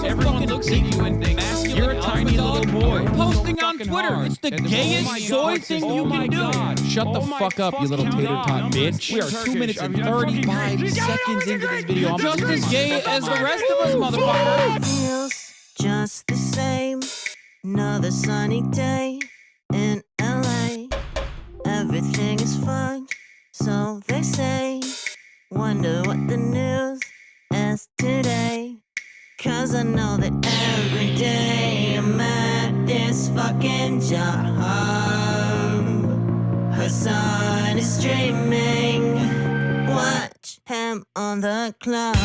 everyone looks at you and thinks you're a tiny little boy posting on Twitter. It's the gayest soy thing you can do. Shut the fuck up, you little tater tot bitch. We are 2 minutes and 35 seconds into this video. I'm just as gay as the rest of us, motherfucker. Feels just the same. Another sunny day in LA. Everything is fine, so they say. Wonder what the news is today. Cause I know that every day I'm at this fucking job. Hasan is streaming. Watch him on the clock.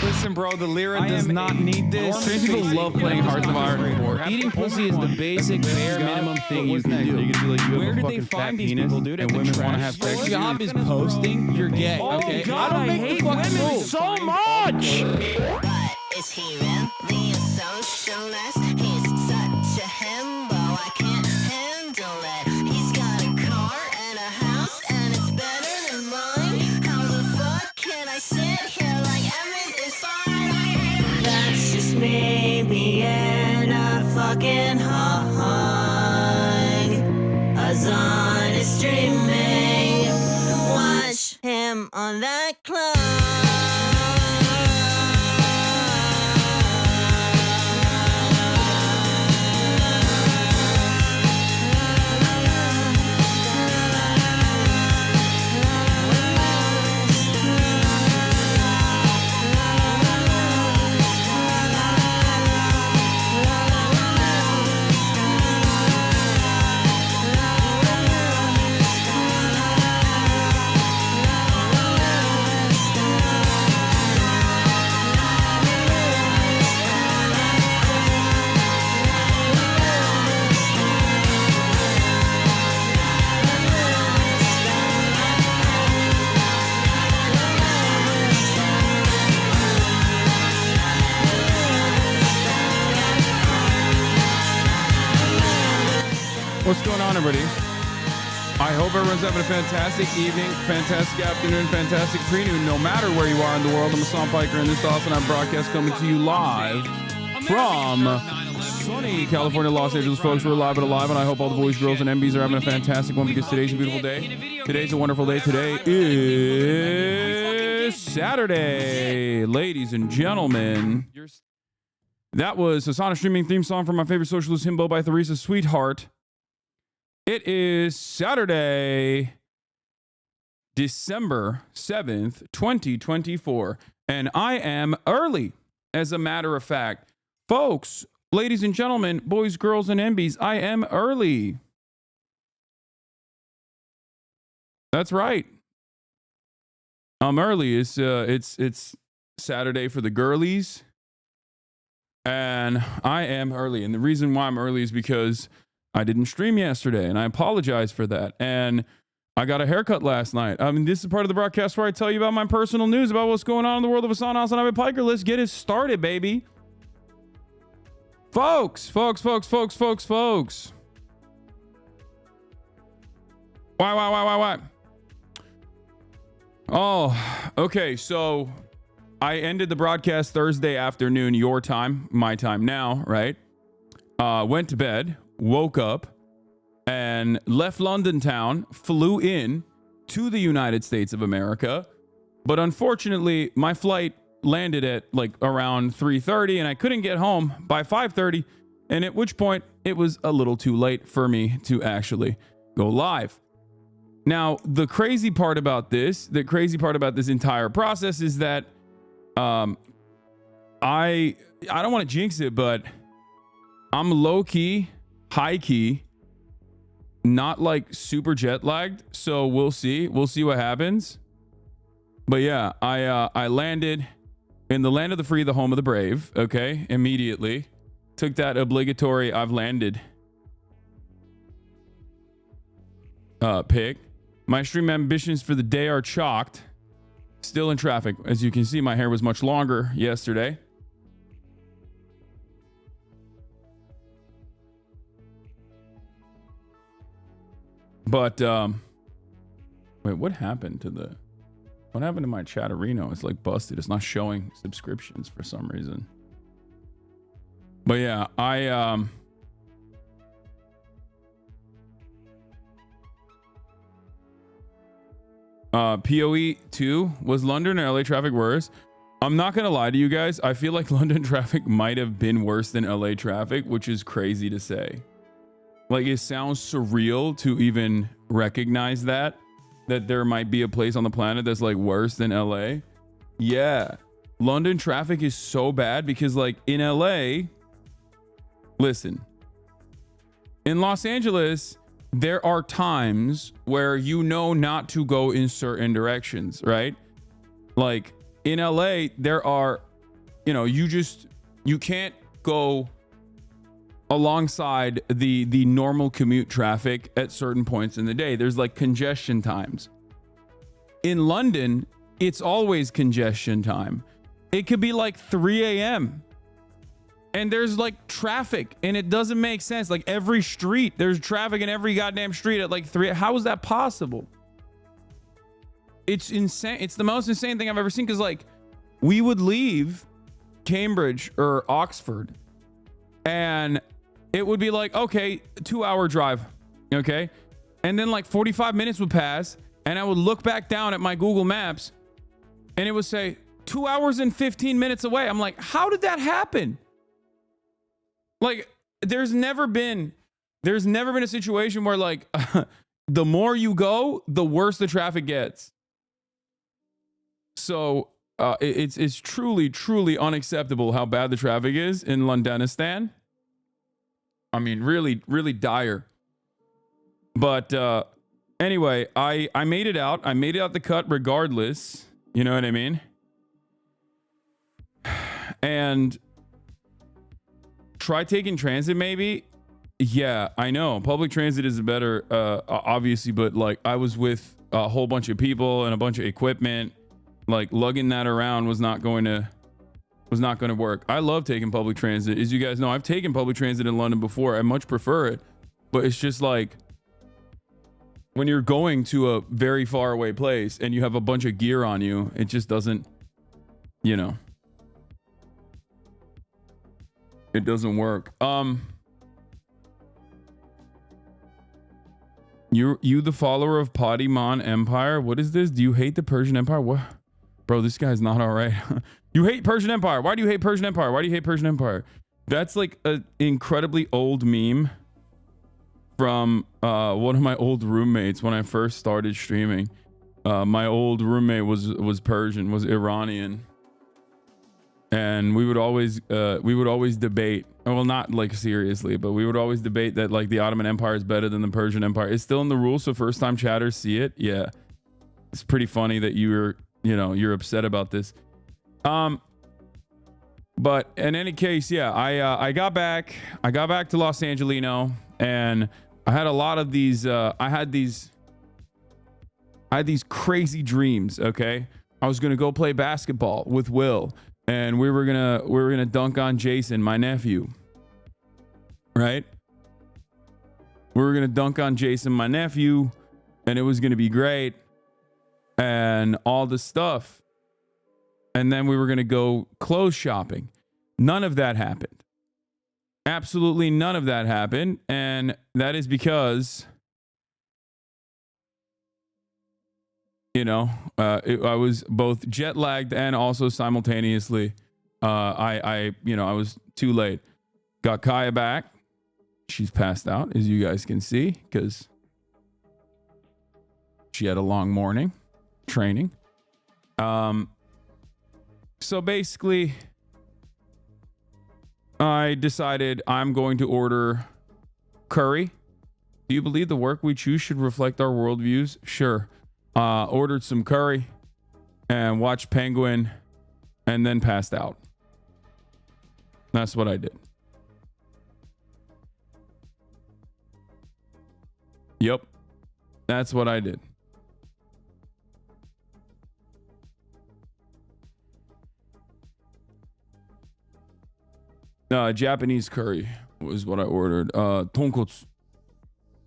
Listen, bro, the Lyra does not need this. Trans people love playing Hearts of Iron 4. Eating pussy is the basic bare minimum thing you can do. Where did they find these people, dude? And women want to have sex. Your job is posting, you're gay. Okay? God, I hate women so much. Is he really a socialist? He's such a himbo, I can't handle it. He's got a car and a house and it's better than mine. How the fuck can I sit here like everything's fine? That's just me being a fucking hog. Hasan is streaming. Watch him on that clock. What's going on, everybody? I hope everyone's having a fantastic evening, fantastic afternoon, fantastic pre-noon, no matter where you are in the world. I'm Hasan Piker, and this is HasanAbi broadcast coming to you live from sunny California, Los Angeles, folks. We're live and alive, and I hope all the boys, girls, and MBs are having a fantastic one because today's a beautiful day. Today's a wonderful day. Today is Saturday, ladies and gentlemen. That was Hasan streaming theme song from my favorite socialist hymbo by Theresa Sweetheart. It is Saturday, December 7th, 2024, and I am early, as a matter of fact. Folks, ladies and gentlemen, boys, girls, and MBs, I am early. That's right. I'm early. It's Saturday for the girlies, and I am early. And the reason why I'm early is because I didn't stream yesterday, and I apologize for that. And I got a haircut last night. I mean, this is part of the broadcast where I tell you about my personal news about what's going on in the world of HasanAbi Piker. Let's get it started, baby. Folks. Why? Oh, okay. So I ended the broadcast Thursday afternoon, your time, my time now, right? Went to bed. Woke up and left London town, flew in to the United States of America. But unfortunately, my flight landed at like around 3:30 and I couldn't get home by 5:30. And at which point it was a little too late for me to actually go live. Now, the crazy part about this entire process is that I don't want to jinx it, but I'm low key, high key, not like super jet lagged. So we'll see what happens. But yeah, I landed in the land of the free, the home of the brave. Okay, immediately took that obligatory I've landed pick. My stream ambitions for the day are chalked. Still in traffic. As you can see, my hair was much longer yesterday. But wait, what happened to my Chatterino? It's like busted. It's not showing subscriptions for some reason. But yeah, PoE 2 was London or LA traffic worse? I'm not gonna lie to you guys. I feel like London traffic might have been worse than LA traffic, which is crazy to say. Like, it sounds surreal to even recognize that there might be a place on the planet that's like worse than LA. Yeah, London traffic is so bad because like in LA, listen, in Los Angeles, there are times where you know not to go in certain directions, right? Like in LA, there are, you know, you can't go alongside the normal commute traffic at certain points in the day. There's like congestion times. In London, it's always congestion time. It could be like 3 a.m. and there's like traffic and it doesn't make sense. Like every street, there's traffic in every goddamn street at like 3. How is that possible? It's insane. It's the most insane thing I've ever seen, because like we would leave Cambridge or Oxford and it would be like, okay, 2-hour drive. Okay. And then like 45 minutes would pass and I would look back down at my Google Maps and it would say 2 hours and 15 minutes away. I'm like, how did that happen? Like, there's never been a situation where like the more you go, the worse the traffic gets. So it's truly unacceptable how bad the traffic is in Londonistan. I mean, really dire. But anyway, I made it out. I made it out the cut regardless. You know what I mean? And try taking transit maybe. Yeah, I know. Public transit is better, obviously, but like I was with a whole bunch of people and a bunch of equipment. Like lugging that around was not going to work. I love taking public transit. As you guys know, I've taken public transit in London before. I much prefer it, but it's just like when you're going to a very far away place and you have a bunch of gear on you, it just doesn't, you know, it doesn't work. You the follower of Podimon Empire? What is this? Do you hate the Persian Empire? What? Bro, this guy's not all right. You hate Persian Empire. Why do you hate Persian Empire? Why do you hate Persian Empire? That's like an incredibly old meme from one of my old roommates when I first started streaming. My old roommate was Persian, was Iranian. And we would always debate. Well, not like seriously, but we would always debate that like the Ottoman Empire is better than the Persian Empire. It's still in the rules, so first time chatters see it. Yeah. It's pretty funny that you're upset about this. But in any case, yeah, I got back to Los Angelino and I had a lot of these I had these crazy dreams, okay? I was going to go play basketball with Will and we were going to dunk on Jason, my nephew. Right? We were going to dunk on Jason, my nephew, and it was going to be great and all the stuff. And then we were going to go clothes shopping. None of that happened. Absolutely none of that happened. And that is because, you know, I was both jet lagged and also simultaneously, I was too late. Got Kaya back. She's passed out, as you guys can see, because she had a long morning training. So basically, I decided I'm going to order curry. Do you believe the work we choose should reflect our worldviews? Sure. Ordered some curry. and watched Penguin and then passed out. That's what I did. Yep. That's what I did. Japanese curry was what I ordered. Tonkotsu.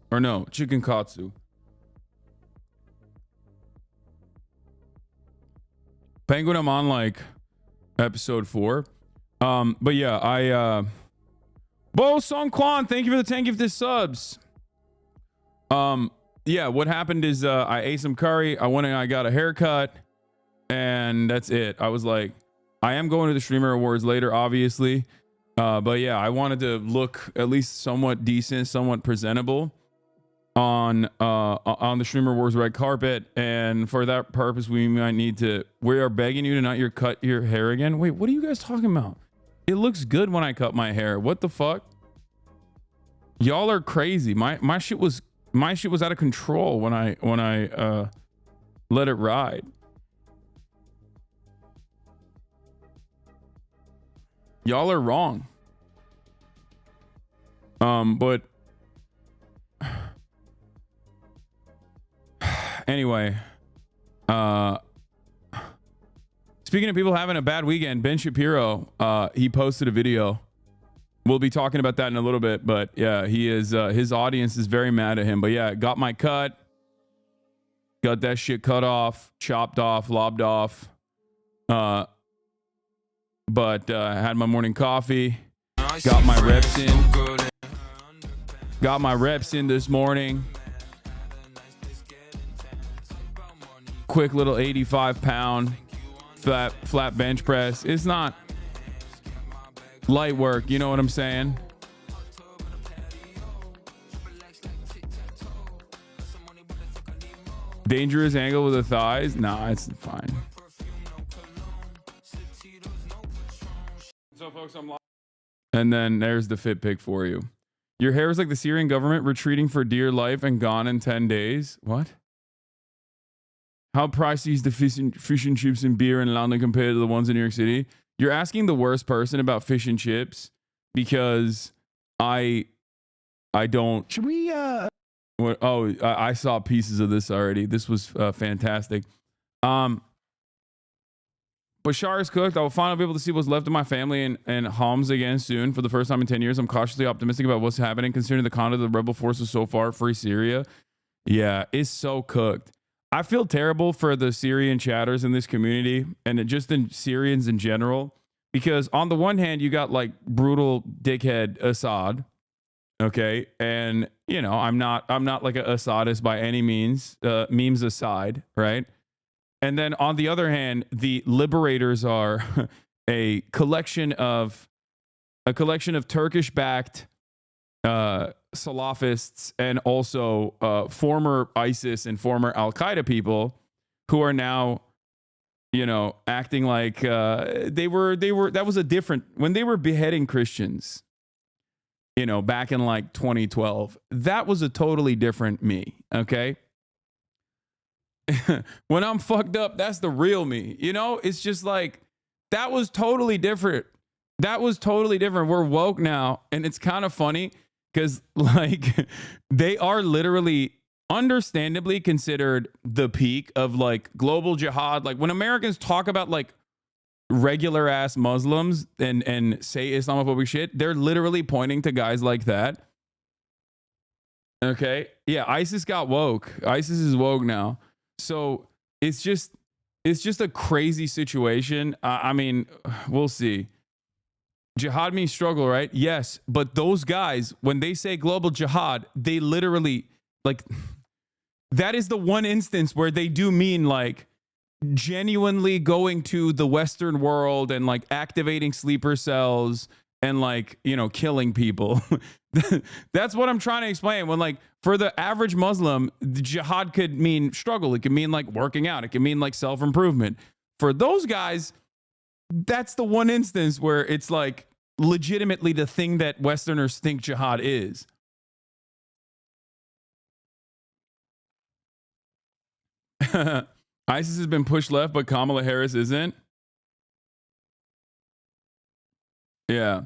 Or no, chicken katsu. Penguin, I'm on like episode 4. But yeah, Bo Song Kwan, thank you for the 10 gifted subs. Yeah, what happened is I ate some curry, I went and I got a haircut, and that's it. I was like, I am going to the Streamer Awards later, obviously. But yeah, I wanted to look at least somewhat decent, somewhat presentable on the Streamer Awards red carpet, and for that purpose we might need to, we are begging you to not cut your hair again. Wait, what are you guys talking about? It looks good when I cut my hair. What the fuck? Y'all are crazy. My shit was out of control when I let it ride. Y'all are wrong. But anyway, speaking of people having a bad weekend, Ben Shapiro, he posted a video. We'll be talking about that in a little bit, but yeah, he is, his audience is very mad at him. But yeah, got my cut, got that shit cut off, chopped off, lobbed off. But had my morning coffee, got my reps in this morning. Quick little 85-pound flat bench press. It's not light work, you know what I'm saying? Dangerous angle with the thighs? Nah, it's fine. So folks, I'm live. And then there's the fit pic for you. Your hair is like the Syrian government retreating for dear life and gone in 10 days. What? How pricey is the fish and chips and beer in London compared to the ones in New York City? You're asking the worst person about fish and chips because I don't. Should we? What? Oh, I saw pieces of this already. This was fantastic. Bashar is cooked. I will finally be able to see what's left of my family and Homs again soon. For the first time in 10 years, I'm cautiously optimistic about what's happening considering the conduct of the rebel forces so far. Free Syria. Yeah, it's so cooked. I feel terrible for the Syrian chatters in this community and just in Syrians in general, because on the one hand, you got like brutal dickhead Assad. Okay. And you know, I'm not like a Assadist by any means, memes aside. Right. And then on the other hand, the liberators are a collection of Turkish backed, Salafists and also former ISIS and former Al Qaeda people who are now, you know, acting like they were that was a different, when they were beheading Christians, you know, back in like 2012, that was a totally different me. Okay. When I'm fucked up, that's the real me. You know, it's just like that was totally different. We're woke now, and it's kind of funny. Because, like, they are literally understandably considered the peak of, like, global jihad. Like, when Americans talk about, like, regular ass Muslims and say Islamophobic shit, they're literally pointing to guys like that. Okay? Yeah, ISIS got woke. ISIS is woke now. So, it's just a crazy situation. I mean, we'll see. Jihad means struggle, right? Yes. But those guys, when they say global jihad, they literally, like, that is the one instance where they do mean, like, genuinely going to the Western world and, like, activating sleeper cells and, like, you know, killing people. That's what I'm trying to explain. When, like, for the average Muslim, the jihad could mean struggle. It could mean, like, working out. It could mean, like, self-improvement. For those guys, that's the one instance where it's like legitimately the thing that Westerners think jihad is. I ISIS has been pushed left, but Kamala Harris isn't. Yeah.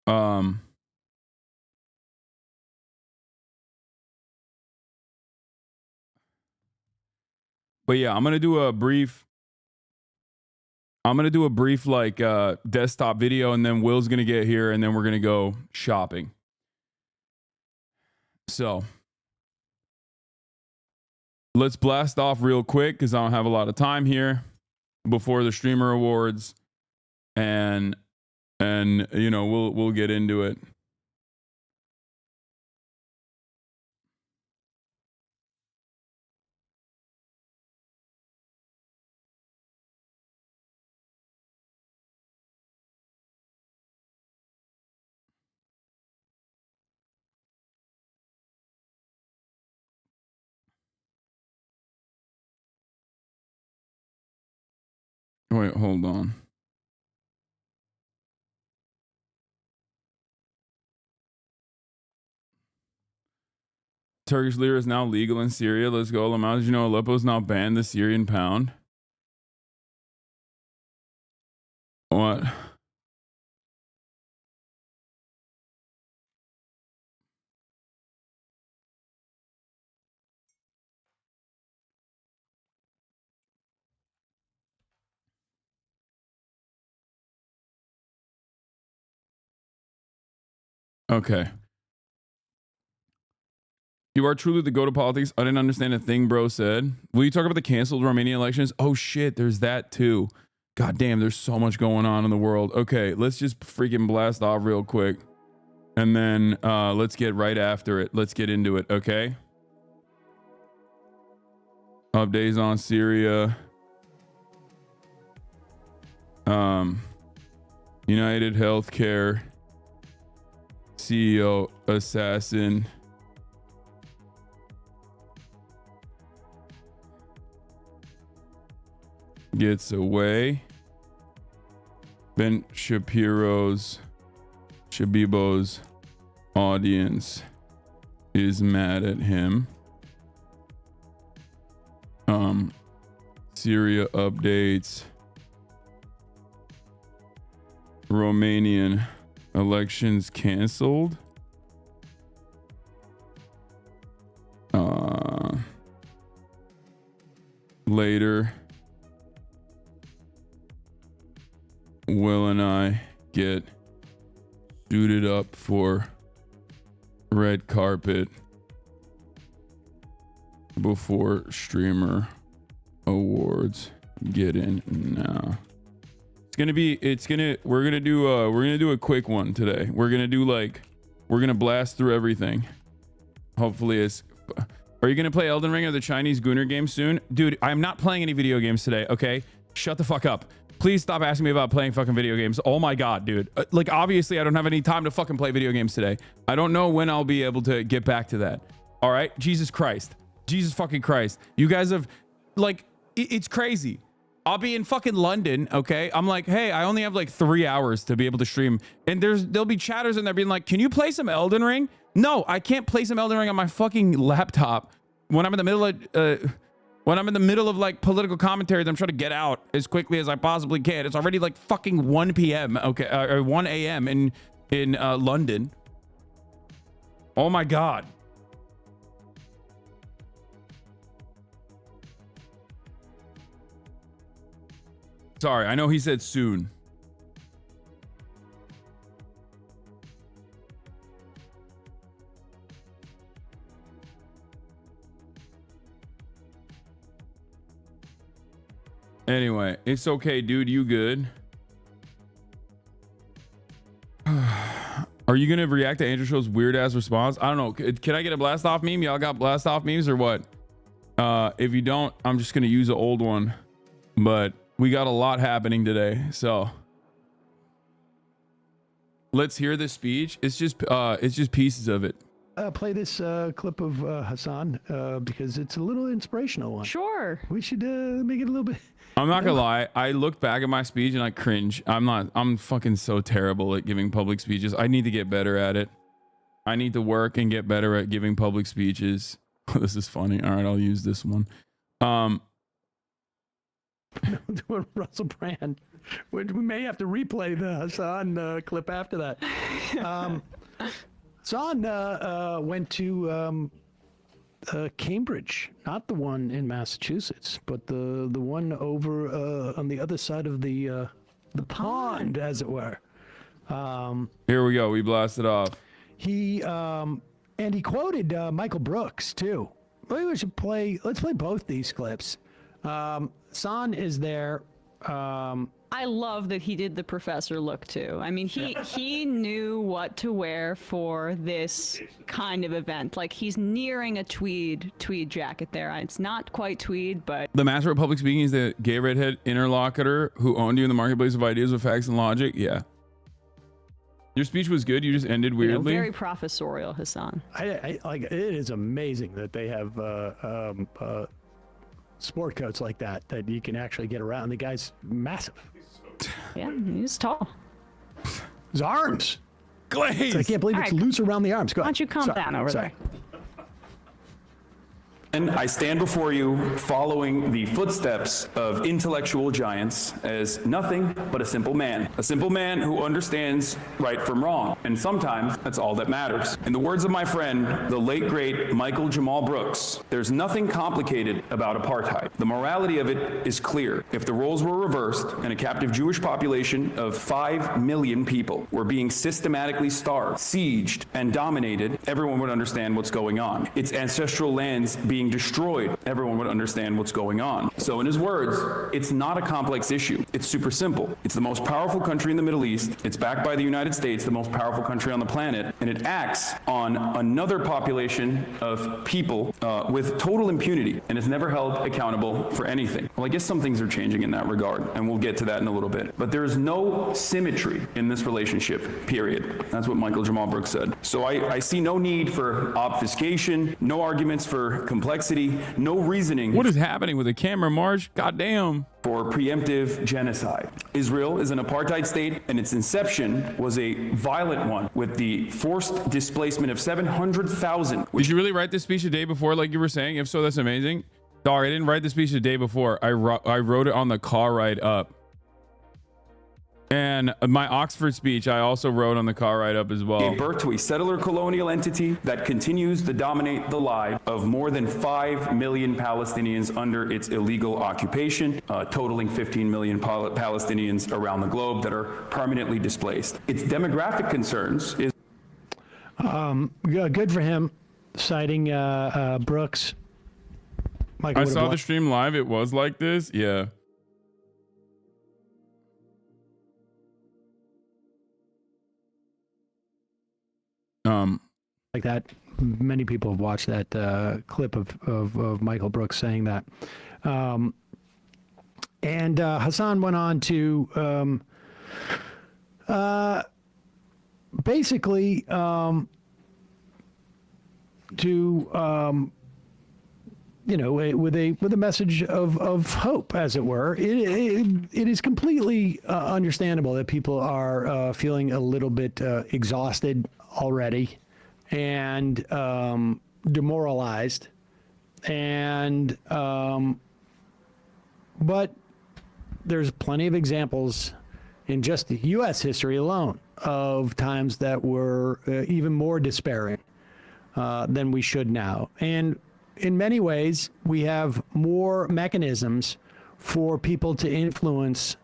Um. But yeah, I'm gonna do a brief like desktop video, and then Will's gonna get here, and then we're gonna go shopping. So let's blast off real quick because I don't have a lot of time here before the streamer awards, and you know we'll get into it. Wait, hold on. Turkish lira is now legal in Syria. Let's go. Lamau, did you know Aleppo's now banned the Syrian pound? What? Okay. You are truly the go to politics. I didn't understand a thing bro said. Will you talk about the canceled Romanian elections? Oh shit, there's that too. God damn, there's so much going on in the world. Okay, let's just freaking blast off real quick. And then let's get right after it. Let's get into it, okay? Updates on Syria. United Healthcare. CEO assassin. Gets away. Ben Shabibo's audience is mad at him. Syria updates. Romanian elections canceled. Later, Will and I get suited up for red carpet before streamer awards. Get in now. We're gonna do a quick one today. We're gonna blast through everything. Hopefully are you gonna play Elden Ring or the Chinese Gooner game soon? Dude, I'm not playing any video games today, okay? Shut the fuck up. Please stop asking me about playing fucking video games. Oh my god, dude. Like, obviously I don't have any time to fucking play video games today. I don't know when I'll be able to get back to that. All right? Jesus Christ. Jesus fucking Christ. You guys have, like, it's crazy. I'll be in fucking London, okay? I'm like, hey, I only have like 3 hours to be able to stream. And there'll be chatters in there being like, can you play some Elden Ring? No, I can't play some Elden Ring on my fucking laptop when I'm in the middle of like political commentary that I'm trying to get out as quickly as I possibly can. It's already like fucking 1 p.m. Okay, or 1 a.m. in London. Oh my god. Sorry, I know he said soon. Anyway, it's okay, dude. You good? Are you gonna react to Andrew Show's weird ass response? I don't know. Can I get a blast off meme? Y'all got blast off memes or what? If you don't, I'm just gonna use an old one. But we got a lot happening today, so let's hear this speech. It's just pieces of it. play this clip of Hasan because it's a little inspirational one. Sure. We should make it a little bit. I'm not gonna lie. I look back at my speech and I cringe. I'm fucking so terrible at giving public speeches. I need to get better at it. I need to work and get better at giving public speeches. This is funny. All right, I'll use this one. Doing Russell Brand. We may have to replay the Hasan clip after that. Hasan went to Cambridge, not the one in Massachusetts, but the one over on the other side of the pond, as it were. Here we go. We blasted off. He quoted Michael Brooks too. Maybe we should play. Let's play both these clips. Hasan is there. I love that he did the professor look too. I mean, he knew what to wear for this kind of event. Like, he's nearing a tweed jacket there. It's not quite tweed, but The master of public speaking is the gay redhead interlocutor who owned you in the marketplace of ideas with facts and logic. Yeah. Your speech was good. You just ended weirdly. very professorial, Hasan. I like. It is amazing that they have sport coats like that you can actually get around. The guy's massive. Yeah, he's tall. His arms. Glaze. I can't believe it's loose around the arms. Go Why ahead. don't you calm down over there? And I stand before you following the footsteps of intellectual giants as nothing but a simple man who understands right from wrong. And sometimes that's all that matters. In the words of my friend, the late great Michael Jamal Brooks, there's nothing complicated about apartheid. The morality of it is clear. If the roles were reversed and a captive Jewish population of 5 million people were being systematically starved, sieged, and dominated, everyone would understand what's going on. Its ancestral lands being destroyed, everyone would understand what's going on. So in his words, it's not a complex issue. It's super simple. It's the most powerful country in the Middle East. It's backed by the United States, the most powerful country on the planet, and it acts on another population of people with total impunity and is never held accountable for anything. Well, I guess some things are changing in that regard, and we'll get to that in a little bit. But there is no symmetry in this relationship, period. That's what Michael Jamal Brooks said. So I see no need for obfuscation, no arguments for complexity, no reasoning. What is happening with the camera, Marge? Goddamn. For preemptive genocide. Israel is an apartheid state, and its inception was a violent one with the forced displacement of 700,000. Did you really write this speech a day before, like you were saying? If so, that's amazing. Dog, I didn't write the speech the day before. I wrote it on the car ride up. And my Oxford speech, I also wrote on the car ride up as well. Gave birth to a settler colonial entity that continues to dominate the lives of more than 5 million Palestinians under its illegal occupation, totaling 15 million Palestinians around the globe that are permanently displaced. Its demographic concerns is good for him, citing Brooks. Michael I saw the stream live. It was like this. Yeah. Like that. Many people have watched that clip of Michael Brooks saying that. And Hasan went on to basically with a message of hope, as it were. It is completely understandable that people are feeling a little bit exhausted already and demoralized, and but there's plenty of examples in just the U.S. history alone of times that were even more despairing than we should now. And in many ways, we have more mechanisms for people to influence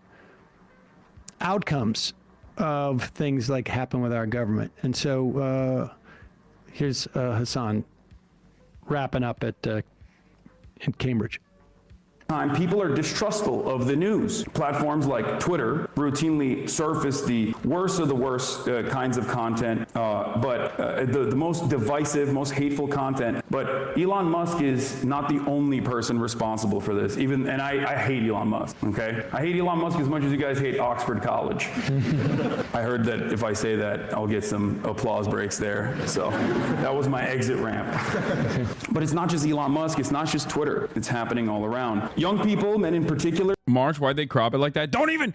outcomes of things like happen with our government. And so here's Hasan wrapping up at in Cambridge. time, people are distrustful of the news. Platforms like Twitter routinely surface the worst of the worst kinds of content, but the most divisive, most hateful content. But Elon Musk is not the only person responsible for this. And I hate Elon Musk, okay? I hate Elon Musk as much as you guys hate Oxford College. I heard that if I say that, I'll get some applause breaks there. So that was my exit ramp. But it's not just Elon Musk, it's not just Twitter. It's happening all around. Young people, men in particular. March, why'd they crop it like that? Don't even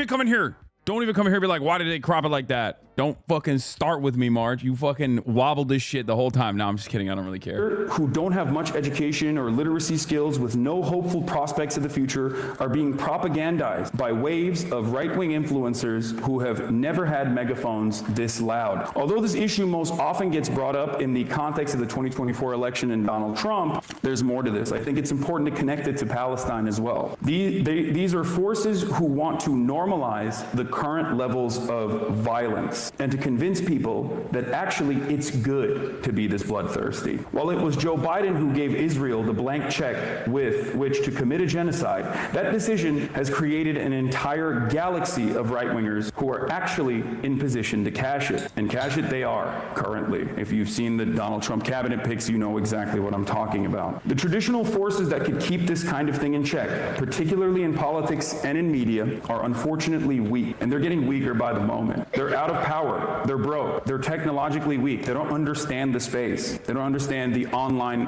come in here. Don't even come in here and be like, why did they crop it like that? Don't fucking start with me, Marge. You fucking wobbled this shit the whole time. No, I'm just kidding. I don't really care. Who don't have much education or literacy skills with no hopeful prospects of the future are being propagandized by waves of right-wing influencers who have never had megaphones this loud. Although this issue most often gets brought up in the context of the 2024 election and Donald Trump, there's more to this. I think it's important to connect it to Palestine as well. These are forces who want to normalize the current levels of violence and to convince people that actually it's good to be this bloodthirsty. While it was Joe Biden who gave Israel the blank check with which to commit a genocide, that decision has created an entire galaxy of right-wingers who are actually in position to cash it. And cash it they are currently. If you've seen the Donald Trump cabinet picks, you know exactly what I'm talking about. The traditional forces that could keep this kind of thing in check, particularly in politics and in media, are unfortunately weak. And they're getting weaker by the moment. They're out of power. They're broke. They're technologically weak. They don't understand the space. They don't understand the online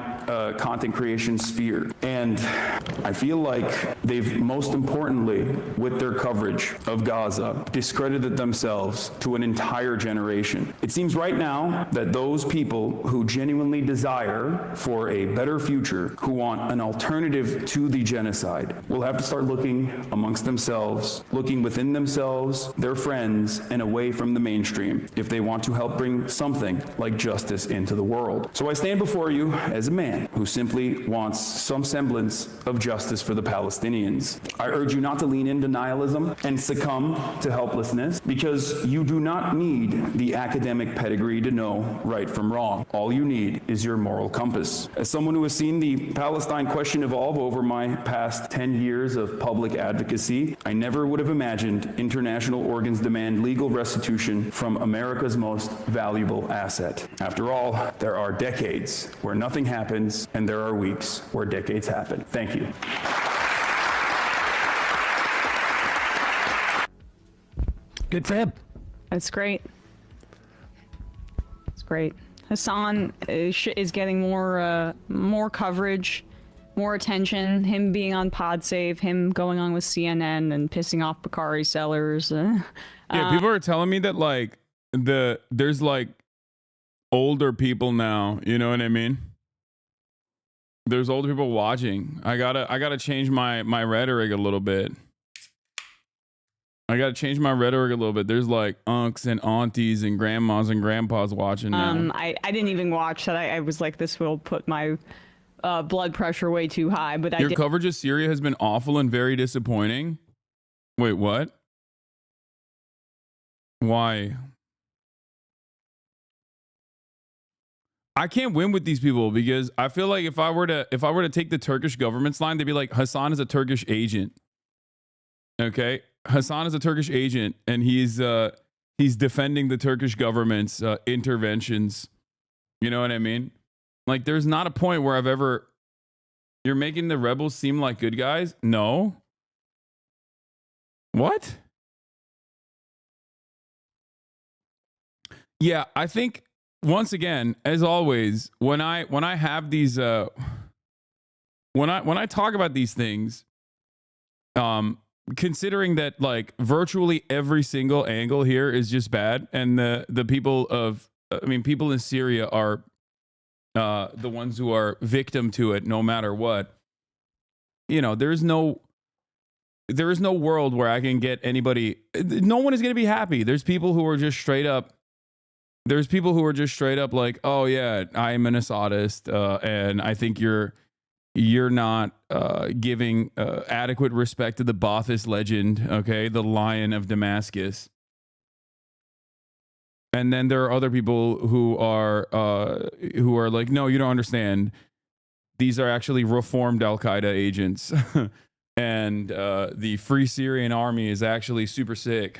content creation sphere. And I feel like they've, most importantly, with their coverage of Gaza, discredited themselves to an entire generation. It seems right now that those people who genuinely desire for a better future, who want an alternative to the genocide, will have to start looking amongst themselves, looking within themselves, their friends, and away from the mainstream if they want to help bring something like justice into the world. So I stand before you as a man who simply wants some semblance of justice for the Palestinians. I urge you not to lean into nihilism and succumb to helplessness, because you do not need the academic pedigree to know right from wrong. All you need is your moral compass. As someone who has seen the Palestine question evolve over my past 10 years of public advocacy, I never would have imagined international organs demand legal restitution from America's most valuable asset. After all, there are decades where nothing happens, and there are weeks where decades happen. Thank you. Good for him. That's great. It's great. Hasan is getting more coverage, more attention. Him being on PodSave, him going on with CNN and pissing off Bakari sellers. Yeah, people are telling me that like there's like older people now. You know what I mean? There's older people watching. I gotta change my rhetoric a little bit. I gotta change my rhetoric a little bit. There's like unks and aunties and grandmas and grandpas watching now. I didn't even watch that. I was like, this will put my blood pressure way too high. But your coverage of Syria has been awful and very disappointing. Wait, what? Why? I can't win with these people because I feel like if I were to take the Turkish government's line, they'd be like, Hasan is a Turkish agent. Okay, Hasan is a Turkish agent, and he's defending the Turkish government's interventions. You know what I mean? Like, there's not a point where you're making the rebels seem like good guys. No. What? Yeah, I think once again, as always, when I have these when I talk about these things, considering that like virtually every single angle here is just bad, and the people in Syria are the ones who are victim to it no matter what. You know, there is no world where I can get anybody. No one is going to be happy. There's people who are just straight up like, oh yeah, I'm an Assadist, and I think you're not giving adequate respect to the Ba'athist legend, okay, the Lion of Damascus. And then there are other people who are like, no, you don't understand. these are actually reformed Al-Qaeda agents. And the Free Syrian Army is actually super sick.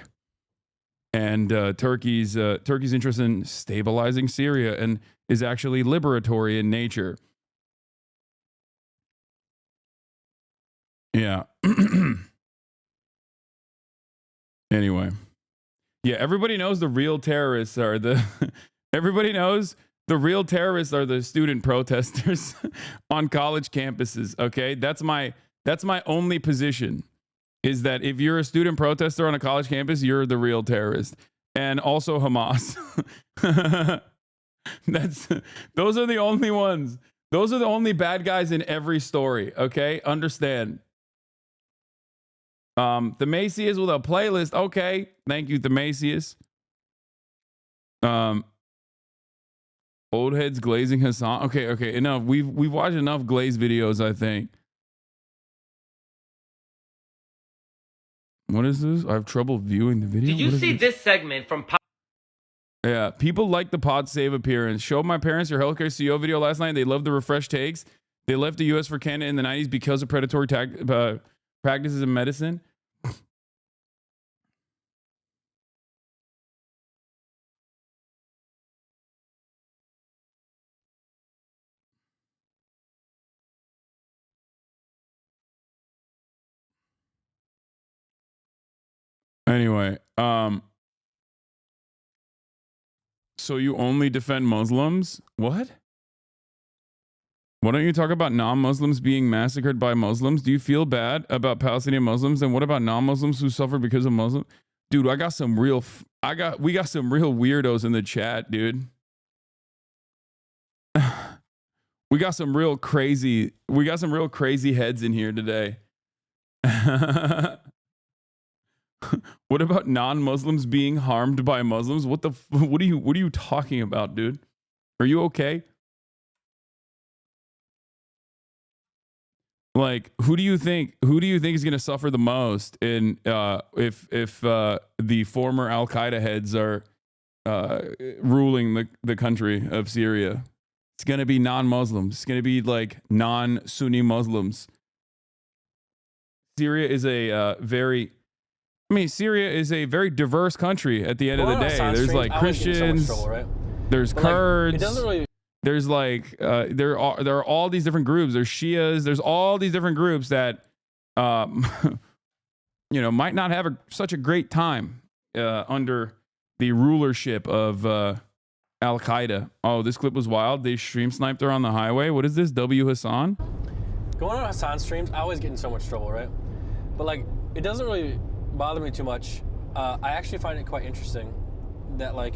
And Turkey's interest in stabilizing Syria and is actually liberatory in nature. Yeah. Anyway. Yeah, everybody knows the real terrorists are the everybody knows the real terrorists are the student protesters on college campuses, okay? That's my only position, is that if you're a student protester on a college campus, you're the real terrorist. And also Hamas. Those are the only ones. Those are the only bad guys in every story, okay? Understand. Themasius with a playlist. Okay. Thank you, Themasius. Old heads glazing Hasan. Okay. Enough. We've watched enough glaze videos, I think. What is this? I have trouble viewing the video. Did you see this segment from Yeah, people like the Pod Save appearance. Showed my parents your healthcare CEO video last night. They loved the refreshed takes. They left the U.S. for Canada in the 90s because of predatory practices in medicine. Anyway, so you only defend Muslims? What? Why don't you talk about non-Muslims being massacred by Muslims? Do you feel bad about Palestinian Muslims? And what about non-Muslims who suffer because of Muslims? Dude, we got some real weirdos in the chat, dude. We got some real crazy heads in here today. What about non-Muslims being harmed by Muslims? What are you talking about, dude? Are you okay? Like, who do you think is going to suffer the most in if the former Al-Qaeda heads are ruling the country of Syria? It's going to be non-Muslims. It's going to be like non-Sunni Muslims. Syria is a very diverse country at the end of the day. There's like Christians, there's Kurds, there's like there are all these different groups. There's Shias, there's all these different groups that might not have such a great time under the rulership of Al-Qaeda. Oh, this clip was wild. They stream sniped her on the highway. What is this? W Hasan? Going on Hasan streams, I always get in so much trouble, right? But like, it doesn't really bother me too much. I actually find it quite interesting that like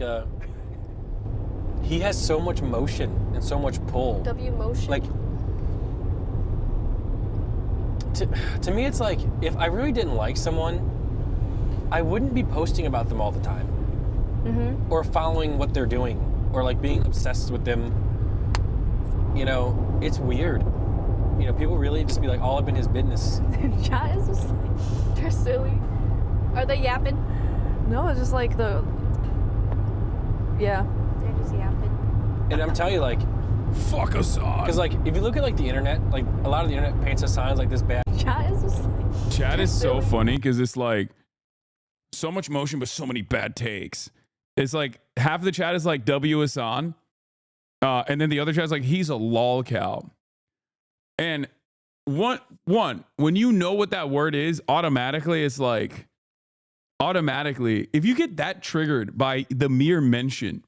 he has so much motion and so much pull. W motion. Like to me, it's like if I really didn't like someone, I wouldn't be posting about them all the time, or following what they're doing, or like being obsessed with them. It's weird. People really just be like all up in his business. Chat is just like, they're silly. Are they yapping? No, it's just like yeah. They're just yapping. And I'm telling you, like, fuck Hasan. Because like, if you look at like the internet, like a lot of the internet paints Hasan as like this bad. Chat is just like, chat is so funny because it's like so much motion but so many bad takes. It's like half the chat is like W Hasan, and then the other chat is like he's a lol cow. And when you know what that word is, automatically, if you get that triggered by the mere mention,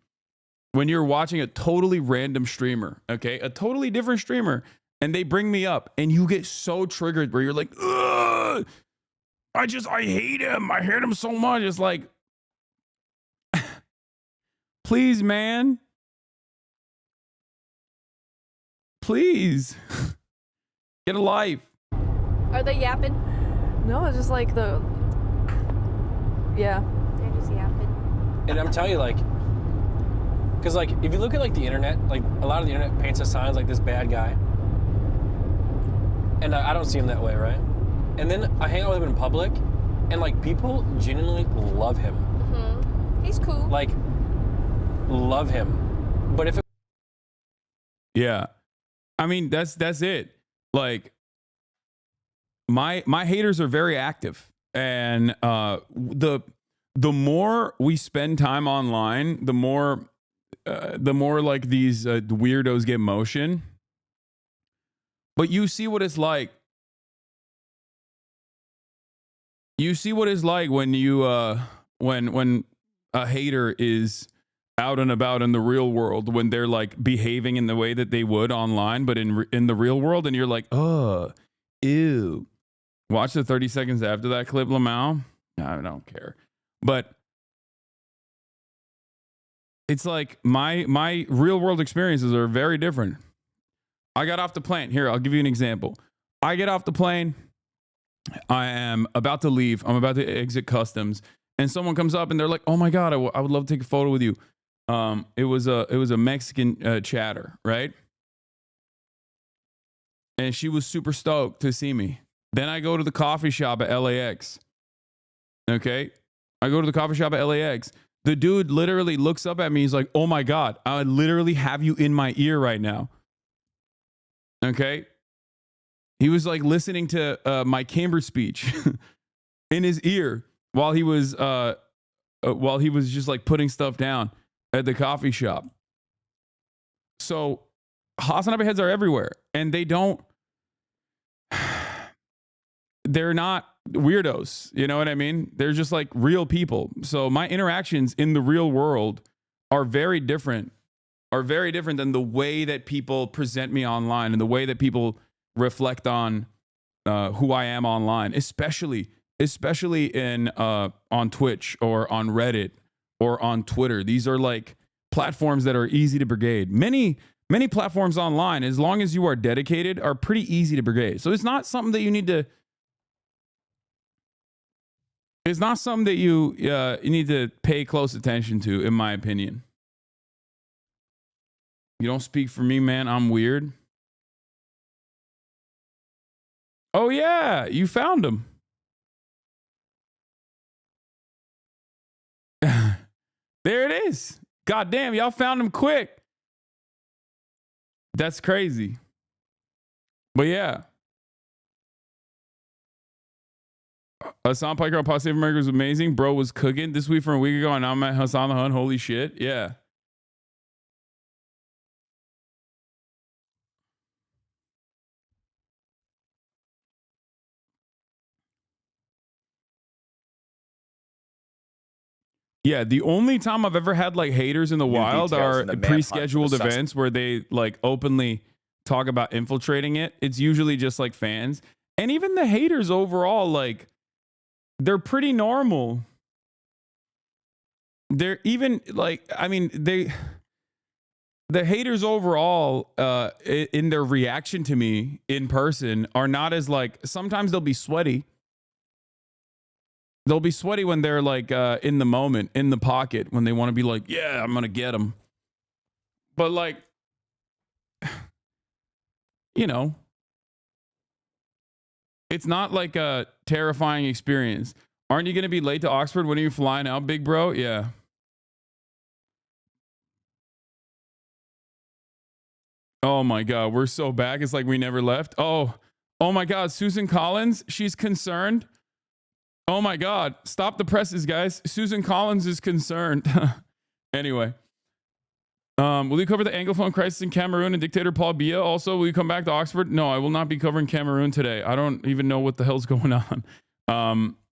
when you're watching a totally random streamer, okay, a totally different streamer, and they bring me up and you get so triggered where you're like, ugh, I hate him. I hate him so much. It's like, please, man. Please. Get a life. are they yapping? No, it's just like yeah. They're just yapping. And I'm telling you, like, because like if you look at like the internet, like a lot of the internet paints Hasan as like this bad guy, and I don't see him that way, right? And then I hang out with him in public, and like people genuinely love him. He's cool. Like, love him. But if it yeah, I mean, that's it. Like my haters are very active, and the more we spend time online, the more like these weirdos get motion. But you see what it's like. You see what it's like when you when a hater is out and about in the real world, when they're like behaving in the way that they would online, but in the real world, and you're like, oh, ew. Watch the 30 seconds after that clip, Lamau. I don't care. But it's like my real world experiences are very different. I got off the plane. Here, I'll give you an example. I get off the plane. I am about to leave. I'm about to exit customs, and someone comes up and they're like, "Oh my god, I would love to take a photo with you." It was a Mexican chatter, right? And she was super stoked to see me. Then I go to the coffee shop at LAX. Okay, I go to the coffee shop at LAX. The dude literally looks up at me. He's like, "Oh my god, I literally have you in my ear right now." Okay. He was like listening to my Cambridge speech in his ear while he was just like putting stuff down at the coffee shop. So HasanAbi heads are everywhere, and they're not weirdos. You know what I mean? They're just like real people. So my interactions in the real world are very different than the way that people present me online and the way that people reflect on who I am online, especially in on Twitch or on Reddit or on Twitter. These are like platforms that are easy to brigade. Many platforms online, as long as you are dedicated, are pretty easy to brigade. So it's not something that you need to. It's not something that you need to pay close attention to, in my opinion. You don't speak for me, man. I'm weird. Oh, yeah. You found him. There it is. God damn, y'all found him quick. That's crazy. But yeah. Hassan Piker on Pod Save America was amazing. Bro was cooking this week from a week ago, and now I'm at Hassan the Hun. Holy shit. Yeah. Yeah, the only time I've ever had like haters in the wild are pre-scheduled events where they like openly talk about infiltrating it. It's usually just like fans. And even the haters overall, like, they're pretty normal. They're even like, I mean, the haters overall in their reaction to me in person are not as like, sometimes they'll be sweaty. They'll be sweaty when they're like in the moment, in the pocket, when they want to be like, yeah, I'm going to get them. But like, you know, it's not like a terrifying experience. Aren't you going to be late to Oxford? When are you flying out, big bro? Yeah. Oh my God, we're so back. It's like we never left. Oh my God, Susan Collins, she's concerned. Oh my God, stop the presses, guys. Susan Collins is concerned. Anyway, will you cover the Anglophone crisis in Cameroon and dictator Paul Biya? Also, will you come back to Oxford? No, I will not be covering Cameroon today. I don't even know what the hell's going on.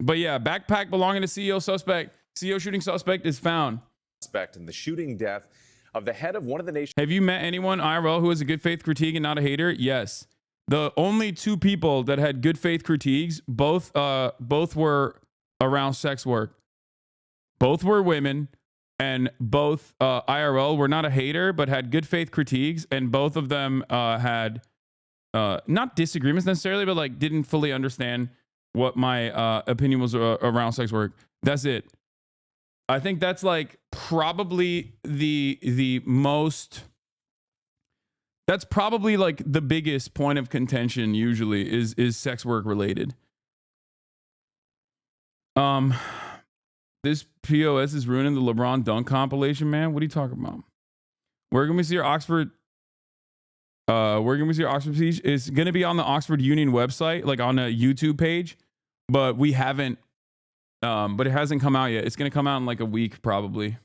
But yeah, backpack belonging to CEO suspect. CEO shooting suspect is found. Suspect in the shooting death of the head of one of the nation's. Have you met anyone IRL who has a good faith critique and not a hater? Yes. The only two people that had good faith critiques, both were around sex work. Both were women, and both IRL were not a hater, but had good faith critiques, and both of them had not disagreements necessarily, but like didn't fully understand what my opinion was around sex work. That's it. I think that's like probably the most. That's probably like the biggest point of contention usually is sex work related. This POS is ruining the LeBron dunk compilation, man. What are you talking about? Where can we see your Oxford Where can we see Oxford Siege? It's going to be on the Oxford Union website, like on a YouTube page, but we haven't, but it hasn't come out yet. It's going to come out in like a week, probably.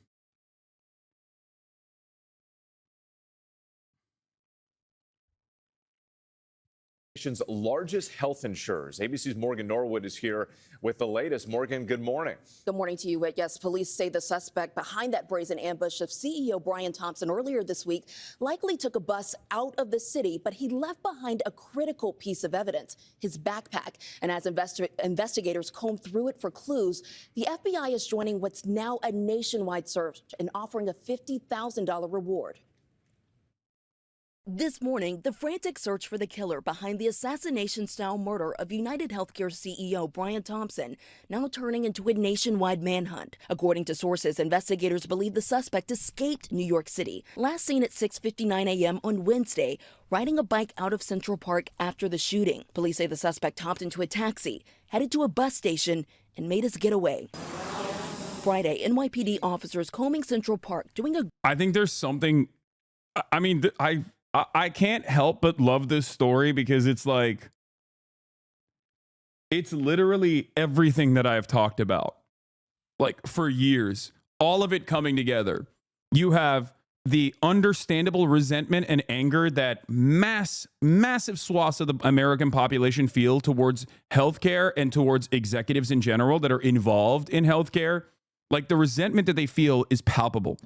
Nation's largest health insurers. ABC's Morgan Norwood is here with the latest. Morgan, good morning. Good morning to you, Whit. Yes, police say the suspect behind that brazen ambush of CEO Brian Thompson earlier this week likely took a bus out of the city, but he left behind a critical piece of evidence, his backpack. And as investigators comb through it for clues, the FBI is joining what's now a nationwide search and offering a $50,000 reward. This morning, the frantic search for the killer behind the assassination-style murder of United Healthcare CEO Brian Thompson now turning into a nationwide manhunt. According to sources, investigators believe the suspect escaped New York City, last seen at 6:59 a.m. on Wednesday, riding a bike out of Central Park after the shooting. Police say the suspect hopped into a taxi, headed to a bus station, and made his getaway. Friday, NYPD officers combing Central Park doing a... I think there's something... I mean, I can't help but love this story because it's like, it's literally everything that I've talked about, like for years, all of it coming together. You have the understandable resentment and anger that massive swaths of the American population feel towards healthcare and towards executives in general that are involved in healthcare. Like the resentment that they feel is palpable.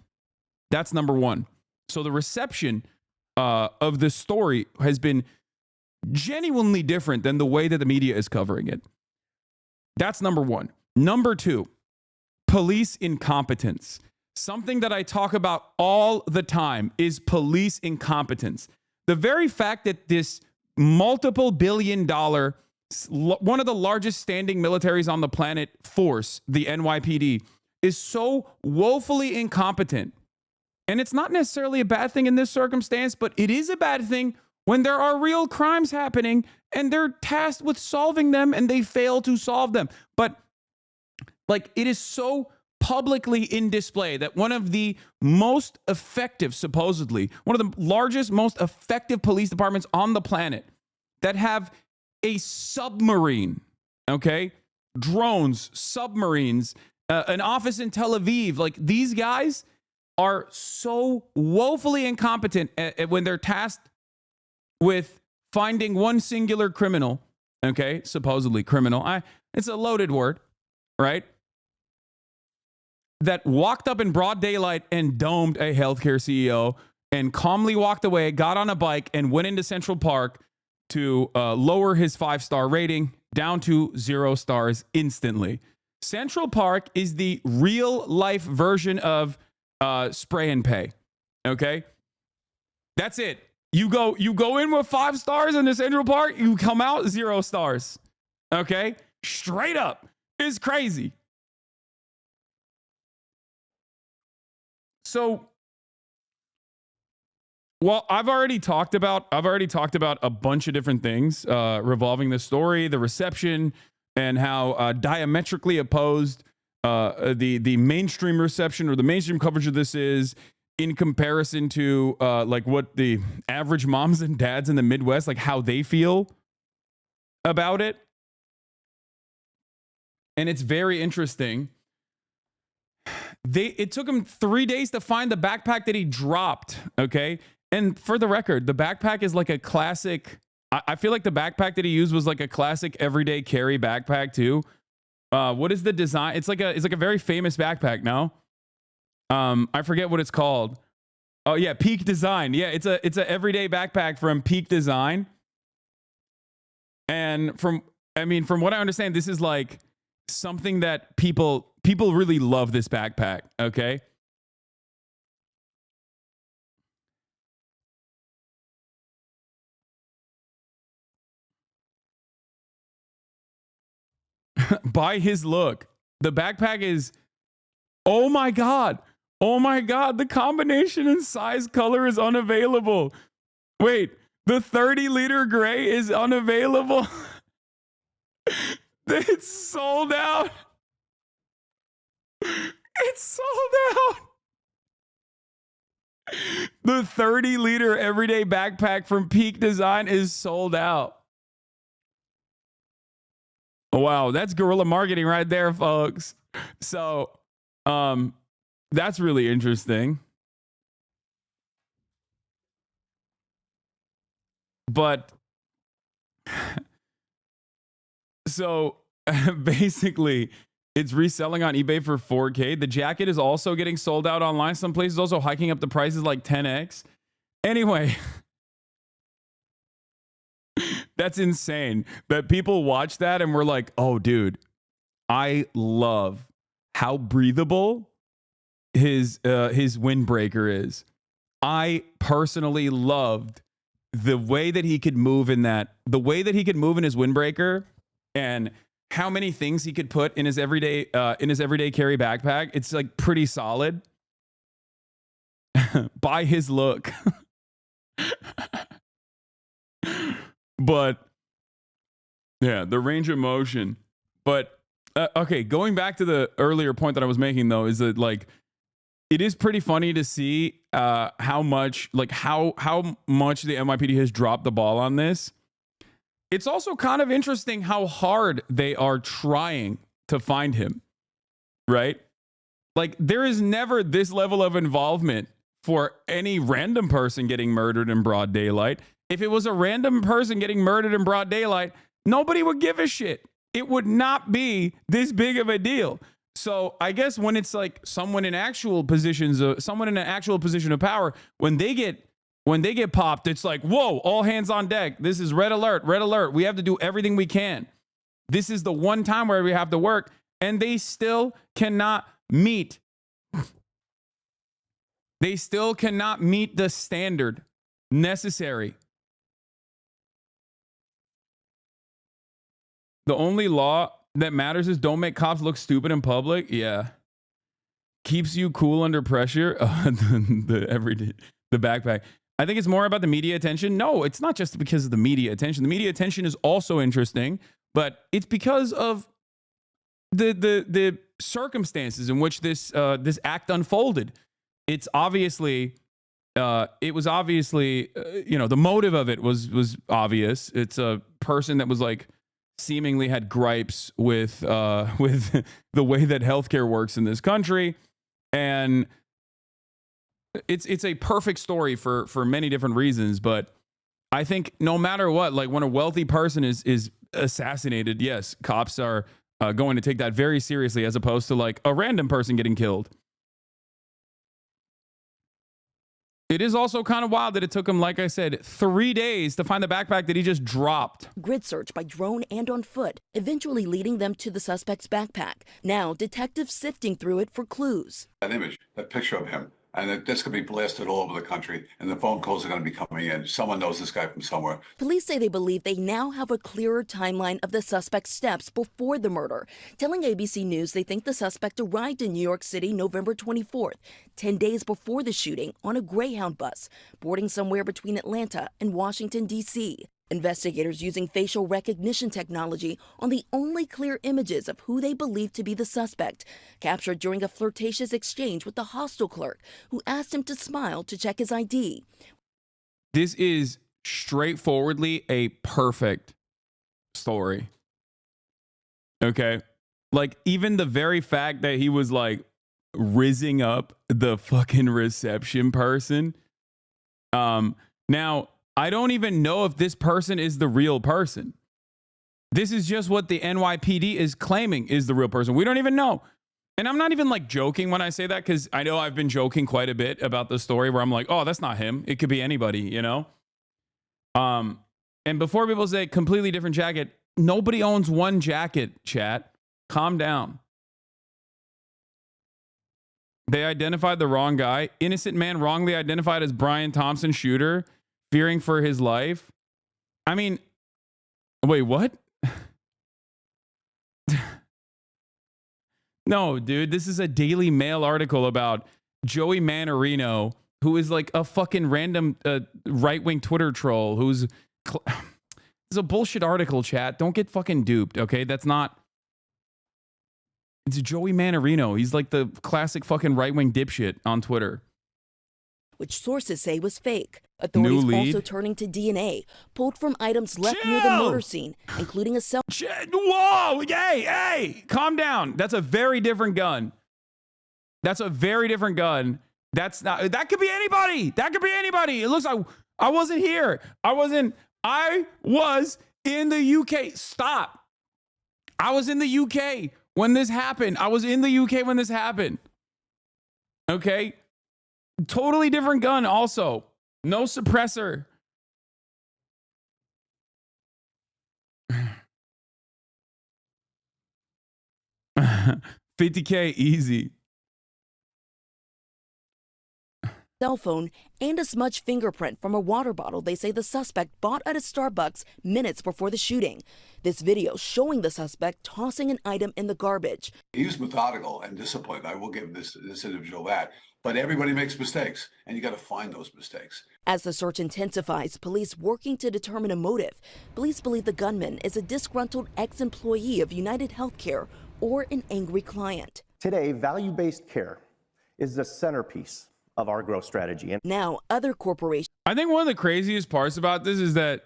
That's number one. So the reception of this story has been genuinely different than the way that the media is covering it. That's number one. Number two, police incompetence. Something that I talk about all the time is police incompetence. The very fact that this multiple billion-dollar, one of the largest standing militaries on the planet force, the NYPD, is so woefully incompetent. And it's not necessarily a bad thing in this circumstance, but it is a bad thing when there are real crimes happening and they're tasked with solving them and they fail to solve them. But like, it is so publicly in display that one of the most effective, supposedly, one of the largest, most effective police departments on the planet that have a submarine, okay? Drones, submarines, an office in Tel Aviv, like these guys are so woefully incompetent when they're tasked with finding one singular criminal, okay, supposedly criminal. It's a loaded word, right? That walked up in broad daylight and domed a healthcare CEO and calmly walked away, got on a bike and went into Central Park to lower his 5-star rating down to 0 stars instantly. Central Park is the real life version of spray and pay. Okay. That's it. You go in with 5 stars in the Central Park, you come out 0 stars. Okay. Straight up. It's crazy. So, well, I've already talked about a bunch of different things revolving this story, the reception, and how diametrically opposed the mainstream reception or the mainstream coverage of this is in comparison to like what the average moms and dads in the Midwest, like how they feel about it. And it's very interesting. It took him 3 days to find the backpack that he dropped. Okay. And for the record, the backpack is like a classic. I feel like the backpack that he used was like a classic everyday carry backpack too. What is the design? It's like a very famous backpack. No, I forget what it's called. Oh yeah, Peak Design. Yeah, it's a everyday backpack from Peak Design. And from what I understand, this is like something that people really love this backpack. Okay. By his look, the backpack is, oh my God, the combination in size color is unavailable. Wait, the 30-liter gray is unavailable. It's sold out. It's sold out. The 30-liter everyday backpack from Peak Design is sold out. Wow, that's guerrilla marketing right there, folks. So, that's really interesting. But so basically, it's reselling on eBay for $4K. The jacket is also getting sold out online. Some places also hiking up the prices like 10x. Anyway, that's insane that people watch that and we're like, oh, dude, I love how breathable his windbreaker is. I personally loved the way that he could move in that, the way that he could move in his windbreaker, and how many things he could put in his everyday carry backpack. It's like pretty solid by his look. But yeah, the range of motion. But okay, going back to the earlier point that I was making though, is that like it is pretty funny to see how much the NYPD has dropped the ball on this. It's also kind of interesting how hard they are trying to find him, right? Like there is never this level of involvement for any random person getting murdered in broad daylight. If it was a random person getting murdered in broad daylight, nobody would give a shit. It would not be this big of a deal. So I guess when it's like someone in an actual position of power, when they get popped, it's like, whoa, all hands on deck. This is red alert, red alert. We have to do everything we can. This is the one time where we have to work, and they still cannot meet. They still cannot meet the standard necessary. The only law that matters is don't make cops look stupid in public. Yeah. Keeps you cool under pressure. The backpack. I think it's more about the media attention. No, it's not just because of the media attention. The media attention is also interesting, but it's because of the circumstances in which this act unfolded. It's obviously the motive of it was obvious. It's a person that was like seemingly had gripes with the way that healthcare works in this country, and it's a perfect story for many different reasons. But I think no matter what, like when a wealthy person is assassinated, yes, cops are going to take that very seriously, as opposed to like a random person getting killed. It is also kind of wild that it took him, like I said, 3 days to find the backpack that he just dropped. Grid search by drone and on foot, eventually leading them to the suspect's backpack. Now, detectives sifting through it for clues. That image, that picture of him, and this could be blasted all over the country, and the phone calls are going to be coming in. Someone knows this guy from somewhere. Police say they believe they now have a clearer timeline of the suspect's steps before the murder, telling ABC News they think the suspect arrived in New York City November 24th, 10 days before the shooting, on a Greyhound bus, boarding somewhere between Atlanta and Washington, D.C. Investigators using facial recognition technology on the only clear images of who they believe to be the suspect, captured during a flirtatious exchange with the hostel clerk who asked him to smile to check his ID. This is straightforwardly a perfect story. Okay? Like, even the very fact that he was like rizzing up the fucking reception person. Now, I don't even know if this person is the real person. This is just what the NYPD is claiming is the real person. We don't even know. And I'm not even like joking when I say that, because I know I've been joking quite a bit about the story where I'm like, oh, that's not him. It could be anybody, you know? And before people say completely different jacket, nobody owns one jacket, chat. Calm down. They identified the wrong guy. Innocent man wrongly identified as Brian Thompson shooter, fearing for his life. I mean, wait, what? No, dude, this is a Daily Mail article about Joey Manorino, who is like a fucking random right-wing Twitter troll who's... It's a bullshit article, chat. Don't get fucking duped, okay? That's not... It's Joey Manorino. He's like the classic fucking right-wing dipshit on Twitter. which sources say was fake. Authorities also turning to DNA pulled from items left near the murder scene, including a cell. Whoa! Hey! Calm down. That's a very different gun. That's a very different gun. That's not. That could be anybody. That could be anybody. It looks like I wasn't here. I was in the UK. Stop. I was in the UK when this happened. Okay. Totally different gun. Also, no suppressor. $50K easy. Cell phone and a smudge fingerprint from a water bottle they say the suspect bought at a Starbucks minutes before the shooting. This video showing the suspect tossing an item in the garbage. He was methodical and disciplined. I will give this individual that. But everybody makes mistakes, and you got to find those mistakes. As the search intensifies, police working to determine a motive. Police believe the gunman is a disgruntled ex-employee of United Healthcare or an angry client. Today, value-based care is the centerpiece of our growth strategy. And now other corporations. I think one of the craziest parts about this is that,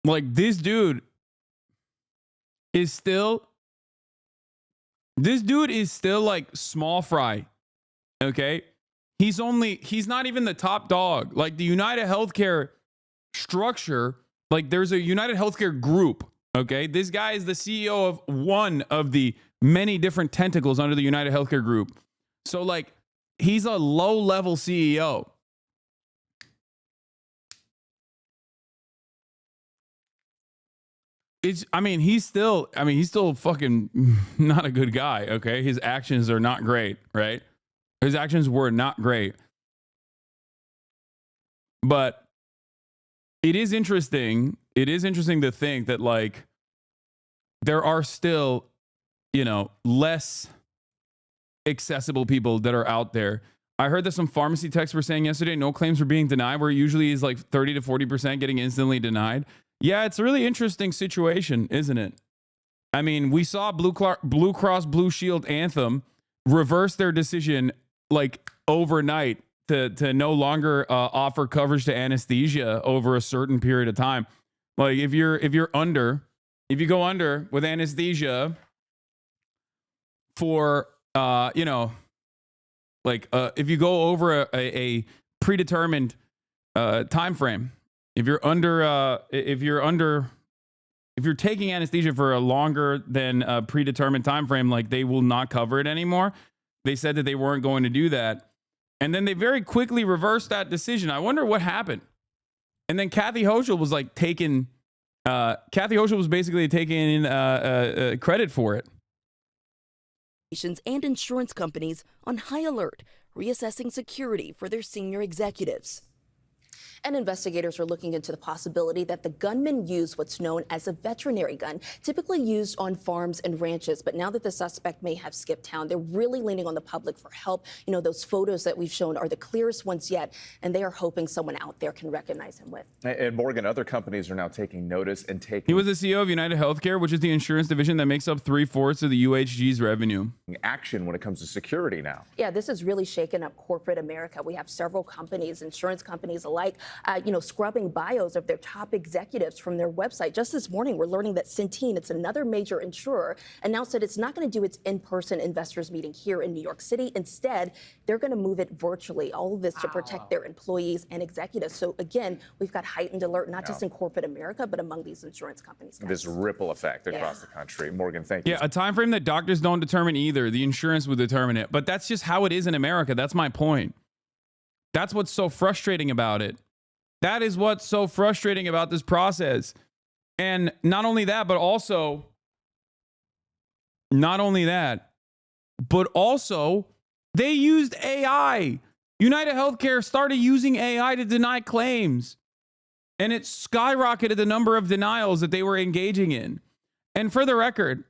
like, this dude is still like small fry. Okay. He's not even the top dog. Like the United Healthcare structure, like there's a United Healthcare group. Okay. This guy is the CEO of one of the many different tentacles under the United Healthcare group. So like, he's a low-level CEO. He's still fucking not a good guy, okay? His actions are not great, right? His actions were not great. But it is interesting. It is interesting to think that, like, there are still, less accessible people that are out there. I heard that some pharmacy techs were saying yesterday no claims were being denied, where it usually is like 30 to 40% getting instantly denied. Yeah, it's a really interesting situation, isn't it? I mean, we saw Blue Cross Blue Shield Anthem reverse their decision like overnight to no longer offer coverage to anesthesia over a certain period of time. Like if you go under with anesthesia for if you go over a predetermined time frame, if you're taking anesthesia for a longer than a predetermined time frame, like they will not cover it anymore. They said that they weren't going to do that, and then they very quickly reversed that decision. I wonder what happened. And then Kathy Hochul was like taking. Kathy Hochul was basically taking credit for it. And insurance companies on high alert, reassessing security for their senior executives. And investigators are looking into the possibility that the gunman used what's known as a veterinary gun, typically used on farms and ranches. But now that the suspect may have skipped town, they're really leaning on the public for help. Those photos that we've shown are the clearest ones yet, and they are hoping someone out there can recognize him with. And Morgan, other companies are now taking notice and taking. He was the CEO of United Healthcare, which is the insurance division that makes up 3/4 of the UHG's revenue. Action when it comes to security now. Yeah, this has really shaken up corporate America. We have several companies, insurance companies alike, scrubbing bios of their top executives from their website. Just this morning, we're learning that Centene, it's another major insurer, announced that it's not going to do its in-person investors meeting here in New York City. Instead, they're going to move it virtually. All of this to protect their employees and executives. So again, we've got heightened alert, not just in corporate America, but among these insurance companies. This ripple effect across the country. Morgan, thank you. Yeah, a time frame that doctors don't determine either. The insurance would determine it. But that's just how it is in America. That's my point. That's what's so frustrating about it. That is what's so frustrating about this process. And not only that, but also they used AI. United Healthcare started using AI to deny claims, and it skyrocketed the number of denials that they were engaging in. And for the record,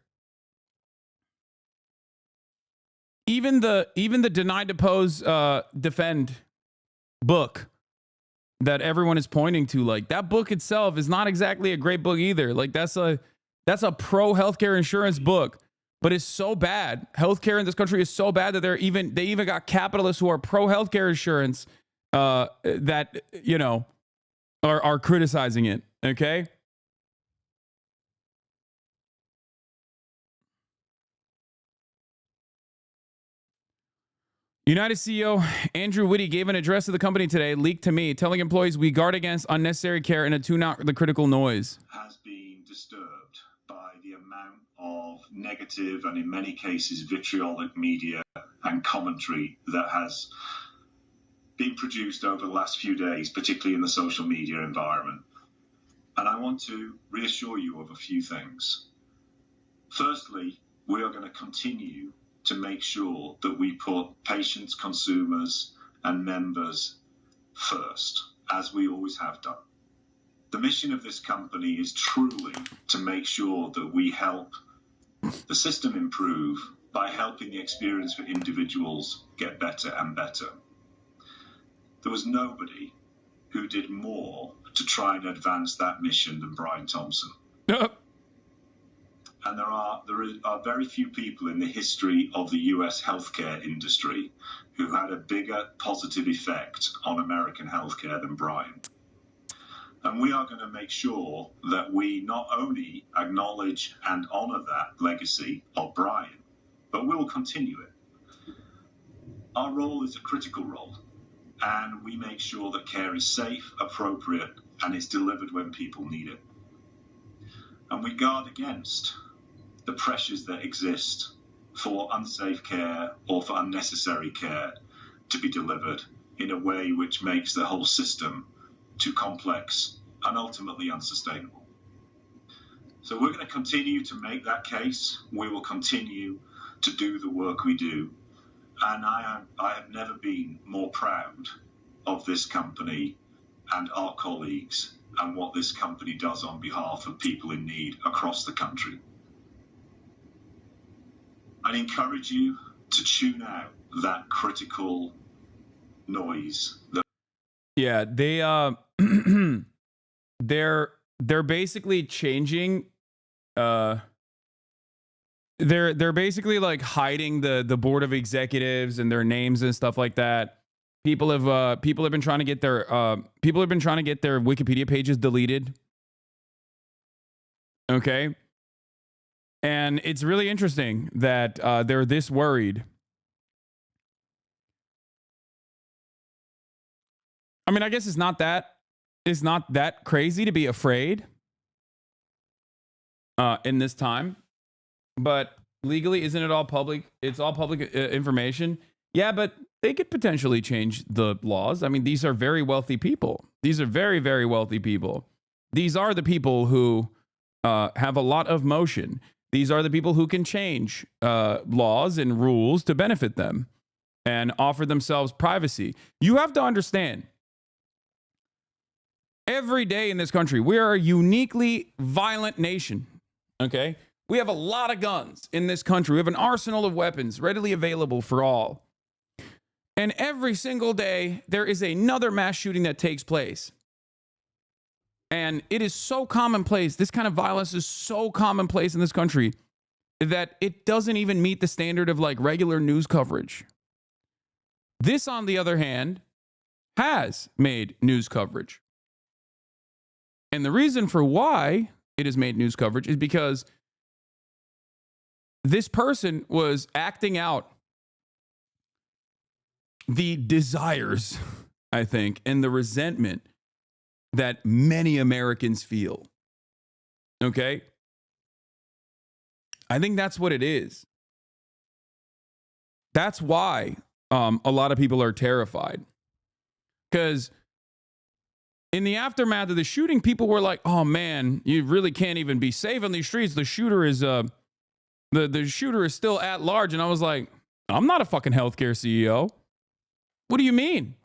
even the Deny, Depose, Defend book that everyone is pointing to, like that book itself is not exactly a great book either. Like that's a pro healthcare insurance book, but it's so bad. Healthcare in this country is so bad that they even got capitalists who are pro healthcare insurance that, you know, are criticizing it. Okay. United CEO Andrew Whitty gave an address to the company today, leaked to me, telling employees we guard against unnecessary care and to tune out the critical noise. Has been disturbed by the amount of negative and in many cases vitriolic media and commentary that has been produced over the last few days, particularly in the social media environment. And I want to reassure you of a few things. Firstly, we are going to continue to make sure that we put patients, consumers, and members first, as we always have done. The mission of this company is truly to make sure that we help the system improve by helping the experience for individuals get better and better. There was nobody who did more to try and advance that mission than Brian Thompson. And there are very few people in the history of the US healthcare industry who had a bigger positive effect on American healthcare than Brian. And we are going to make sure that we not only acknowledge and honor that legacy of Brian, but we will continue it. Our role is a critical role, and we make sure that care is safe, appropriate, and is delivered when people need it. And we guard against the pressures that exist for unsafe care or for unnecessary care to be delivered in a way which makes the whole system too complex and ultimately unsustainable. So we're going to continue to make that case. We will continue to do the work we do. And I have never been more proud of this company and our colleagues and what this company does on behalf of people in need across the country. I encourage you to tune out that critical noise. Yeah, they're basically changing. They're basically like hiding the board of executives and their names and stuff like that. People have been trying to get their Wikipedia pages deleted. Okay. And it's really interesting that they're this worried. I mean, I guess it's not that crazy to be afraid in this time. But legally, isn't it all public? It's all public information. Yeah, but they could potentially change the laws. I mean, these are very wealthy people. These are very, very wealthy people. These are the people who have a lot of motion. These are the people who can change laws and rules to benefit them and offer themselves privacy. You have to understand, every day in this country, we are a uniquely violent nation, okay? We have a lot of guns in this country. We have an arsenal of weapons readily available for all. And every single day, there is another mass shooting that takes place. And it is so commonplace. This kind of violence is so commonplace in this country that it doesn't even meet the standard of like regular news coverage. This, on the other hand, has made news coverage. And the reason for why it has made news coverage is because this person was acting out the desires, I think, and the resentment that many Americans feel. Okay? I think that's what it is. That's why a lot of people are terrified. Because in the aftermath of the shooting, people were like, oh man, you really can't even be safe on these streets. The shooter is the shooter is still at large. And I was like, I'm not a fucking healthcare CEO. What do you mean?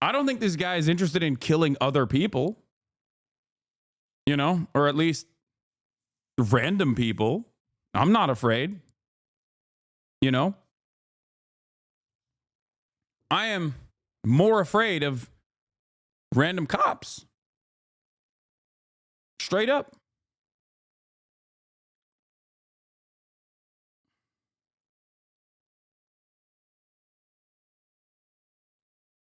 I don't think this guy is interested in killing other people, you know, or at least random people. I'm not afraid, you know. I am more afraid of random cops. Straight up.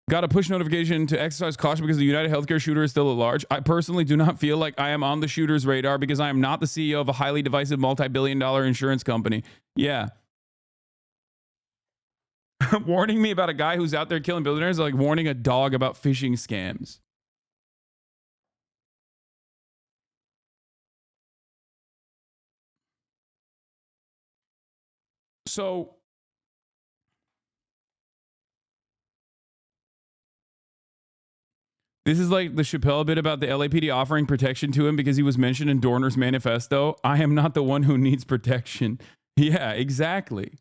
Got a push notification to exercise caution because the United Healthcare shooter is still at large. I personally do not feel like I am on the shooter's radar because I am not the CEO of a highly divisive multi-billion-dollar insurance company. Yeah. Warning me about a guy who's out there killing billionaires is like warning a dog about phishing scams. So this is like the Chappelle bit about the LAPD offering protection to him because he was mentioned in Dorner's manifesto. I am not the one who needs protection. Yeah, exactly.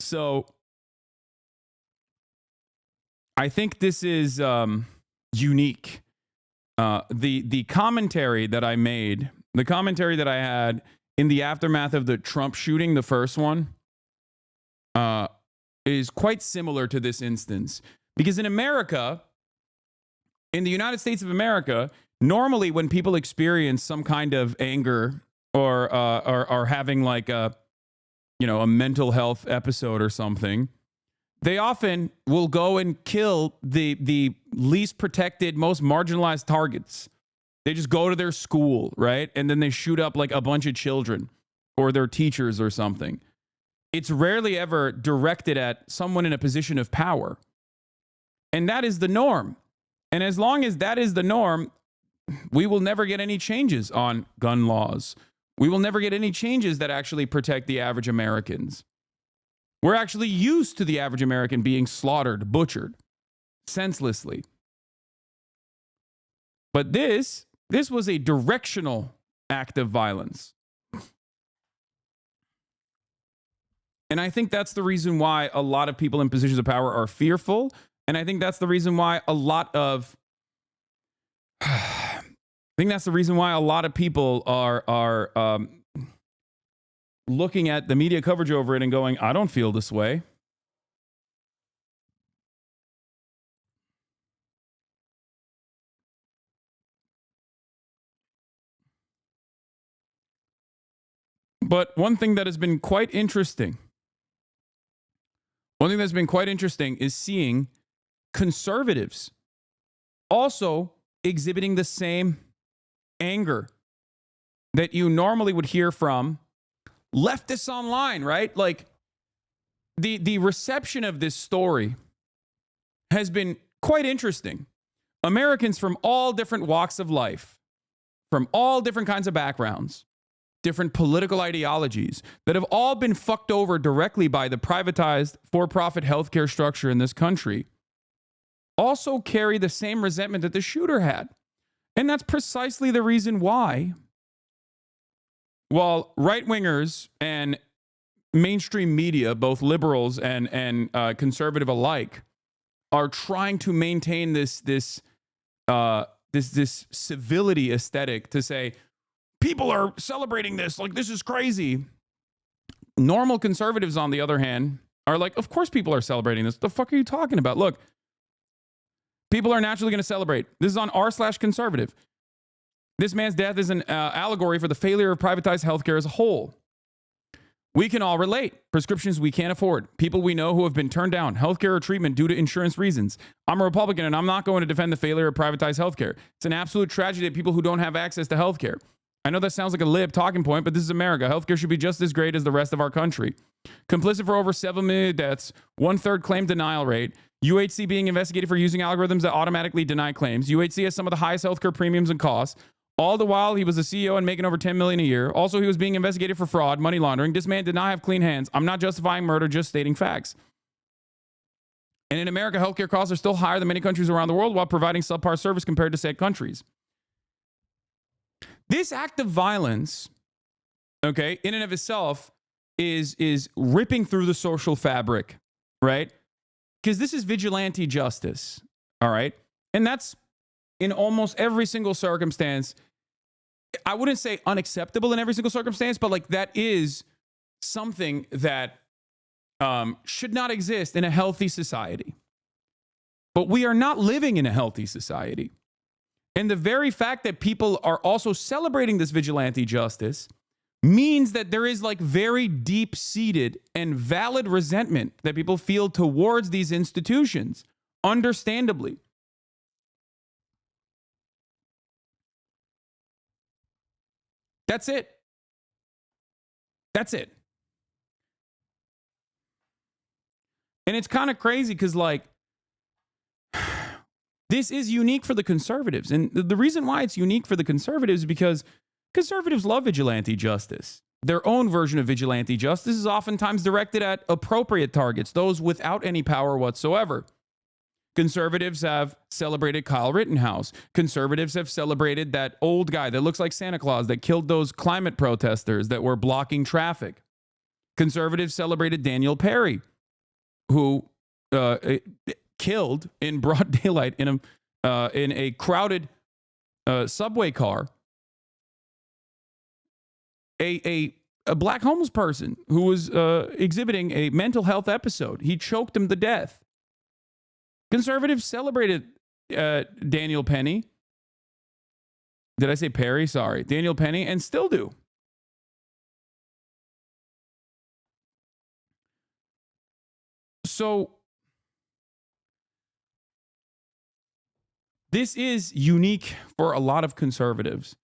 So I think this is unique. The commentary that I made, the commentary that I had in the aftermath of the Trump shooting, the first one, is quite similar to this instance. Because in America, in the United States of America, normally when people experience some kind of anger or are having like a mental health episode or something, they often will go and kill the least protected, most marginalized targets. They just go to their school, right? And then they shoot up like a bunch of children or their teachers or something. It's rarely ever directed at someone in a position of power. And that is the norm. And as long as that is the norm, we will never get any changes on gun laws. We will never get any changes that actually protect the average Americans. We're actually used to the average American being slaughtered, butchered, senselessly. But this was a directional act of violence. And I think that's the reason why a lot of people in positions of power are fearful. And I think that's the reason why a lot of people are looking at the media coverage over it and going, I don't feel this way. But one thing that has been quite interesting, is seeing conservatives also exhibiting the same anger that you normally would hear from leftists online, right? Like the reception of this story has been quite interesting. Americans from all different walks of life, from all different kinds of backgrounds, different political ideologies that have all been fucked over directly by the privatized for-profit healthcare structure in this country also carry the same resentment that the shooter had. And that's precisely the reason why, while right-wingers and mainstream media, both liberals and conservative alike, are trying to maintain this civility aesthetic to say, people are celebrating this, like this is crazy. Normal conservatives, on the other hand, are like, of course people are celebrating this. What the fuck are you talking about? Look, people are naturally going to celebrate. This is on r/conservative. This man's death is an allegory for the failure of privatized healthcare as a whole. We can all relate. Prescriptions we can't afford. People we know who have been turned down. Healthcare or treatment due to insurance reasons. I'm a Republican and I'm not going to defend the failure of privatized healthcare. It's an absolute tragedy that people who don't have access to healthcare. I know that sounds like a lib talking point, but this is America. Healthcare should be just as great as the rest of our country. Complicit for over 7 million deaths, 1/3 claim denial rate, UHC being investigated for using algorithms that automatically deny claims. UHC has some of the highest healthcare premiums and costs. All the while, he was a CEO and making over $10 million a year. Also, he was being investigated for fraud, money laundering. This man did not have clean hands. I'm not justifying murder, just stating facts. And in America, healthcare costs are still higher than many countries around the world while providing subpar service compared to said countries. This act of violence, okay, in and of itself, is ripping through the social fabric, right? Because this is vigilante justice, all right? And that's in almost every single circumstance. I wouldn't say unacceptable in every single circumstance, but like that is something that should not exist in a healthy society. But we are not living in a healthy society. And the very fact that people are also celebrating this vigilante justice means that there is like very deep-seated and valid resentment that people feel towards these institutions understandably. That's it. That's it. And it's kind of crazy because, like, this is unique for the conservatives. And the reason why it's unique for the conservatives is because conservatives love vigilante justice. Their own version of vigilante justice is oftentimes directed at appropriate targets, those without any power whatsoever. Conservatives have celebrated Kyle Rittenhouse. Conservatives have celebrated that old guy that looks like Santa Claus that killed those climate protesters that were blocking traffic. Conservatives celebrated Daniel Perry, who killed in broad daylight in a crowded subway car a black homeless person who was exhibiting a mental health episode. He choked him to death. Conservatives celebrated Daniel Penny. Did I say Perry? Sorry. Daniel Penny, and still do. So this is unique for a lot of conservatives,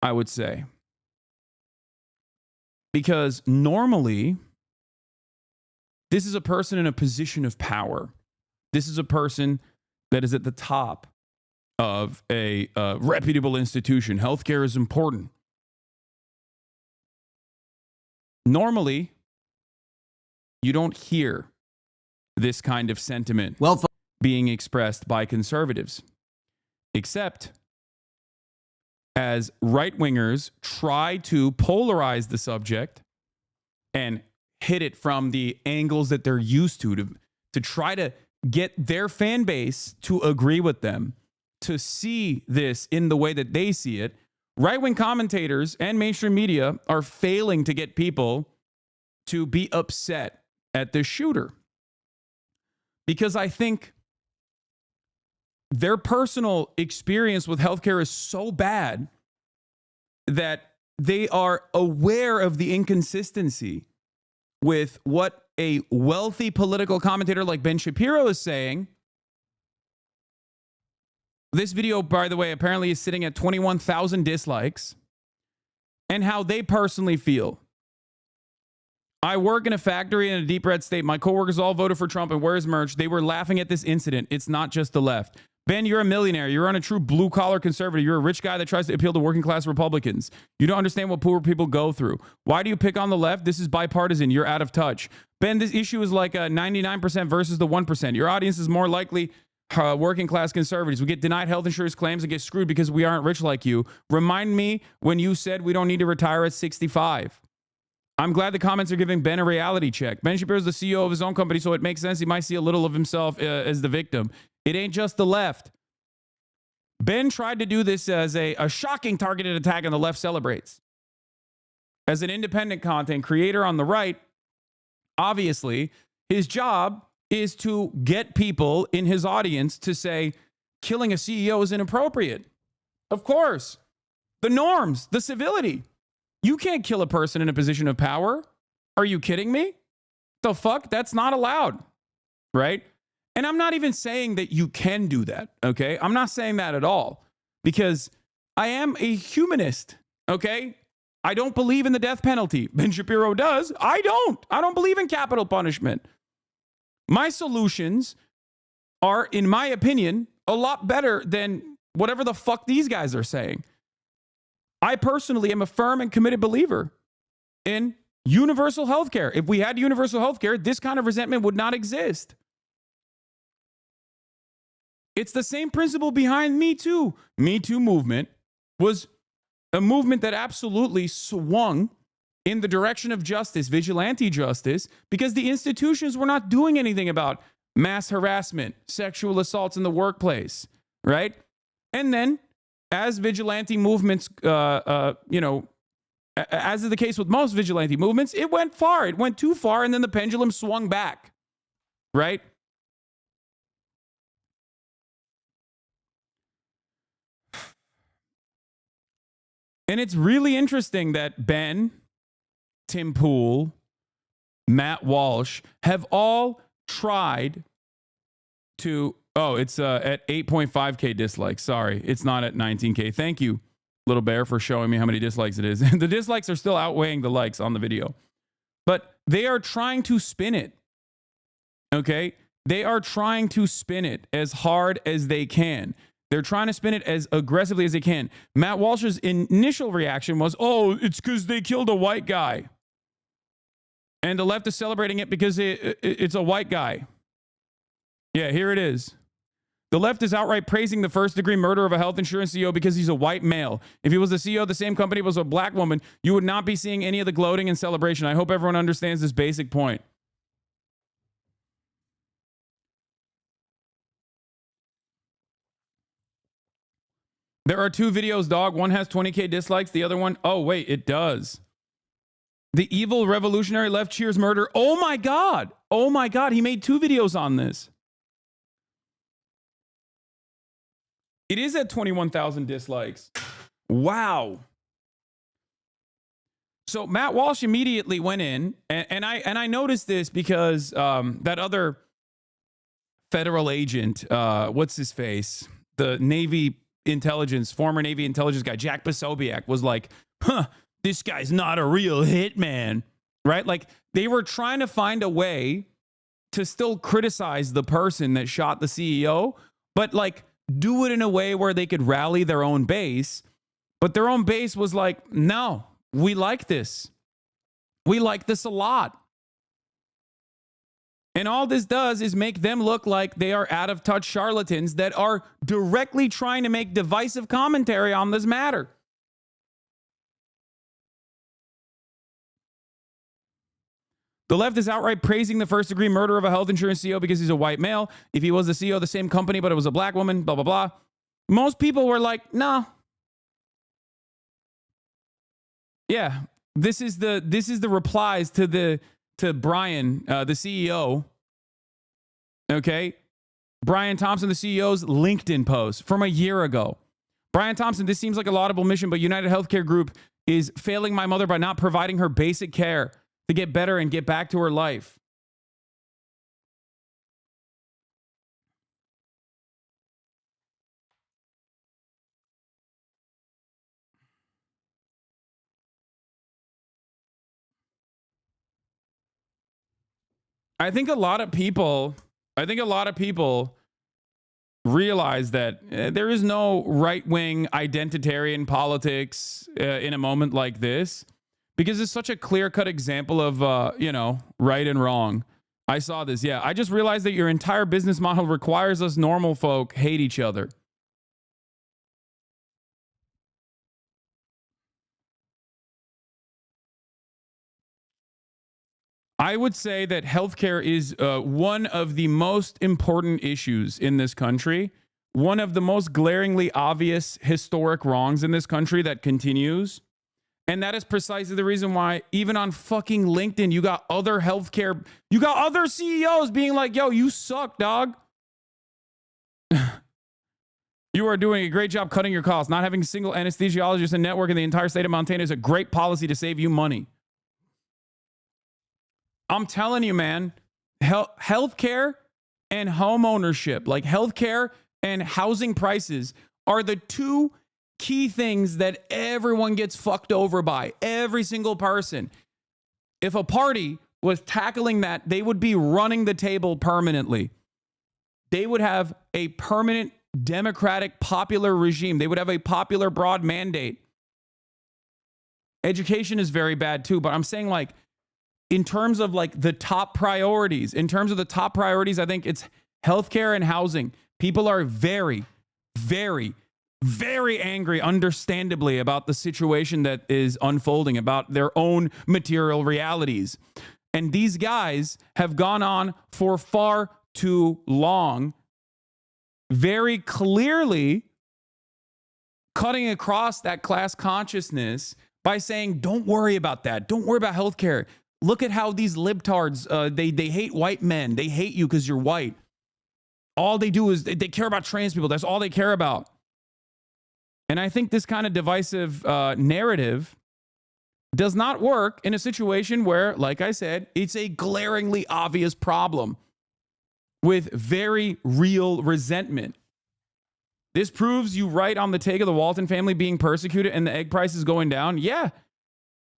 I would say. Because normally, this is a person in a position of power. This is a person that is at the top of a reputable institution. Healthcare is important. Normally, you don't hear this kind of sentiment being expressed by conservatives, except as right-wingers try to polarize the subject and hit it from the angles that they're used to try to get their fan base to agree with them, to see this in the way that they see it. Right-wing commentators and mainstream media are failing to get people to be upset at the shooter. Because I think their personal experience with healthcare is so bad that they are aware of the inconsistency with what a wealthy political commentator like Ben Shapiro is saying. This video, by the way, apparently is sitting at 21,000 dislikes, and how they personally feel. I work in a factory in a deep red state. My coworkers all voted for Trump and wears merch. They were laughing at this incident. It's not just the left. Ben, you're a millionaire. You're on a true blue-collar conservative. You're a rich guy that tries to appeal to working-class Republicans. You don't understand what poor people go through. Why do you pick on the left? This is bipartisan. You're out of touch. Ben, this issue is like a 99% versus the 1%. Your audience is more likely working-class conservatives. We get denied health insurance claims and get screwed because we aren't rich like you. Remind me when you said we don't need to retire at 65. I'm glad the comments are giving Ben a reality check. Ben Shapiro is the CEO of his own company, so it makes sense he might see a little of himself as the victim. It ain't just the left. Ben tried to do this as a shocking targeted attack, and the left celebrates. As an independent content creator on the right, obviously, his job is to get people in his audience to say, killing a CEO is inappropriate. Of course. The norms, the civility. You can't kill a person in a position of power. Are you kidding me? The fuck? That's not allowed. Right? And I'm not even saying that you can do that, okay? I'm not saying that at all, because I am a humanist, okay? I don't believe in the death penalty. Ben Shapiro does. I don't. I don't believe in capital punishment. My solutions are, in my opinion, a lot better than whatever the fuck these guys are saying. I personally am a firm and committed believer in universal health care. If we had universal health care, this kind of resentment would not exist. It's the same principle behind Me Too. Me Too movement was a movement that absolutely swung in the direction of justice, vigilante justice, because the institutions were not doing anything about mass harassment, sexual assaults in the workplace, right? And then, as vigilante movements, as is the case with most vigilante movements, it went far. It went too far, and then the pendulum swung back, right? And it's really interesting that Ben, Tim Pool, Matt Walsh have all tried to, oh, it's at 8.5K dislikes. Sorry, it's not at 19K. Thank you, Little Bear, for showing me how many dislikes it is. The dislikes are still outweighing the likes on the video. But they are trying to spin it. Okay? They are trying to spin it as hard as they can. They're trying to spin it as aggressively as they can. Matt Walsh's initial reaction was, oh, it's because they killed a white guy. And the left is celebrating it because it's a white guy. Yeah, here it is. The left is outright praising the first-degree murder of a health insurance CEO because he's a white male. If he was the CEO of the same company was a black woman, you would not be seeing any of the gloating and celebration. I hope everyone understands this basic point. There are two videos, dog. One has 20K dislikes. The other one, oh, wait, it does. The evil revolutionary left cheers murder. Oh, my God. Oh, my God. He made two videos on this. It is at 21,000 dislikes. Wow. So Matt Walsh immediately went in, and I noticed this because that other federal agent, what's his face? The Navy intelligence, former Navy intelligence guy, Jack Posobiec, was like, huh, this guy's not a real hitman, right? Like, they were trying to find a way to still criticize the person that shot the CEO, but like do it in a way where they could rally their own base. But their own base was like, no, we like this. We like this a lot. And all this does is make them look like they are out of touch charlatans that are directly trying to make divisive commentary on this matter. The left is outright praising the first-degree murder of a health insurance CEO because he's a white male. If he was the CEO of the same company, but it was a black woman, blah, blah, blah. Most people were like, no. Yeah, this is the replies to Brian, the CEO. Okay? Brian Thompson, the CEO's LinkedIn post from a year ago. Brian Thompson, this seems like a laudable mission, but United Healthcare Group is failing my mother by not providing her basic care to get better and get back to her life. I think a lot of people realize that there is no right-wing identitarian politics in a moment like this, because it's such a clear-cut example of, right and wrong. I saw this. Yeah, I just realized that your entire business model requires us normal folk hate each other. I would say that healthcare is one of the most important issues in this country, one of the most glaringly obvious historic wrongs in this country that continues. And that is precisely the reason why even on fucking LinkedIn, you got other CEOs being like, yo, you suck, dog. You are doing a great job cutting your costs. Not having a single anesthesiologist and network in the entire state of Montana is a great policy to save you money. I'm telling you, man, healthcare and home ownership, like healthcare and housing prices, are the two key things that everyone gets fucked over by. Every single person. If a party was tackling that, they would be running the table permanently. They would have a permanent democratic popular regime. They would have a popular broad mandate. Education is very bad too, but I'm saying, like, in terms of like the top priorities, I think it's healthcare and housing. People are very, very, very angry, understandably, about the situation that is unfolding, about their own material realities. And these guys have gone on for far too long, very clearly cutting across that class consciousness by saying, don't worry about that. Don't worry about healthcare. Look at how these libtards, they hate white men. They hate you because you're white. All they do is they care about trans people. That's all they care about. And I think this kind of divisive narrative does not work in a situation where, like I said, it's a glaringly obvious problem. with very real resentment. This proves you right on the take of the Walton family being persecuted and the egg prices going down. Yeah.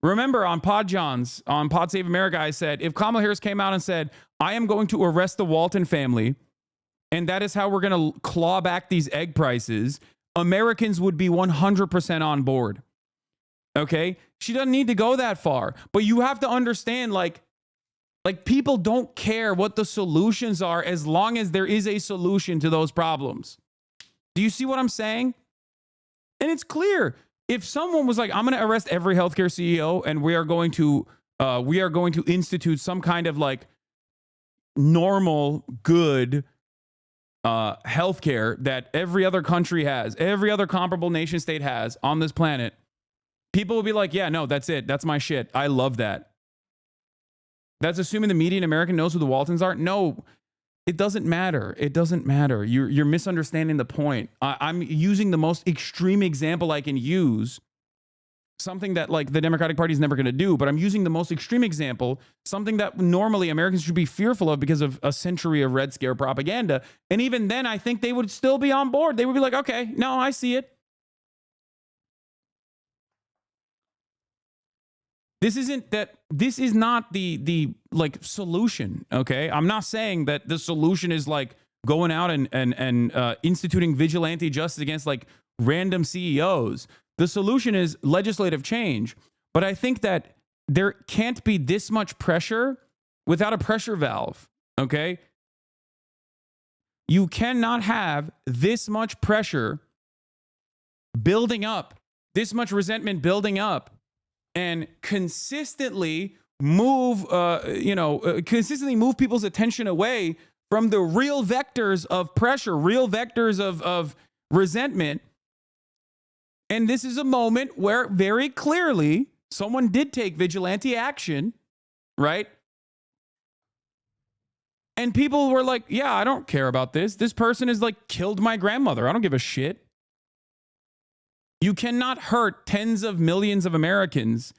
Remember on Pod Save America, I said, if Kamala Harris came out and said, I am going to arrest the Walton family, and that is how we're going to claw back these egg prices, Americans would be 100% on board. Okay? She doesn't need to go that far. But you have to understand, like people don't care what the solutions are as long as there is a solution to those problems. Do you see what I'm saying? And it's clear. If someone was like, I'm going to arrest every healthcare CEO and we are going to institute some kind of like normal, good healthcare that every other country has, every other comparable nation state has on this planet, people will be like, yeah, no, that's it. That's my shit. I love that. That's assuming the median American knows who the Waltons are. No, it doesn't matter. It doesn't matter. You're misunderstanding the point. I'm using the most extreme example I can use, something that like the Democratic Party is never going to do, but I'm using the most extreme example, something that normally Americans should be fearful of because of a century of Red Scare propaganda. And even then, I think they would still be on board. They would be like, okay, no, I see it. This is not the like solution, okay? I'm not saying that the solution is like going out and instituting vigilante justice against like random CEOs. The solution is legislative change. But I think that there can't be this much pressure without a pressure valve, okay? You cannot have this much pressure building up, this much resentment building up, and consistently move people's attention away from the real vectors of pressure, real vectors of resentment. And this is a moment where very clearly someone did take vigilante action, right? And people were like, yeah, I don't care about this. This person has like killed my grandmother. I don't give a shit. You cannot hurt tens of millions of Americans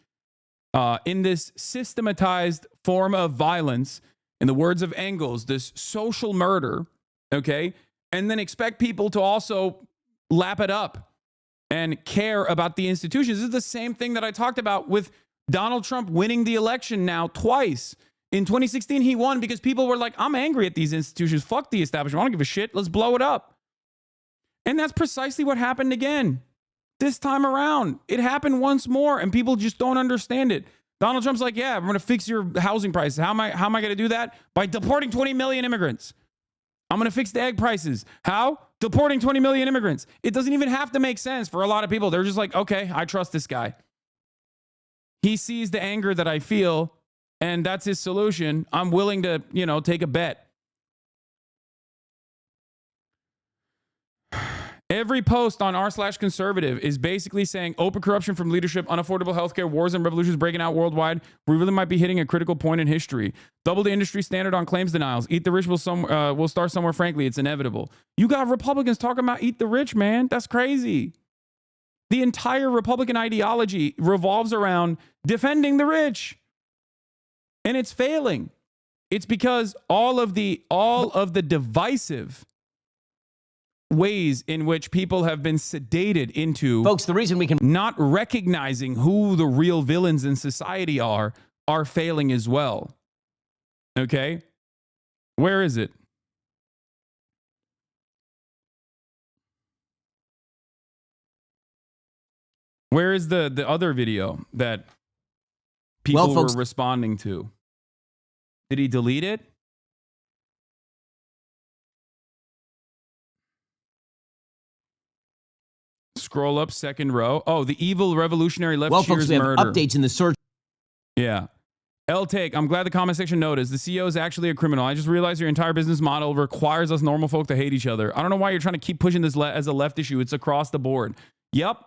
in this systematized form of violence, in the words of Engels, this social murder, okay? And then expect people to also lap it up and care about the institutions. This is the same thing that I talked about with Donald Trump winning the election now twice. In 2016, he won because people were like, I'm angry at these institutions. Fuck the establishment. I don't give a shit. Let's blow it up. And that's precisely what happened again. This time around, it happened once more, and people just don't understand it. Donald Trump's like, yeah, we're going to fix your housing prices. How am I going to do that? By deporting 20 million immigrants. I'm going to fix the egg prices. How? Deporting 20 million immigrants. It doesn't even have to make sense for a lot of people. They're just like, okay, I trust this guy. He sees the anger that I feel, and that's his solution. I'm willing to, take a bet. Every post on r/conservative is basically saying open corruption from leadership, unaffordable healthcare, wars and revolutions breaking out worldwide. We really might be hitting a critical point in history. Double the industry standard on claims denials. Eat the rich will start somewhere. Frankly, it's inevitable. You got Republicans talking about eat the rich, man. That's crazy. The entire Republican ideology revolves around defending the rich, and it's failing. It's because all of the divisive ways in which people have been sedated into, folks, the reason we can not recognizing who the real villains in society are failing as well. Okay? Where is it? Where is the other video that people were responding to? Did he delete it? Scroll up, second row. Oh, the evil revolutionary left cheers folks, we have murder. Updates in the search. Yeah. L-Take, I'm glad the comment section noticed. The CEO is actually a criminal. I just realized your entire business model requires us normal folk to hate each other. I don't know why you're trying to keep pushing this as a left issue. It's across the board. Yep.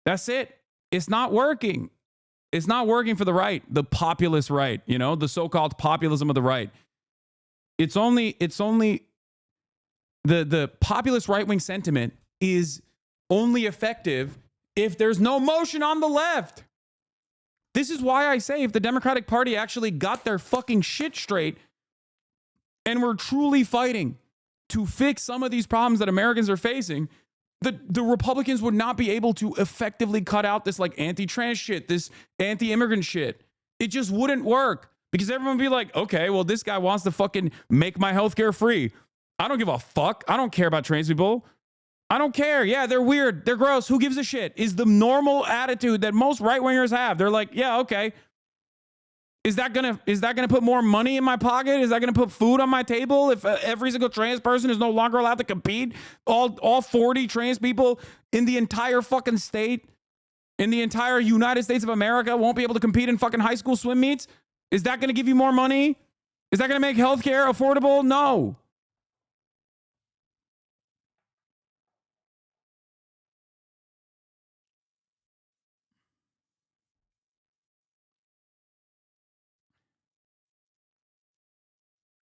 That's it. It's not working. It's not working for the right, the populist right, the so-called populism of the right. It's only the populist right-wing sentiment is only effective if there's no motion on the left. This is why I say if the Democratic Party actually got their fucking shit straight and were truly fighting to fix some of these problems that Americans are facing, the Republicans would not be able to effectively cut out this like anti-trans shit, this anti-immigrant shit. It just wouldn't work because everyone would be like, okay, well, this guy wants to fucking make my healthcare free. I don't give a fuck. I don't care about trans people. I don't care. Yeah, they're weird. They're gross. Who gives a shit? Is the normal attitude that most right-wingers have. They're like, yeah, okay. Is that gonna put more money in my pocket? Is that gonna put food on my table if every single trans person is no longer allowed to compete? All 40 trans people in the entire fucking state, in the entire United States of America won't be able to compete in fucking high school swim meets? Is that gonna give you more money? Is that gonna make healthcare affordable? No.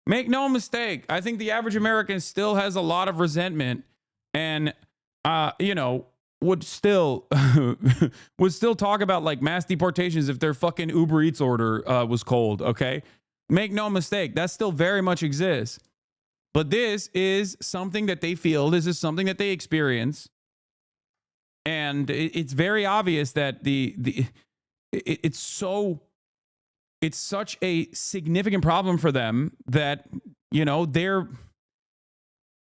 Make no mistake. I think the average American still has a lot of resentment and, would still talk about like mass deportations if their fucking Uber Eats order was cold. Okay. Make no mistake. That still very much exists. But this is something that they feel. This is something that they experience. And it's very obvious that it's such a significant problem for them that,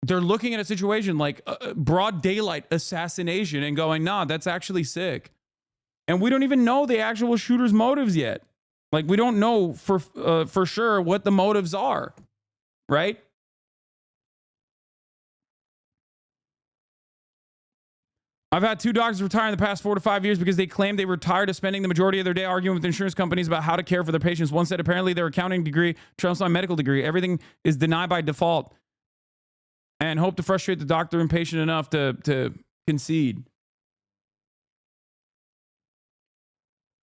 they're looking at a situation like broad daylight assassination and going, nah, that's actually sick. And we don't even know the actual shooter's motives yet. Like, we don't know for sure what the motives are, right? I've had 2 doctors retire in the past 4 to 5 years because they claimed they were tired of spending the majority of their day arguing with insurance companies about how to care for their patients. One said apparently their accounting degree trumps my medical degree. Everything is denied by default and hope to frustrate the doctor impatient enough to concede.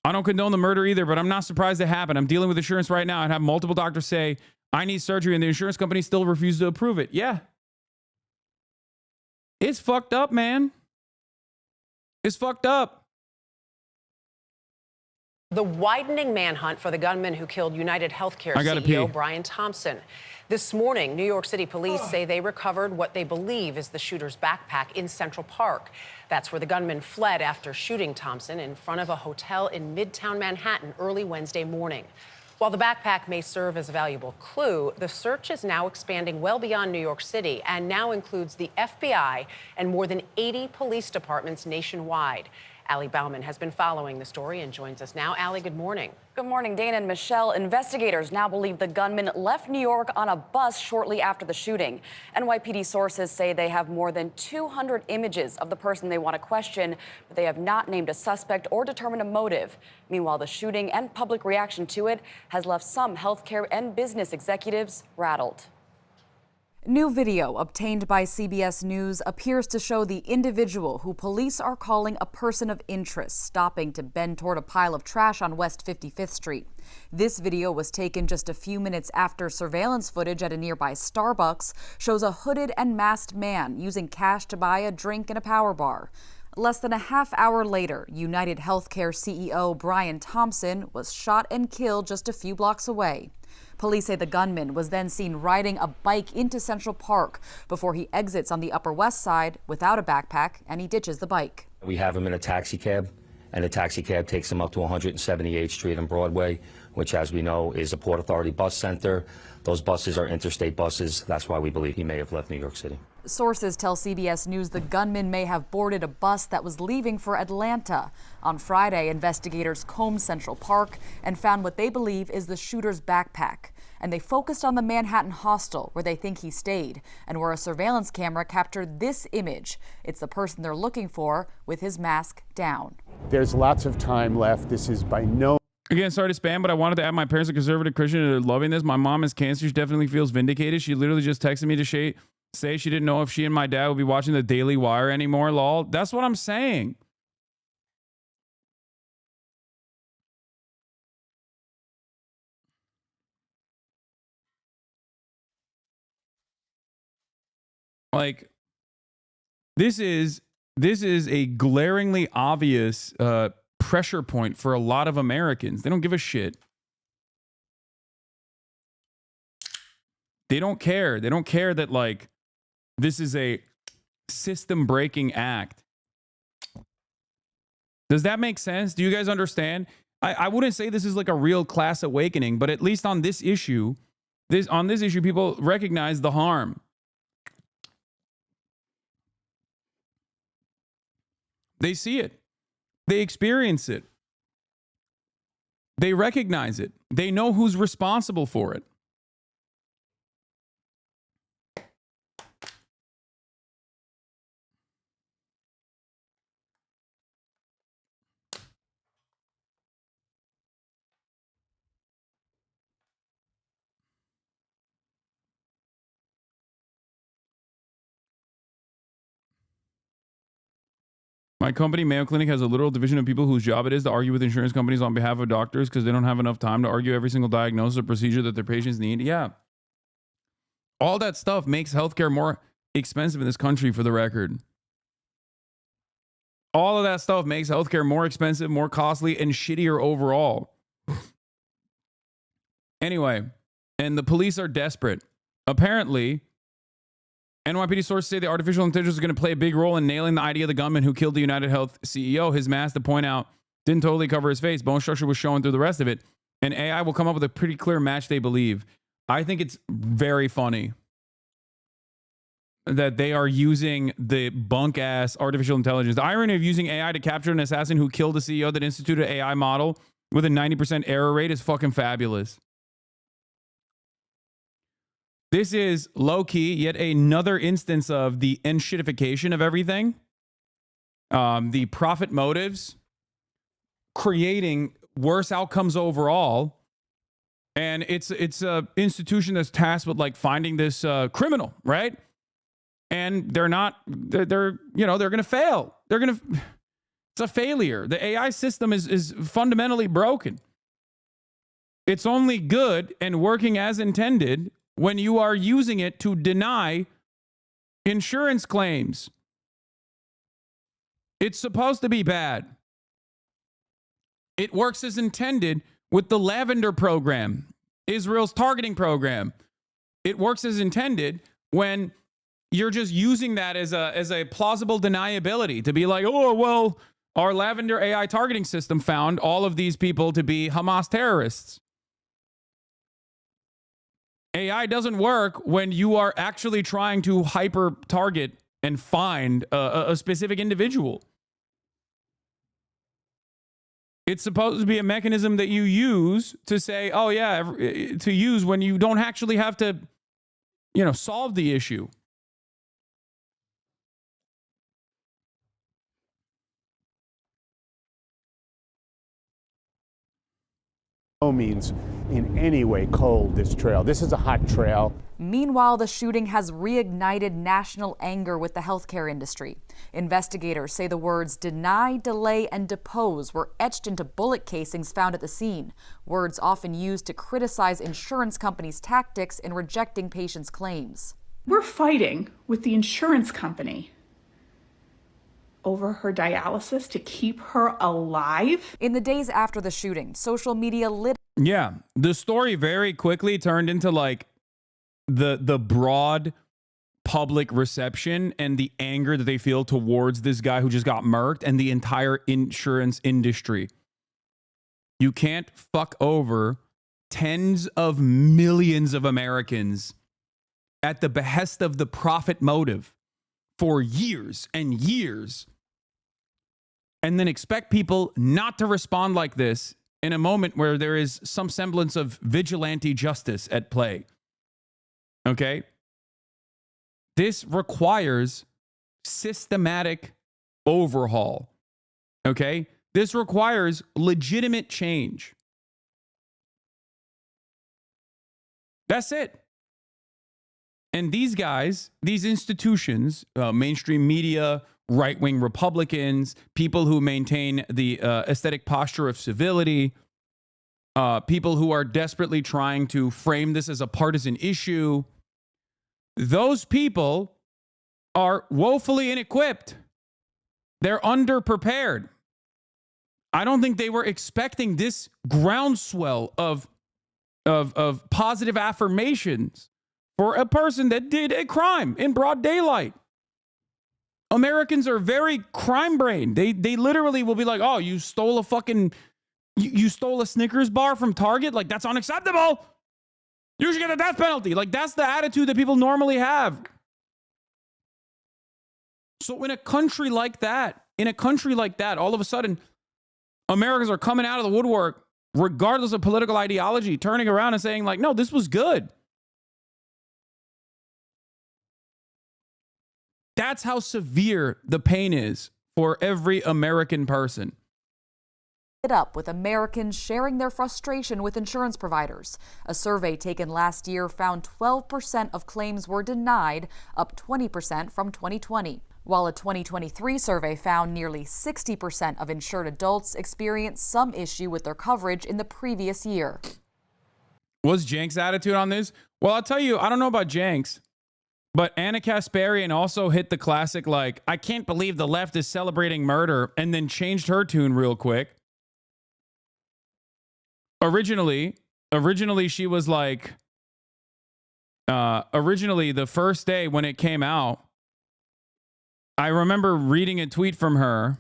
I don't condone the murder either, but I'm not surprised it happened. I'm dealing with insurance right now and have multiple doctors say, I need surgery, and the insurance company still refuses to approve it. Yeah. It's fucked up, man. It's fucked up. The widening manhunt for the gunman who killed United Healthcare CEO Brian Thompson. This morning, New York City police say they recovered what they believe is the shooter's backpack in Central Park. That's where the gunman fled after shooting Thompson in front of a hotel in Midtown Manhattan early Wednesday morning. While the backpack may serve as a valuable clue, the search is now expanding well beyond New York City and now includes the FBI and more than 80 police departments nationwide. Allie Bauman has been following the story and joins us now. Allie, good morning. Good morning, Dana and Michelle. Investigators now believe the gunman left New York on a bus shortly after the shooting. NYPD sources say they have more than 200 images of the person they want to question, but they have not named a suspect or determined a motive. Meanwhile, the shooting and public reaction to it has left some healthcare and business executives rattled. New video obtained by CBS News appears to show the individual who police are calling a person of interest stopping to bend toward a pile of trash on West 55th Street. This video was taken just a few minutes after surveillance footage at a nearby Starbucks shows a hooded and masked man using cash to buy a drink in a power bar. Less than a half hour later, United Healthcare CEO Brian Thompson was shot and killed just a few blocks away. Police say the gunman was then seen riding a bike into Central Park before he exits on the Upper West Side without a backpack, and he ditches the bike. We have him in a taxi cab, and the taxi cab takes him up to 178th Street and Broadway, which, as we know, is a Port Authority bus center. Those buses are interstate buses. That's why we believe he may have left New York City. Sources tell CBS News the gunman may have boarded a bus that was leaving for Atlanta. On Friday, investigators combed Central Park and found what they believe is the shooter's backpack. And they focused on the Manhattan hostel where they think he stayed and where a surveillance camera captured this image. It's the person they're looking for with his mask down. There's lots of time left. This is by no... Again, sorry to spam, but I wanted to add my parents are conservative Christian and they're loving this. My mom has cancer. She definitely feels vindicated. She literally just texted me to say she didn't know if she and my dad would be watching the Daily Wire anymore, lol. That's what I'm saying. Like, this is a glaringly obvious pressure point for a lot of Americans. They don't give a shit. They don't care. They don't care that, like, this is a system-breaking act. Does that make sense? Do you guys understand? I wouldn't say this is like a real class awakening, but at least on this issue, people recognize the harm. They see it. They experience it. They recognize it. They know who's responsible for it. My company, Mayo Clinic, has a literal division of people whose job it is to argue with insurance companies on behalf of doctors because they don't have enough time to argue every single diagnosis or procedure that their patients need. Yeah. All that stuff makes healthcare more expensive in this country, for the record. All of that stuff makes healthcare more expensive, more costly, and shittier overall. Anyway, and the police are desperate. Apparently, NYPD sources say the artificial intelligence is going to play a big role in nailing the idea of the gunman who killed the United Health CEO. His mask, to point out, didn't totally cover his face. Bone structure was showing through the rest of it. And AI will come up with a pretty clear match, they believe. I think it's very funny that they are using the bunk-ass artificial intelligence. The irony of using AI to capture an assassin who killed the CEO that instituted an AI model with a 90% error rate is fucking fabulous. This is low-key, yet another instance of the enshittification of everything. The profit motives, creating worse outcomes overall. And it's a institution that's tasked with, like, finding this criminal, right? And they're going to fail. It's a failure. The AI system is fundamentally broken. It's only good and working as intended when you are using it to deny insurance claims. It's supposed to be bad. It works as intended with the Lavender program, Israel's targeting program. It works as intended when you're just using that as a plausible deniability to be like, oh, well, our Lavender AI targeting system found all of these people to be Hamas terrorists. AI doesn't work when you are actually trying to hyper target and find a specific individual. It's supposed to be a mechanism that you use to say, oh yeah, to use when you don't actually have to, solve the issue. No means in any way cold, this trail. This is a hot trail. Meanwhile, the shooting has reignited national anger with the healthcare industry. Investigators say the words deny, delay, and depose were etched into bullet casings found at the scene, words often used to criticize insurance companies' tactics in rejecting patients' claims. We're fighting with the insurance company over her dialysis to keep her alive. In the days after the shooting, social media lit. Yeah, the story very quickly turned into like the broad public reception and the anger that they feel towards this guy who just got murked and the entire insurance industry. You can't fuck over tens of millions of Americans at the behest of the profit motive for years and years, and then expect people not to respond like this in a moment where there is some semblance of vigilante justice at play. Okay? This requires systematic overhaul. Okay? This requires legitimate change. That's it. And these guys, these institutions, mainstream media, right-wing Republicans, people who maintain the aesthetic posture of civility, people who are desperately trying to frame this as a partisan issue, those people are woefully inequipped. They're underprepared. I don't think they were expecting this groundswell of positive affirmations for a person that did a crime in broad daylight. Americans are very crime brain. They literally will be like, "Oh, you stole a fucking you stole a Snickers bar from Target? Like, that's unacceptable. You should get a death penalty." Like, that's the attitude that people normally have. So in a country like that, all of a sudden, Americans are coming out of the woodwork, regardless of political ideology, turning around and saying, like, no, this was good. That's how severe the pain is for every American person. It up with Americans sharing their frustration with insurance providers. A survey taken last year found 12% of claims were denied, up 20% from 2020. While a 2023 survey found nearly 60% of insured adults experienced some issue with their coverage in the previous year. What's Jenks' attitude on this? Well, I'll tell you, I don't know about Jenks, but Anna Kasparian also hit the classic, like, I can't believe the left is celebrating murder, and then changed her tune real quick. Originally she was like, originally the first day when it came out, I remember reading a tweet from her.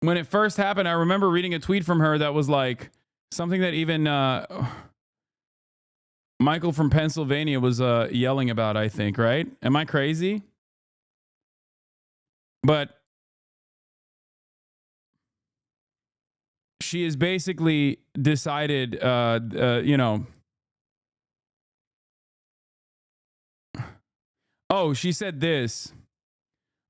When it first happened, I remember reading a tweet from her that was like something that even Michael from Pennsylvania was yelling about, I think, right? Am I crazy? But she has basically decided, you know, oh, she said this.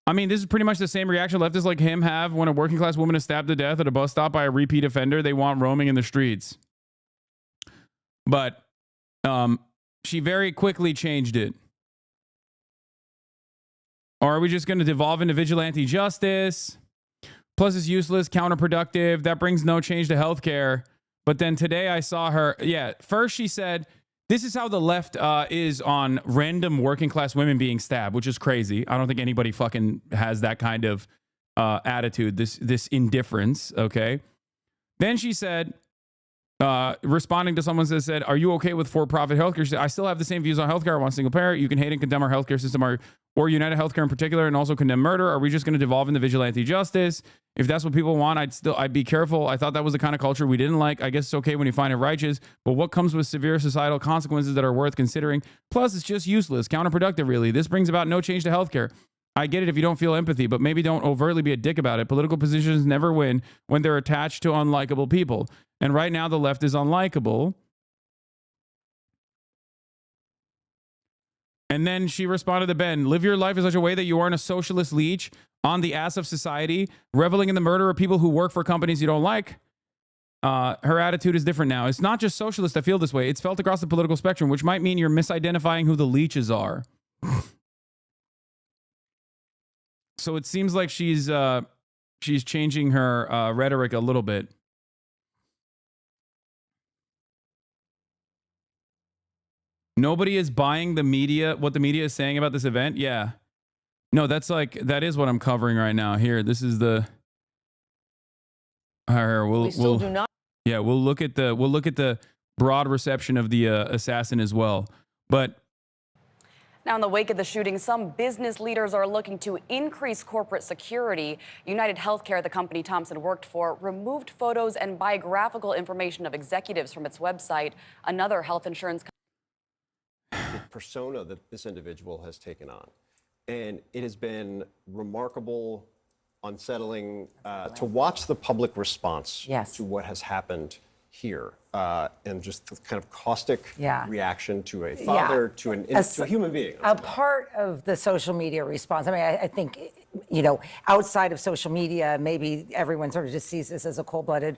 I mean, this is pretty much the same reaction leftists like him have when a working class woman is stabbed to death at a bus stop by a repeat offender. They want roaming in the streets. But she very quickly changed it. Or are we just going to devolve into vigilante justice? Plus, it's useless, counterproductive. That brings no change to healthcare. But then today I saw her. Yeah, first she said, this is how the left is on random working class women being stabbed, which is crazy. I don't think anybody fucking has that kind of attitude, this indifference, okay? Then she said, responding to someone that said, are you okay with for-profit healthcare? She said, I still have the same views on healthcare. I want single parent. You can hate and condemn our healthcare system or United Healthcare in particular, and also condemn murder. Are we just going to devolve into vigilante justice? If that's what people want, I'd be careful. I thought that was the kind of culture we didn't like. I guess it's okay when you find it righteous, but what comes with severe societal consequences that are worth considering? Plus, it's just useless, counterproductive, really. This brings about no change to healthcare. I get it if you don't feel empathy, but maybe don't overtly be a dick about it. Political positions never win when they're attached to unlikable people. And right now, the left is unlikable. And then she responded to Ben, live your life in such a way that you aren't a socialist leech on the ass of society, reveling in the murder of people who work for companies you don't like. Her attitude is different now. It's not just socialists that feel this way. It's felt across the political spectrum, which might mean you're misidentifying who the leeches are. So it seems like she's changing her rhetoric a little bit. Nobody is buying the media, what the media is saying about this event. Yeah. No, that is what I'm covering right now. Here, this is the. Here, we'll do not. Yeah, we'll look at the broad reception of the assassin as well. But now, in the wake of the shooting, some business leaders are looking to increase corporate security. United Healthcare, the company Thompson worked for, removed photos and biographical information of executives from its website. Another health insurance company. The persona that this individual has taken on. And it has been remarkable, unsettling to watch the public response to what has happened here, and just the kind of caustic reaction to a father, to a human being. A part of the social media response. I mean, I think, you know, outside of social media, maybe everyone sort of just sees this as a cold-blooded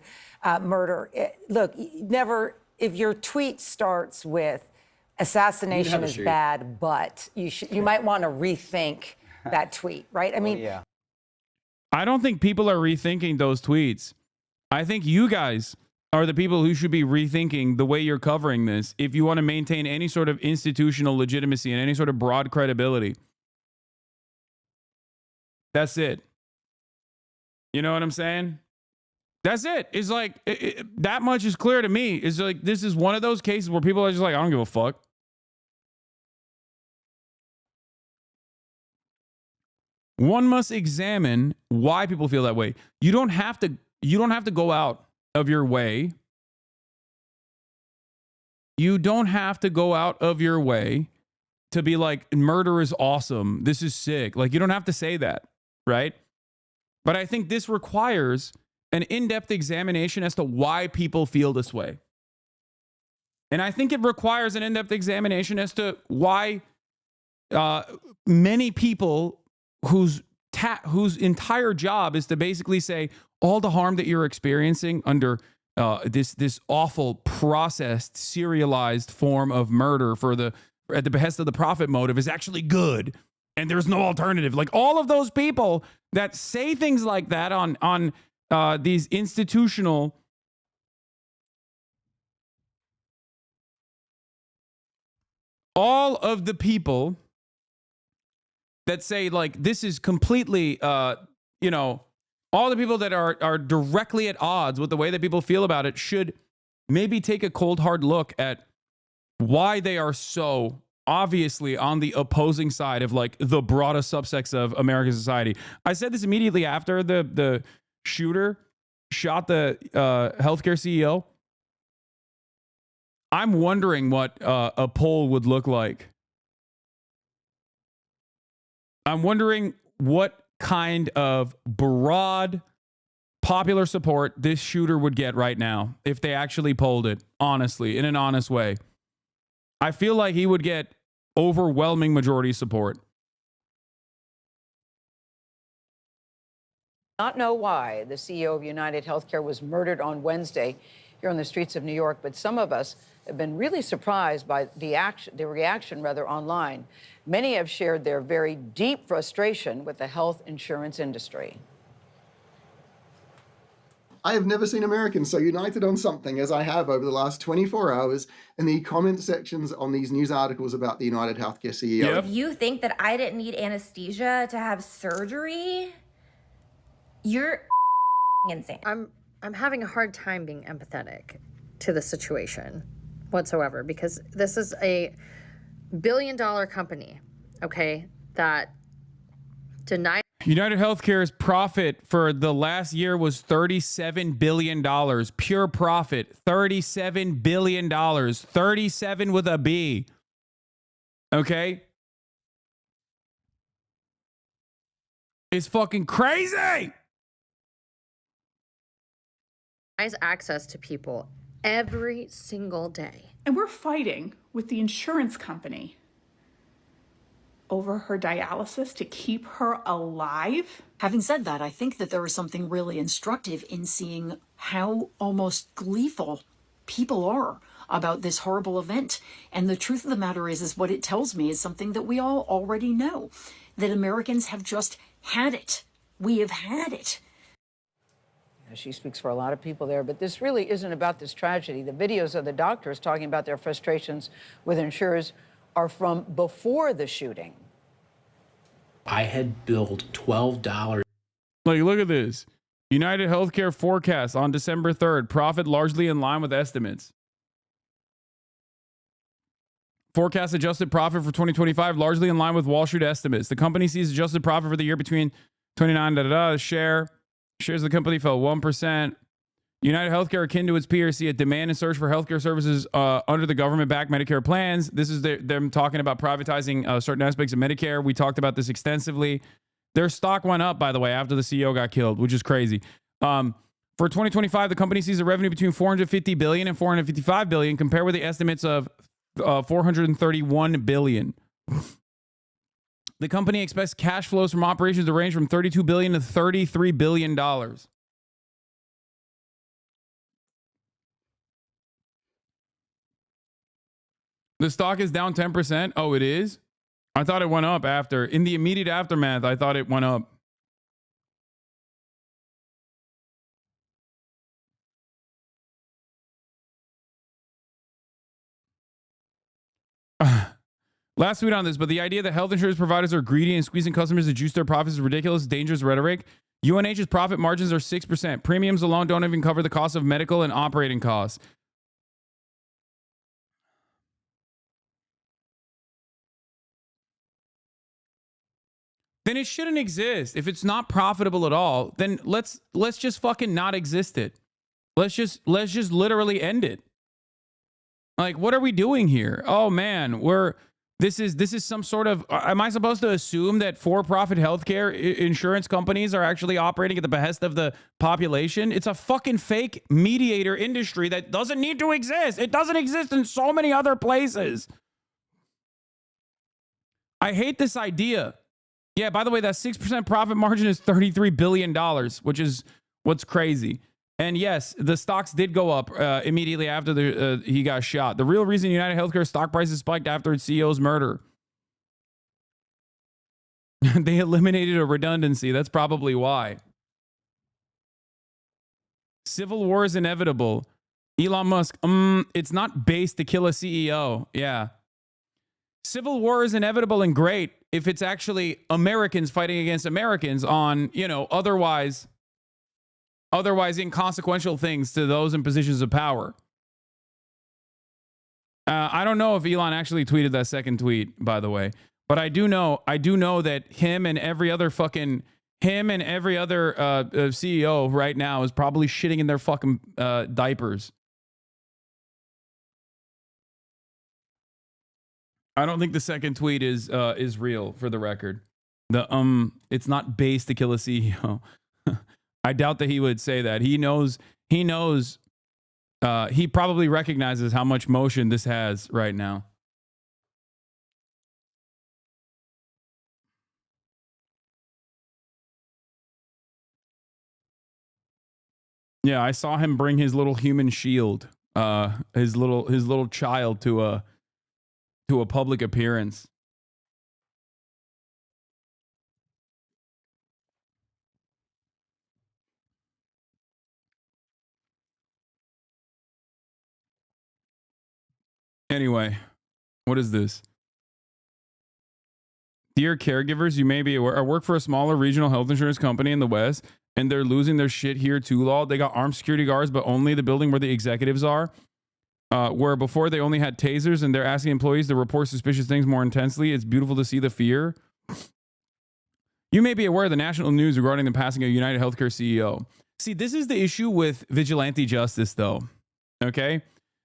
murder. Look, if your tweet starts with, assassination is bad, but you might want to rethink that tweet, right? I mean, I don't think people are rethinking those tweets. I think you guys are the people who should be rethinking the way you're covering this if you want to maintain any sort of institutional legitimacy and any sort of broad credibility. That's it. You know what I'm saying? That's it. It's like, that much is clear to me. It's like, this is one of those cases where people are just like, I don't give a fuck. One must examine why people feel that way. You don't have to go out of your way. You don't have to go out of your way to be like, murder is awesome. This is sick. Like, you don't have to say that, right? But I think this requires an in-depth examination as to why people feel this way. And I think it requires an in-depth examination as to why many people whose entire job is to basically say all the harm that you're experiencing under this awful processed, serialized form of murder at the behest of the profit motive is actually good, and there's no alternative. Like, all of those people that say things like that on these institutional all of the people that say, like, this is completely, all the people that are directly at odds with the way that people feel about it should maybe take a cold, hard look at why they are so obviously on the opposing side of, like, the broadest subsects of American society. I said this immediately after the shooter shot the healthcare CEO. I'm wondering what a poll would look like. I'm wondering what kind of broad popular support this shooter would get right now if they actually polled it, honestly, in an honest way. I feel like he would get overwhelming majority support. Not know why the CEO of United Healthcare was murdered on Wednesday here on the streets of New York, but some of us have been really surprised by the reaction online. Many have shared their very deep frustration with the health insurance industry. I have never seen Americans so united on something as I have over the last 24 hours in the comment sections on these news articles about the United Healthcare CEO. If you think that I didn't need anesthesia to have surgery, you're insane. I'm having a hard time being empathetic to the situation whatsoever, because this is a billion-dollar company, okay, that denied. United Healthcare's profit for the last year was $37 billion. Pure profit, $37 billion. 37 with a B. Okay? It's fucking crazy. Access to people every single day. And we're fighting with the insurance company over her dialysis to keep her alive. Having said that, I think that there is something really instructive in seeing how almost gleeful people are about this horrible event. And the truth of the matter is what it tells me is something that we all already know, that Americans have just had it. We have had it. She speaks for a lot of people there, but this really isn't about this tragedy. The videos of the doctors talking about their frustrations with insurers are from before the shooting. I had billed $12. Like, look at this. United Healthcare forecast on December 3rd. Profit largely in line with estimates. Forecast adjusted profit for 2025 largely in line with Wall Street estimates. The company sees adjusted profit for the year between 29 shares of the company fell 1%. United Healthcare, akin to its peers, see a demand and search for healthcare services under the government-backed Medicare plans. This is them talking about privatizing certain aspects of Medicare. We talked about this extensively. Their stock went up, by the way, after the CEO got killed, which is crazy. For 2025, the company sees a revenue between $450 billion and $455 billion, compared with the estimates of $431 billion. The company expects cash flows from operations to range from $32 billion to $33 billion. The stock is down 10%. Oh, it is? I thought it went up after. In the immediate aftermath, I thought it went up. Last tweet on this, but the idea that health insurance providers are greedy and squeezing customers to juice their profits is ridiculous, dangerous rhetoric. UNH's profit margins are 6%. Premiums alone don't even cover the cost of medical and operating costs. Then it shouldn't exist. If it's not profitable at all, then let's just fucking not exist it. Let's just literally end it. Like, what are we doing here? Oh man, this is some sort of, am I supposed to assume that for-profit healthcare insurance companies are actually operating at the behest of the population? It's a fucking fake mediator industry that doesn't need to exist. It doesn't exist in so many other places. I hate this idea. Yeah, by the way, that 6% profit margin is $33 billion, which is what's crazy. And yes, the stocks did go up immediately after he got shot. The real reason United Healthcare stock prices spiked after its CEO's murder. They eliminated a redundancy. That's probably why. Civil war is inevitable. Elon Musk, it's not base to kill a CEO. Yeah. Civil war is inevitable and great if it's actually Americans fighting against Americans on, otherwise inconsequential things to those in positions of power. I don't know if Elon actually tweeted that second tweet, by the way, but I do know that him and every other CEO right now is probably shitting in their fucking diapers. I don't think the second tweet is real, for the record. It's not base to kill a CEO. I doubt that he would say that. He knows, he probably recognizes how much motion this has right now. Yeah, I saw him bring his little human shield, his little child to a public appearance. Anyway, what is this? Dear caregivers, you may be aware, I work for a smaller regional health insurance company in the West, and they're losing their shit here too, lol. They got armed security guards, but only the building where the executives are. Where before they only had tasers, and they're asking employees to report suspicious things more intensely. It's beautiful to see the fear. You may be aware of the national news regarding the passing of United Healthcare CEO. See, this is the issue with vigilante justice, though. Okay?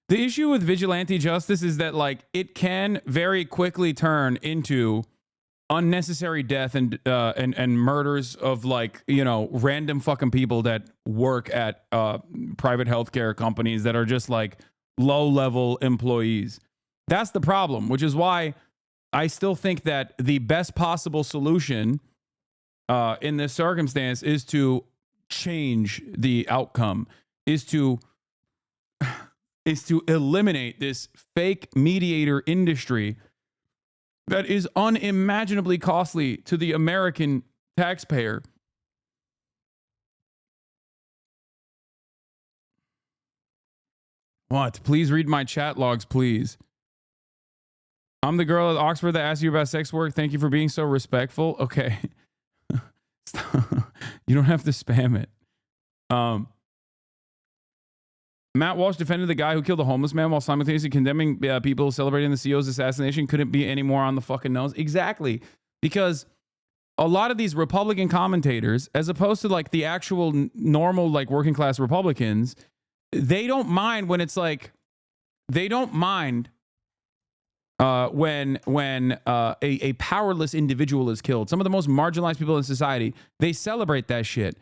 The issue with vigilante justice is that, like, it can very quickly turn into unnecessary death and murders of, like, random fucking people that work at private healthcare companies that are just like low-level employees. That's the problem, which is why I still think that the best possible solution in this circumstance is to change the outcome, is to eliminate this fake mediator industry that is unimaginably costly to the American taxpayer. What? Please read my chat logs, please. I'm the girl at Oxford that asked you about sex work. Thank you for being so respectful. Okay. You don't have to spam it. Matt Walsh defended the guy who killed a homeless man while simultaneously condemning people celebrating the CEO's assassination. Couldn't be any more on the fucking nose. Exactly. Because a lot of these Republican commentators, as opposed to like the actual normal like working class Republicans, they don't mind when it's like, they don't mind when a powerless individual is killed. Some of the most marginalized people in society, they celebrate that shit.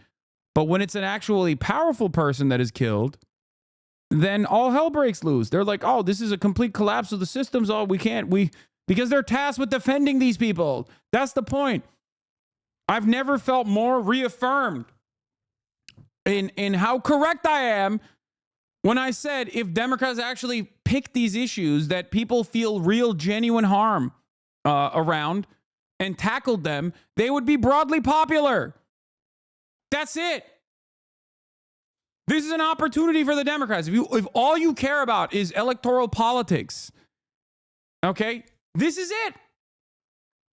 But when it's an actually powerful person that is killed, then all hell breaks loose. They're like, oh, this is a complete collapse of the systems. Oh, because they're tasked with defending these people. That's the point. I've never felt more reaffirmed in how correct I am when I said if Democrats actually pick these issues that people feel real, genuine harm around and tackled them, they would be broadly popular. That's it. This is an opportunity for the Democrats. If all you care about is electoral politics, okay, this is it.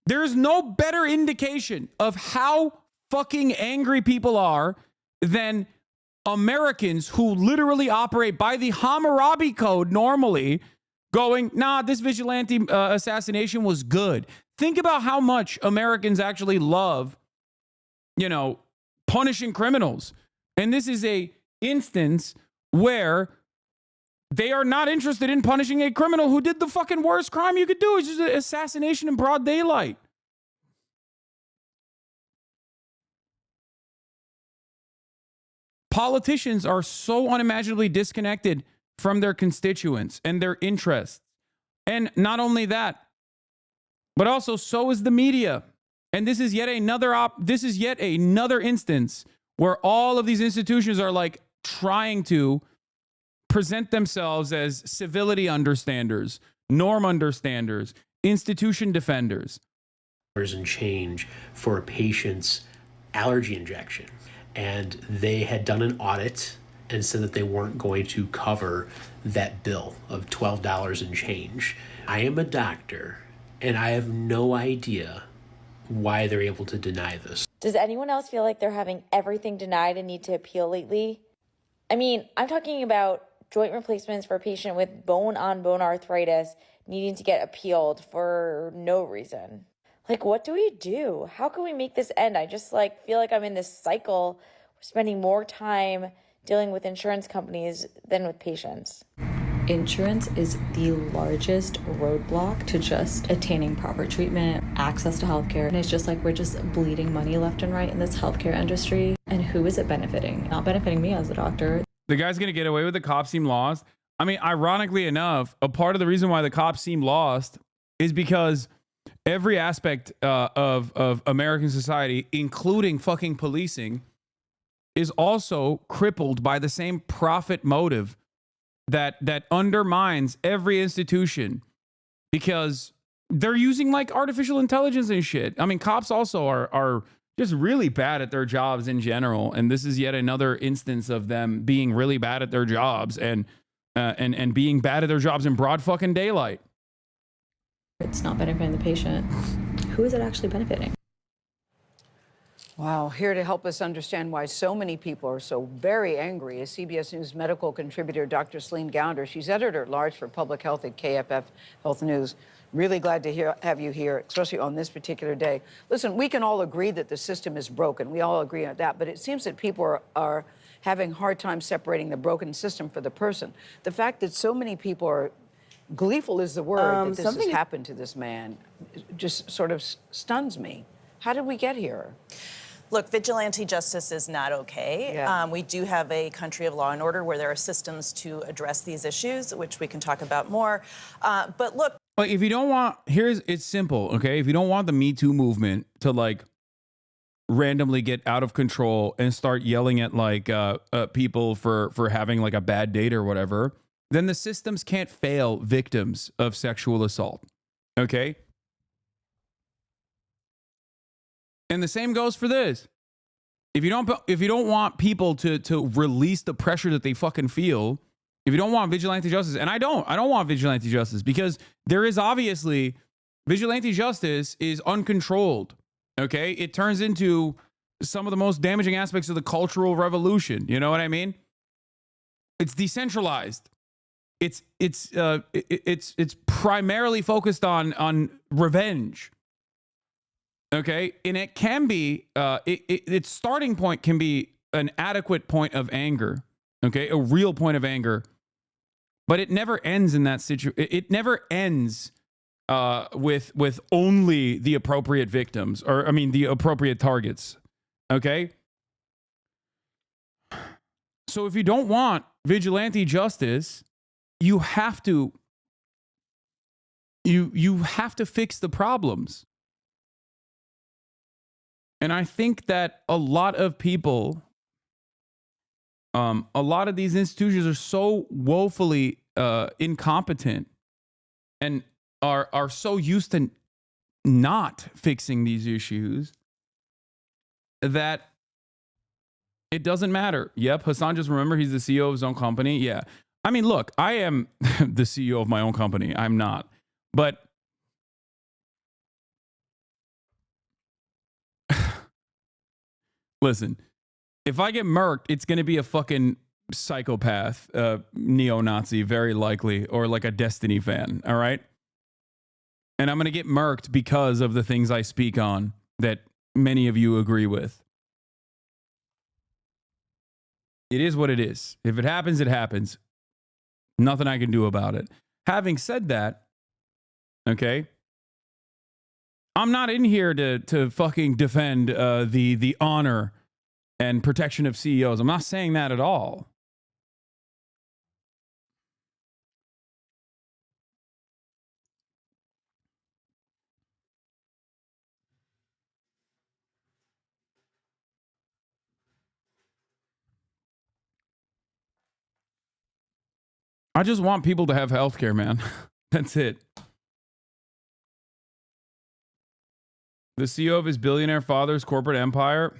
There is no better indication of how fucking angry people are than Americans who literally operate by the Hammurabi Code normally going, nah, this vigilante assassination was good. Think about how much Americans actually love, you know, punishing criminals. And this is a instance where they are not interested in punishing a criminal who did the fucking worst crime you could do. It's just an assassination in broad daylight. Politicians are so unimaginably disconnected from their constituents and their interests. And not only that, but also so is the media. And this is yet another instance where all of these institutions are like trying to present themselves as civility understanders, norm understanders, institution defenders. And change for a patient's allergy injection. And they had done an audit and said that they weren't going to cover that bill of $12 and change. I am a doctor, and I have no idea why they're able to deny this. Does anyone else feel like they're having everything denied and need to appeal lately? I mean, I'm talking about joint replacements for a patient with bone-on-bone arthritis needing to get appealed for no reason. Like, what do we do? How can we make this end? I just feel like I'm in this cycle, spending more time dealing with insurance companies than with patients. Insurance is the largest roadblock to just attaining proper treatment, access to healthcare. And it's just like we're just bleeding money left and right in this healthcare industry. And who is it benefiting? Not benefiting me as a doctor. The guy's going to get away with the cops seem lost. I mean, ironically enough, a part of the reason why the cops seem lost is because every aspect of American society, including fucking policing, is also crippled by the same profit motive that undermines every institution, because they're using like artificial intelligence and shit. I mean, cops also are just really bad at their jobs in general, and this is yet another instance of them being really bad at their jobs and being bad at their jobs in broad fucking daylight. It's not benefiting the patient. Who is it actually benefiting? Wow, here to help us understand why so many people are so very angry is CBS News medical contributor Dr. Celine Gounder. She's editor-at-large for public health at KFF Health News. Really glad to have you here, especially on this particular day. Listen, we can all agree that the system is broken. We all agree on that, but it seems that people are having a hard time separating the broken system for the person. The fact that so many people are gleeful is the word that this has happened to this man just sort of stuns me. How did we get here? Look, vigilante justice is not okay. Yeah. We do have a country of law and order where there are systems to address these issues, which we can talk about more. But look. Like, if you don't want, it's simple, okay? If you don't want the Me Too movement to like randomly get out of control and start yelling at like people for having like a bad date or whatever, then the systems can't fail victims of sexual assault, okay? And the same goes for this. If you don't want people to release the pressure that they fucking feel, if you don't want vigilante justice, and I don't want vigilante justice, because there is obviously vigilante justice is uncontrolled. Okay, it turns into some of the most damaging aspects of the Cultural Revolution. You know what I mean? It's decentralized. It's primarily focused on revenge. Okay, and it can be its starting point can be an adequate point of anger. Okay, a real point of anger, but it never ends in that situation. It never ends with only the appropriate victims, or I mean the appropriate targets. Okay, so if you don't want vigilante justice, you have to fix the problems. And I think that a lot of people, a lot of these institutions are so woefully incompetent and are so used to not fixing these issues that it doesn't matter. Yep, Hasan, just remember he's the CEO of his own company. Yeah. I mean, look, I am the CEO of my own company. I'm not. But Listen, if I get murked, it's going to be a fucking psychopath, neo-Nazi, very likely, or like a Destiny fan, all right? And I'm going to get murked because of the things I speak on that many of you agree with. It is what it is. If it happens, it happens. Nothing I can do about it. Having said that, okay, I'm not in here to fucking defend the honor and protection of CEOs. I'm not saying that at all. I just want people to have healthcare, man. That's it. The CEO of his billionaire father's corporate empire?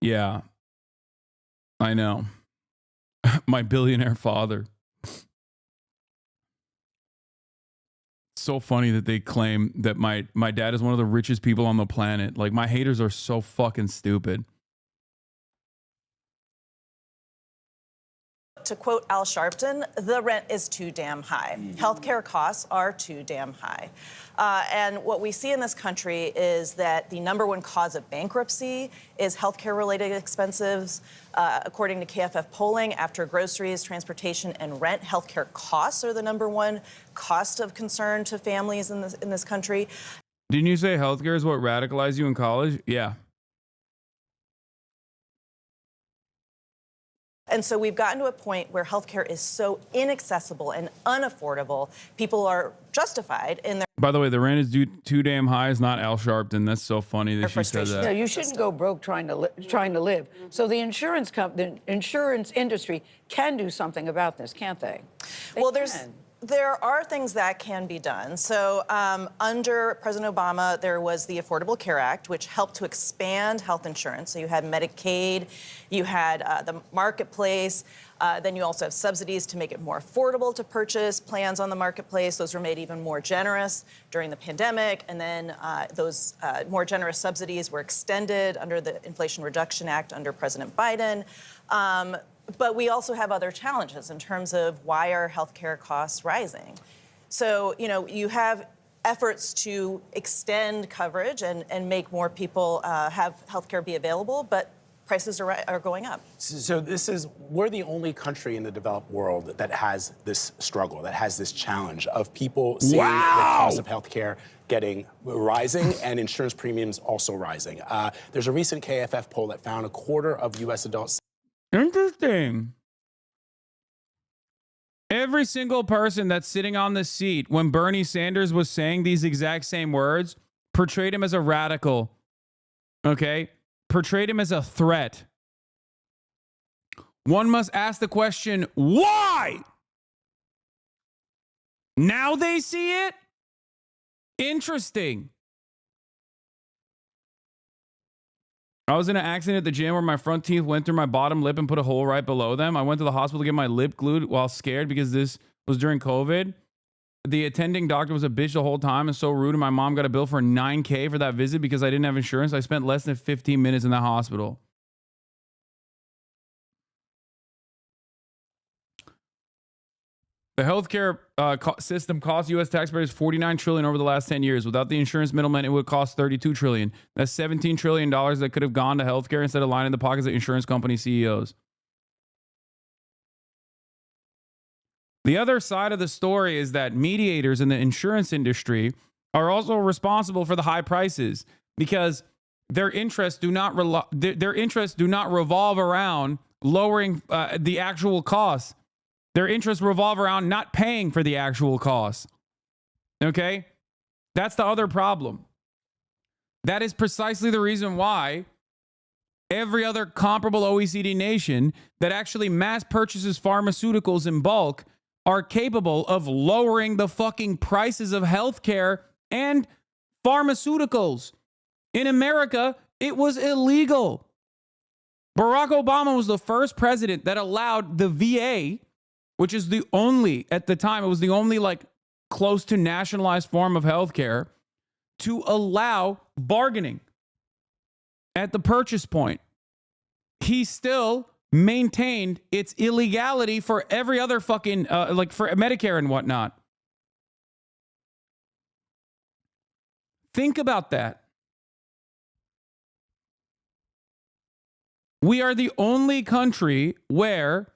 Yeah, I know. My billionaire father. So funny that they claim that my dad is one of the richest people on the planet. Like, my haters are so fucking stupid. To quote Al Sharpton, the rent is too damn high. Healthcare costs are too damn high. And what we see in this country is that the number one cause of bankruptcy is healthcare-related expenses. According to KFF polling, after groceries, transportation, and rent, healthcare costs are the number one cost of concern to families in this country. Didn't you say healthcare is what radicalized you in college? Yeah. And so we've gotten to a point where healthcare is so inaccessible and unaffordable, people are justified in their... By the way, the rent is too damn high is not Al Sharpton. That's so funny that she said that. No, you shouldn't go broke trying to live. So the insurance industry can do something about this, can't they? Well, there are things that can be done. So under President Obama, there was the Affordable Care Act, which helped to expand health insurance. So you had Medicaid, you had the marketplace, then you also have subsidies to make it more affordable to purchase plans on the marketplace. Those were made even more generous during the pandemic. And then those more generous subsidies were extended under the Inflation Reduction Act under President Biden. But we also have other challenges in terms of why are healthcare costs rising. So, you know, you have efforts to extend coverage and make more people have healthcare be available, but prices are going up. So we're the only country in the developed world that has this struggle, that has this challenge of people seeing the cost of healthcare rising and insurance premiums also rising. There's a recent KFF poll that found a quarter of U.S. adults. Interesting. Every single person that's sitting on the seat when Bernie Sanders was saying these exact same words portrayed him as a radical. Okay? Portrayed him as a threat. One must ask the question, why? Now they see it? Interesting. I was in an accident at the gym where my front teeth went through my bottom lip and put a hole right below them. I went to the hospital to get my lip glued while scared because this was during COVID. The attending doctor was a bitch the whole time and so rude, and my mom got a bill for $9,000 for that visit because I didn't have insurance. I spent less than 15 minutes in the hospital. The healthcare system cost U.S. taxpayers $49 trillion over the last 10 years. Without the insurance middlemen, it would cost $32 trillion. That's $17 trillion that could have gone to healthcare instead of lining the pockets of insurance company CEOs. The other side of the story is that mediators in the insurance industry are also responsible for the high prices because their interests do not revolve around lowering the actual costs. Their interests revolve around not paying for the actual costs. Okay? That's the other problem. That is precisely the reason why every other comparable OECD nation that actually mass purchases pharmaceuticals in bulk are capable of lowering the fucking prices of healthcare and pharmaceuticals. In America, it was illegal. Barack Obama was the first president that allowed the VA, which is the only, at the time, it was the only like close to nationalized form of healthcare, to allow bargaining at the purchase point. he still maintained its illegality for every other fucking, like for Medicare and whatnot. Think about that. We are the only country where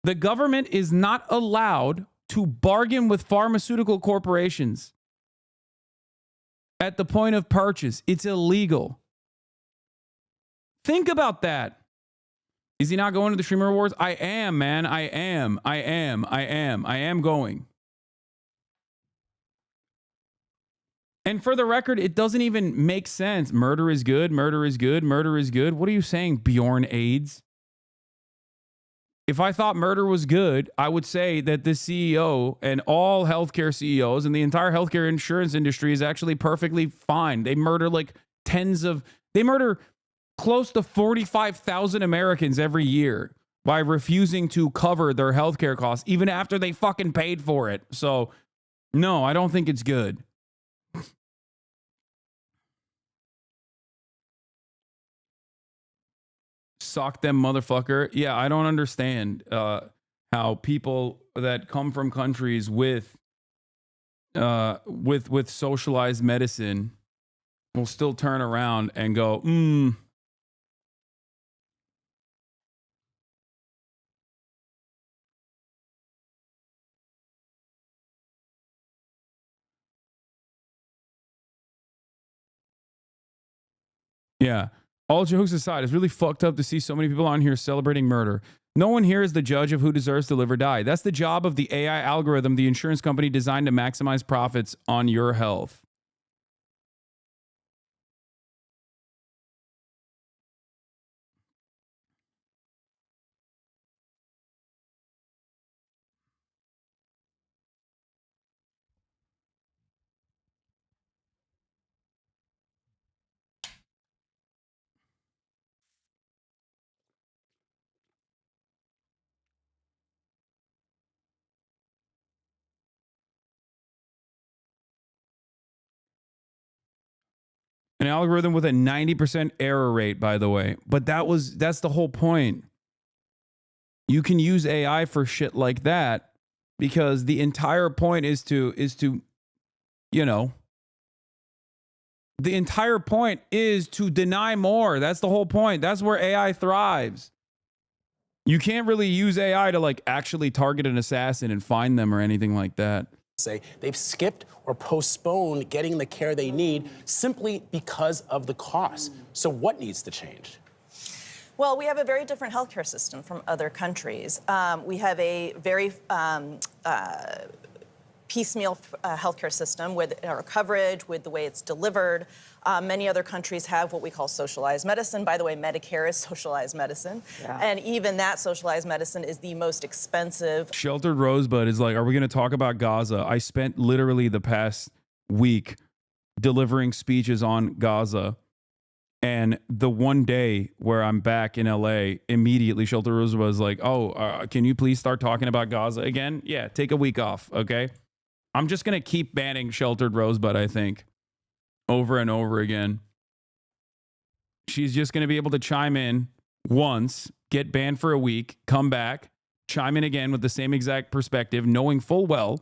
the government is not allowed to bargain with pharmaceutical corporations at the point of purchase. It's illegal. Think about that. Is he not going to the Streamer Awards? I am, man. I am going. And for the record, it doesn't even make sense. Murder is good. Murder is good. Murder is good. What are you saying, Bjorn AIDS? If I thought murder was good, I would say that the CEO and all healthcare CEOs and the entire healthcare insurance industry is actually perfectly fine. They murder like they murder close to 45,000 Americans every year by refusing to cover their healthcare costs, even after they fucking paid for it. So, no, I don't think it's good. Sock them, motherfucker. Yeah, I don't understand how people that come from countries with socialized medicine will still turn around and go, Yeah. All jokes aside, it's really fucked up to see so many people on here celebrating murder. No one here is the judge of who deserves to live or die. That's the job of the AI algorithm, the insurance company designed to maximize profits on your health. An algorithm with a 90% error rate, by the way. But that's the whole point. You can use AI for shit like that because the entire point is to, you know, the entire point is to deny more. That's the whole point. That's where AI thrives. You can't really use AI to like actually target an assassin and find them or anything like that. Say they've skipped or postponed getting the care they need simply because of the cost. So what needs to change? Well, we have a very different healthcare system from other countries. We have a very piecemeal healthcare system with our coverage, with the way it's delivered. Many other countries have what we call socialized medicine. By the way, Medicare is socialized medicine. Yeah. And even that socialized medicine is the most expensive. Sheltered Rosebud is like, are we going to talk about Gaza? I spent literally the past week delivering speeches on Gaza. And the one day where I'm back in LA, immediately Sheltered Rosebud was like, oh, can you please start talking about Gaza again? Yeah, take a week off, okay? I'm just going to keep banning Sheltered Rosebud, I think, over and over again. She's just going to be able to chime in once, get banned for a week, come back, chime in again with the same exact perspective, knowing full well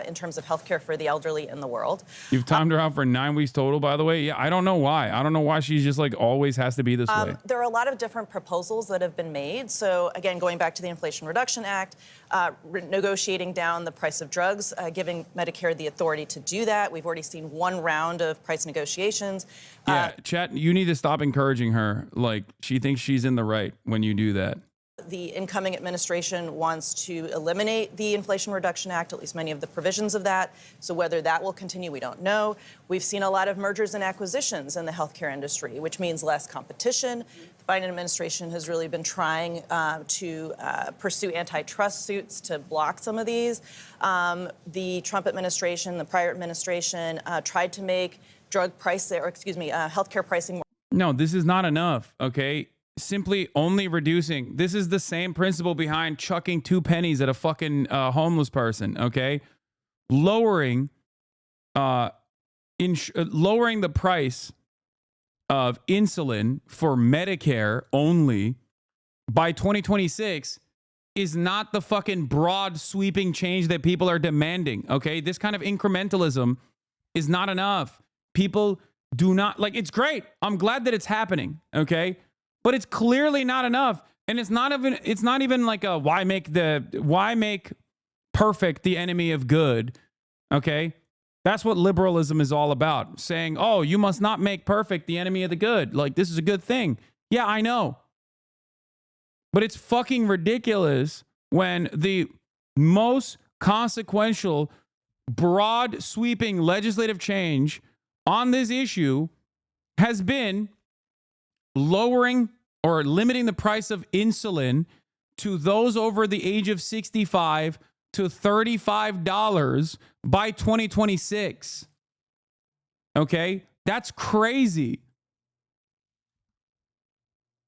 in terms of healthcare for the elderly in the world. You've timed her out for 9 weeks total, by the way. Yeah, I don't know why. I don't know why she's just like always has to be this way. There are a lot of different proposals that have been made. So again, going back to the Inflation Reduction Act, negotiating down the price of drugs, giving Medicare the authority to do that. We've already seen one round of price negotiations. Yeah, chat, you need to stop encouraging her. Like, she thinks she's in the right when you do that. The incoming administration wants to eliminate the Inflation Reduction Act, at least many of the provisions of that. So whether that will continue, we don't know. We've seen a lot of mergers and acquisitions in the healthcare industry, which means less competition. The Biden administration has really been trying to pursue antitrust suits to block some of these. The Trump administration, the prior administration, tried to make healthcare pricing more. No, this is not enough, okay? simply only reducing. This is the same principle behind chucking 2 pennies at a fucking homeless person. Okay, lowering lowering the price of insulin for Medicare only by 2026 is not the fucking broad sweeping change that people are demanding. Okay, this kind of incrementalism is not enough. People do not like. It's great. I'm glad that it's happening. Okay, but it's clearly not enough, and it's not even like a why make perfect the enemy of good. Okay, that's what liberalism is all about. Saying, oh, you must not make perfect the enemy of the good. Like, this is a good thing. Yeah, I know. But it's fucking ridiculous when the most consequential, broad sweeping legislative change on this issue has been lowering or limiting the price of insulin to those over the age of 65 to $35 by 2026. Okay? That's crazy.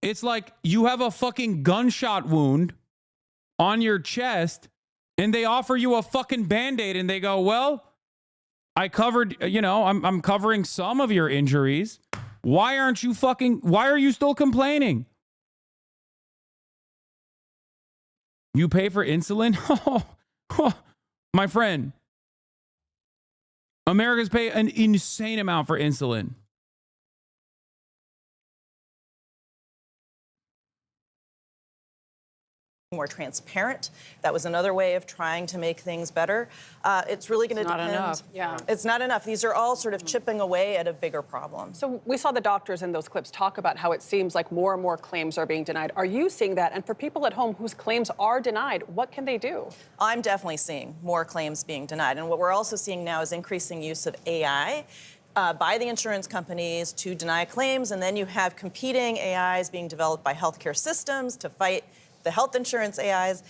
It's like you have a fucking gunshot wound on your chest and they offer you a fucking Band-Aid and they go, well, I covered, I'm covering some of your injuries. Why are you still complaining? You pay for insulin? My friend, Americans pay an insane amount for insulin. More transparent. That was another way of trying to make things better. It's really going to depend. Enough. Yeah. It's not enough. These are all sort of chipping away at a bigger problem. So we saw the doctors in those clips talk about how it seems like more and more claims are being denied. Are you seeing that? And for people at home whose claims are denied, what can they do? I'm definitely seeing more claims being denied. And what we're also seeing now is increasing use of AI by the insurance companies to deny claims. And then you have competing AIs being developed by healthcare systems to fight the health insurance AIs.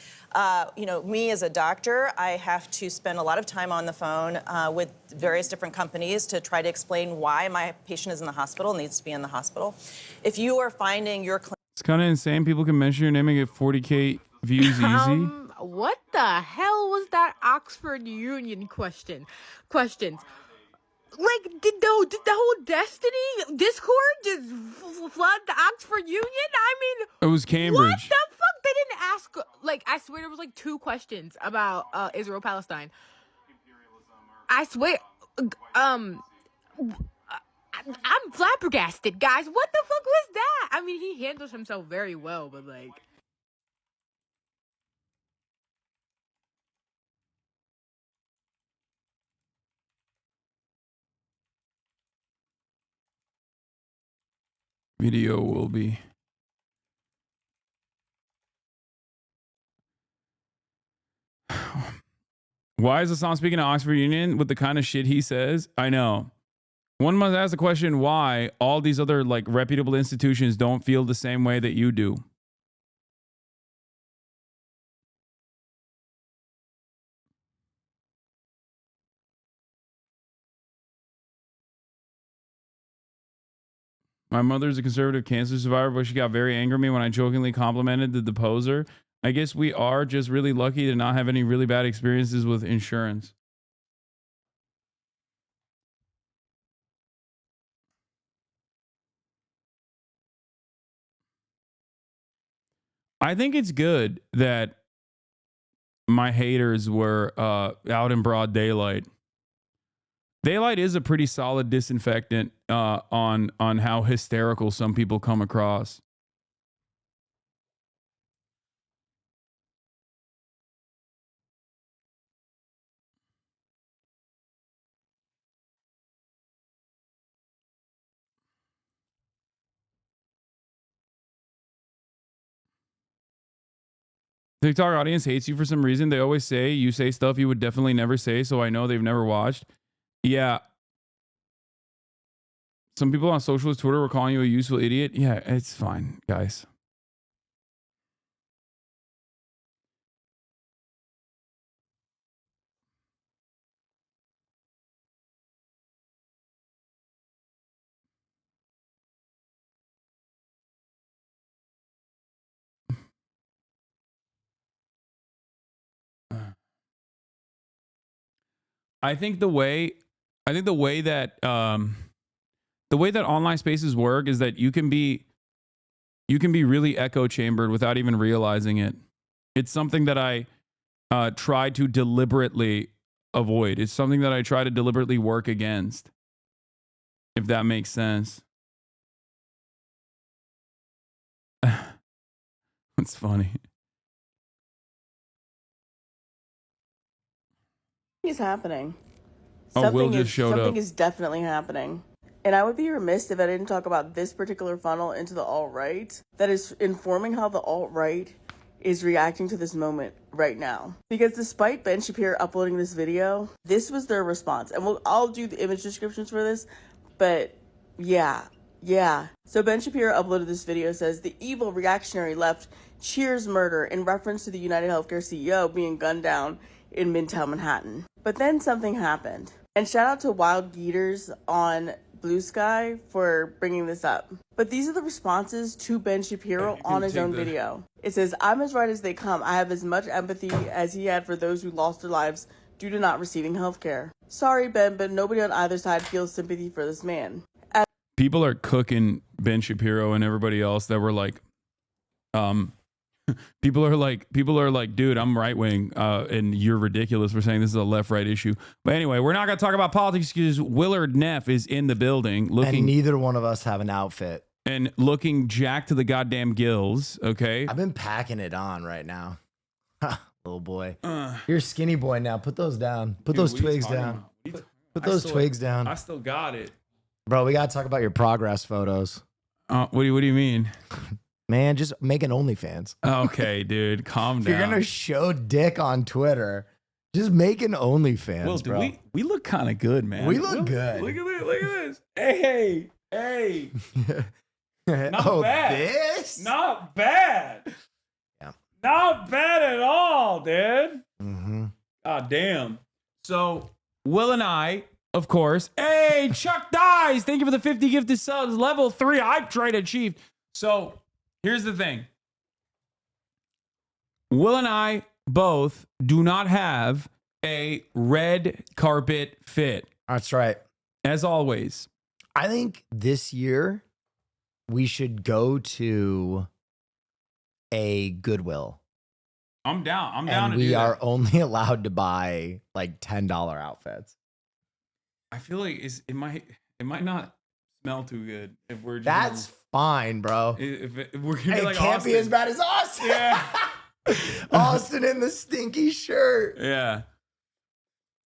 Me as a doctor, I have to spend a lot of time on the phone with various different companies to try to explain why my patient is in the hospital, needs to be in the hospital. If you are finding your claim. It's kind of insane. People can mention your name and get 40K views easy. What the hell was that Oxford Union questions? Like, did the whole Destiny Discord just flood the Oxford Union? I mean, it was Cambridge. What the fuck? They didn't ask. Like, I swear there was like 2 questions about Israel Palestine. I swear. I'm flabbergasted, guys. What the fuck was that? I mean, he handles himself very well, but like. Video will be. Why is Hassan speaking to Oxford Union with the kind of shit he says? I know. One must ask the question why all these other like reputable institutions don't feel the same way that you do. My mother's a conservative cancer survivor, but she got very angry at me when I jokingly complimented the deposer. I guess we are just really lucky to not have any really bad experiences with insurance. I think it's good that my haters were out in broad daylight. Daylight is a pretty solid disinfectant on how hysterical some people come across. TikTok audience hates you for some reason. They always say you say stuff you would definitely never say, so I know they've never watched. Yeah. Some people on socialist Twitter were calling you a useful idiot. Yeah, it's fine, guys. I think the way that online spaces work is that you can be really echo chambered without even realizing it. It's something that I try to deliberately avoid. It's something that I try to deliberately work against, if that makes sense. It's funny. Is happening. Oh, Will just showed up. Something is definitely happening. And I would be remiss if I didn't talk about this particular funnel into the alt-right that is informing how the alt-right is reacting to this moment right now. Because despite Ben Shapiro uploading this video, this was their response. And I'll do the image descriptions for this, but yeah. So Ben Shapiro uploaded this video, says the evil reactionary left cheers murder in reference to the United Healthcare CEO being gunned down in Midtown Manhattan. But then something happened. And shout out to Wild Geeters on Blue Sky for bringing this up. But these are the responses to Ben Shapiro on his own video. It says, I'm as right as they come. I have as much empathy as he had for those who lost their lives due to not receiving health care. Sorry, Ben, but nobody on either side feels sympathy for this man. People are cooking Ben Shapiro and everybody else that were like, people are like, dude, I'm right wing, and you're ridiculous for saying this is a left right issue. But anyway, we're not gonna talk about politics because Willard Neff is in the building, looking. And neither one of us have an outfit. And looking jacked to the goddamn gills. Okay, I've been packing it on right now, little boy. You're a skinny boy now. Put those down. Put those twigs down. Put those twigs down. I still got it, bro. We gotta talk about your progress photos. What do you mean? Man, just make an OnlyFans. Okay, dude, calm down. If you're gonna show dick on Twitter, just make an OnlyFans, Well, bro. we look kind of good, man. We look good. Look at this. Hey. Not bad. This? Not bad. Yeah. Not bad at all, dude. Mm-hmm. God damn. So Will and I, of course. Hey, Chuck Dies. Thank you for the 50 gifted subs. Level 3. I've tried to achieve. So here's the thing. Will and I both do not have a red carpet fit. That's right. As always. I think this year we should go to a Goodwill. I'm down. I'm down And to we do are that. only allowed to buy like $10 outfits. I feel like it might not smell too good if we're just That's fine, bro. if we're gonna be It like can't Austin. be as bad as Austin. Yeah. Austin in the stinky shirt.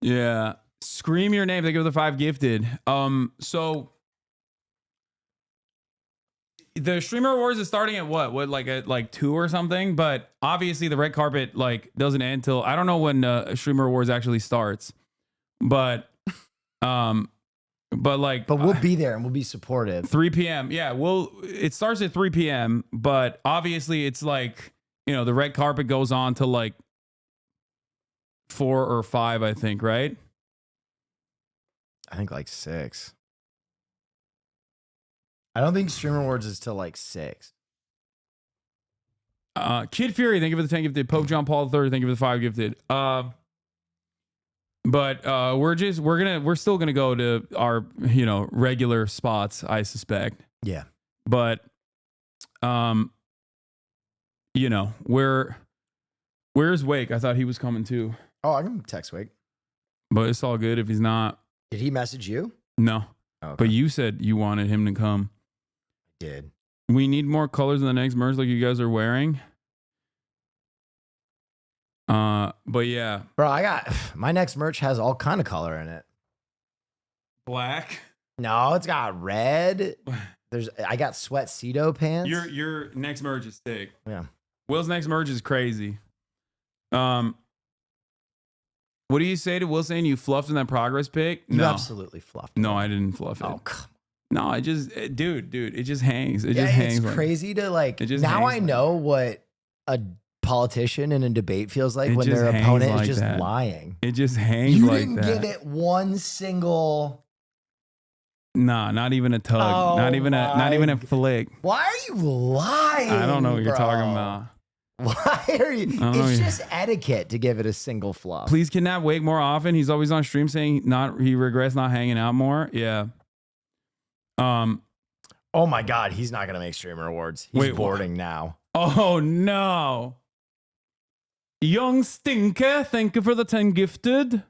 Yeah. Scream your name. Thank you for the 5 gifted. So the Streamer Awards is starting at what at like 2 or something, but obviously the red carpet like doesn't end till I don't know when Streamer Awards actually starts, but we'll be there and we'll be supportive. 3 p.m. Yeah, it starts at 3 p.m., but obviously it's like, the red carpet goes on to like 4 or 5, I think, right? I think like 6. I don't think Streamer Awards is till like 6. Kid Fury, thank you for the 10 gifted. Pope John Paul III, thank you for the 5 gifted. But we're still gonna go to our regular spots, I suspect. Yeah. But where's Wake? I thought he was coming too. Oh, I can text Wake. But it's all good if he's not. Did he message you? No. Okay. But you said you wanted him to come. I did. We need more colors in the next merch like you guys are wearing. But yeah. Bro, my next merch has all kind of color in it. Black? No, it's got red. I got sweat Cedo pants. Your next merge is sick. Yeah. Will's next merge is crazy. What do you say to Will saying you fluffed in that progress pic? You No. absolutely fluffed. No, I didn't fluff it. Oh, come No, it just, dude, it just hangs. It yeah, just hangs. it's crazy to like. It just Now hangs I know what a politician in a debate feels like It when just their hangs opponent like is just that. lying. It just hangs You like didn't that. give it one single. Nah, not even a tug. Oh not even a flick. Why are you lying? I don't know what you're bro? talking about. Why are you? It's just etiquette to give it a single fluff. Please kidnap Wake more often. He's always on stream saying he regrets not hanging out more. Yeah. Oh my God, he's not gonna make streamer awards. He's boarding now. Oh no. Young Stinker, thank you for the 10 gifted.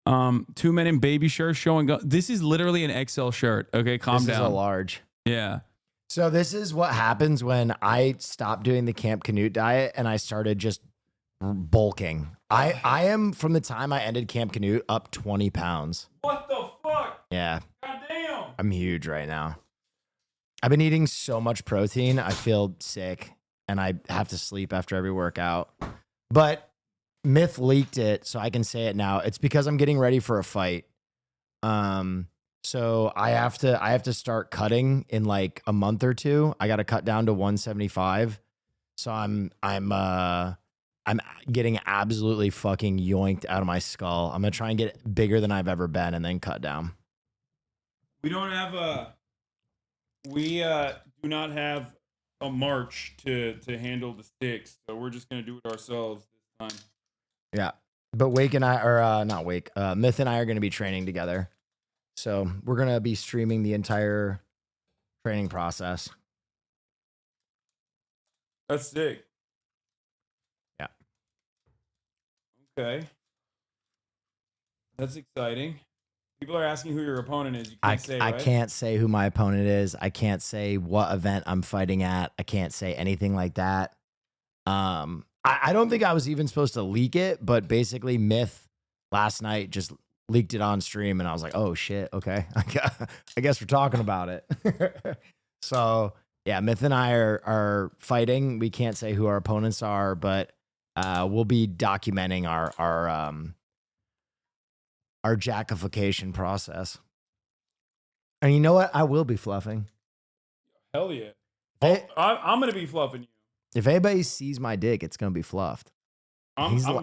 2 men in baby shirts showing up. This is literally an XL shirt. Okay, calm down. This is a large. Yeah. So this is what happens when I stopped doing the Camp Canute diet and I started just bulking. I am, from the time I ended Camp Canute, up 20 pounds. What the fuck? Yeah. God damn. I'm huge right now. I've been eating so much protein. I feel sick and I have to sleep after every workout. But Myth leaked it, so I can say it now. It's because I'm getting ready for a fight. So I have to start cutting in like a month or two. I got to cut down to 175. So I'm getting absolutely fucking yoinked out of my skull. I'm gonna try and get bigger than I've ever been, and then cut down. We don't have do not have a march to handle the sticks, so we're just gonna do it ourselves this time. Yeah, but Wake and I, or not Wake, Myth and I are gonna be training together. So we're going to be streaming the entire training process. That's sick. Yeah. Okay. That's exciting. People are asking who your opponent is. You can't say, right? I can't say who my opponent is. I can't say what event I'm fighting at. I can't say anything like that. I don't think I was even supposed to leak it, but basically Myth last night just leaked it on stream and I was like, oh shit, okay. I guess we're talking about it. So yeah, Myth and I are fighting. We can't say who our opponents are, but we'll be documenting our jackification process. And you know what? I will be fluffing. Hell yeah. I'm going to be fluffing you. If anybody sees my dick, it's going to be fluffed.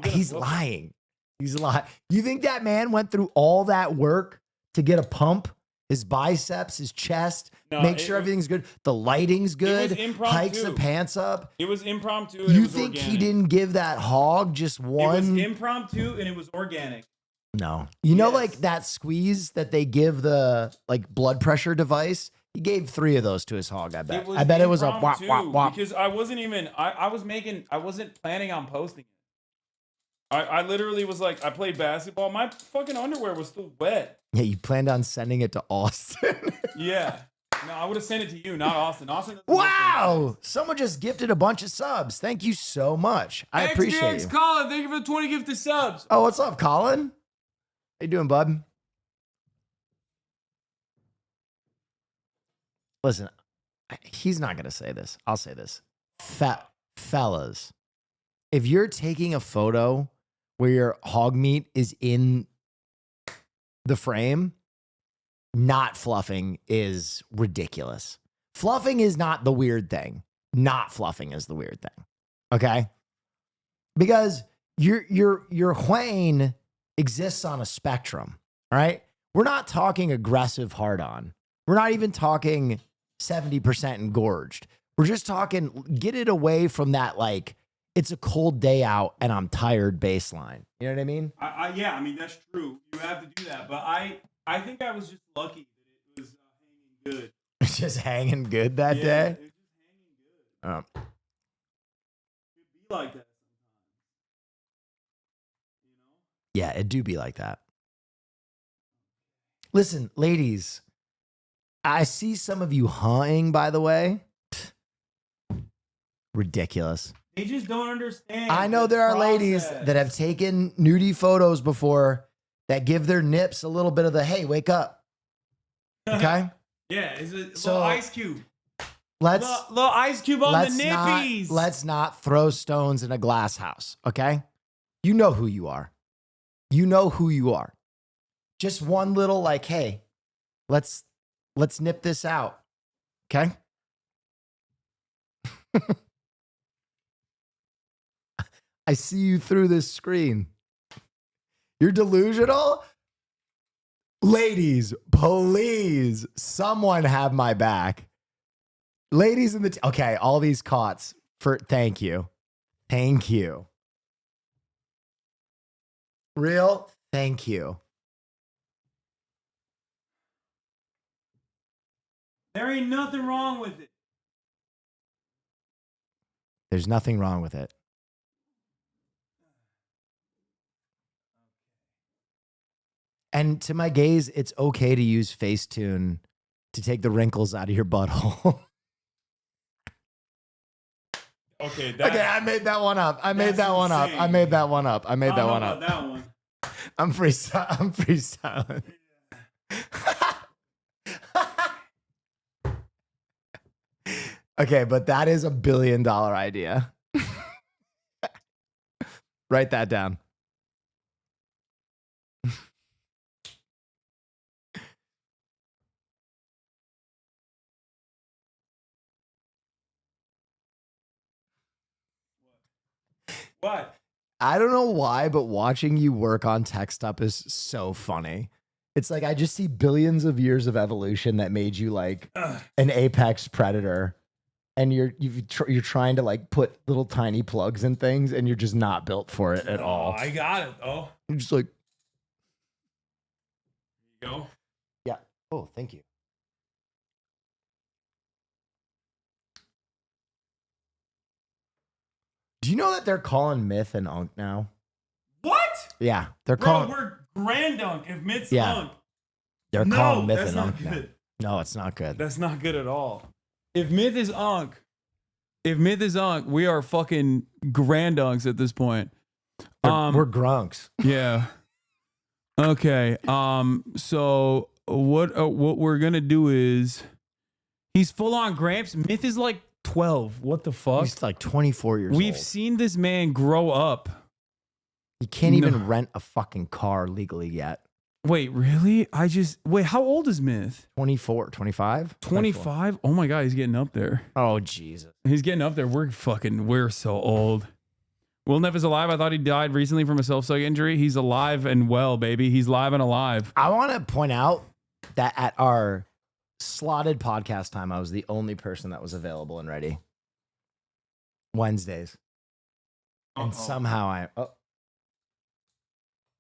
He's lying. He's lying. You think that man went through all that work to get a pump? His biceps, his chest, make sure everything's good. The lighting's good. Hikes the pants up. It was impromptu. You think he didn't give that hog just one? It was impromptu and it was organic. No. You know, like that squeeze that they give the like blood pressure device? He gave 3 of those to his hog, I bet. I bet it was a wop, wop, wop. Because I wasn't even, I wasn't planning on posting it. I literally was like, I played basketball. My fucking underwear was still wet. Yeah, you planned on sending it to Austin. Yeah. No, I would have sent it to you, not Austin. Wow! Someone just gifted a bunch of subs. Thank you so much. I appreciate you. Colin, thank you for the 20 gifted subs. Oh, what's up, Colin? How you doing, bud? Listen, he's not going to say this. I'll say this. Fellas, if you're taking a photo where your hog meat is in the frame, not fluffing is ridiculous. Fluffing is not the weird thing. Not fluffing is the weird thing. Okay? Because your Hwayne exists on a spectrum, all right? We're not talking aggressive hard-on. We're not even talking 70% engorged. We're just talking get it away from that, like, it's a cold day out and I'm tired baseline. You know what I mean? Yeah, I mean, that's true. You have to do that. But I think I was just lucky that it was hanging good. It's just hanging good that day? It was just hanging good. It'd be like that sometimes. You know? Yeah, it do be like that. Listen, ladies, I see some of you hunting, by the way. Ridiculous. They just don't understand. I know there are ladies that have taken nudie photos before that give their nips a little bit of the, hey, wake up. Okay? Yeah, it's a little ice cube. Little ice cube on the nippies. Let's not throw stones in a glass house, okay? You know who you are. You know who you are. Just one little like, hey, let's nip this out, okay? I see you through this screen. You're delusional? Ladies, please, someone have my back. Ladies in the... okay, all these cots. Thank you. Thank you. Real, thank you. There ain't nothing wrong with it. There's nothing wrong with it. And to my gays, it's okay to use Facetune to take the wrinkles out of your butthole. Okay, Okay, I made that one up. I made that one up. I made that one up. I made that one up. That one. I'm freestyling. Okay, but that is $1 billion idea. Write that down. What? I don't know why, but watching you work on tech stuff is so funny. It's like I just see billions of years of evolution that made you like an apex predator, and you're trying to like put little tiny plugs in things, and you're just not built for it at all. I got it though. You're just like, There you go. yeah. Oh, thank you. Do you know that they're calling Myth and Unk now? What? Yeah, they're Bro, calling. we're grand dunk if Myth's Yeah. Unk. They're No, calling Myth that's and not Unk now. good. No, it's not good. That's not good at all. If Myth is Unk, we are fucking grand unks at this point. We're grunks. Yeah. Okay. So what we're gonna do is he's full on Gramps. Myth is like 12. What the fuck? He's like 24 years We've old. seen this man grow up. He can't even rent a fucking car legally yet. Wait, really? How old is Myth? 24, 25? 25? Oh my God, he's getting up there. Oh, Jesus. He's getting up there. We're so old. Will Neff is alive. I thought he died recently from a self-suck injury. He's alive and well, baby. He's live and alive. I want to point out that at our slotted podcast time, I was the only person that was available and ready. Wednesdays. And somehow I...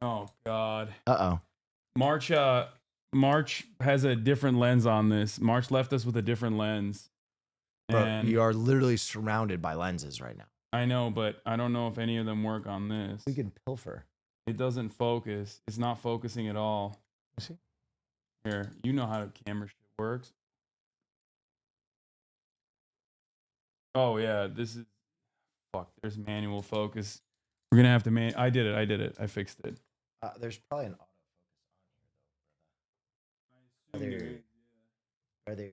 Oh God. Uh-oh. March has a different lens on this. March left us with a different lens. Bro, And you are literally surrounded by lenses right now. I know, but I don't know if any of them work on this. We can pilfer. It doesn't focus. It's not focusing at all. See? Here, you know how the camera shit works. Oh yeah, this is fuck. There's manual focus. We're gonna have to I did it. I fixed it. There's probably an autofocus on here, though. Are there?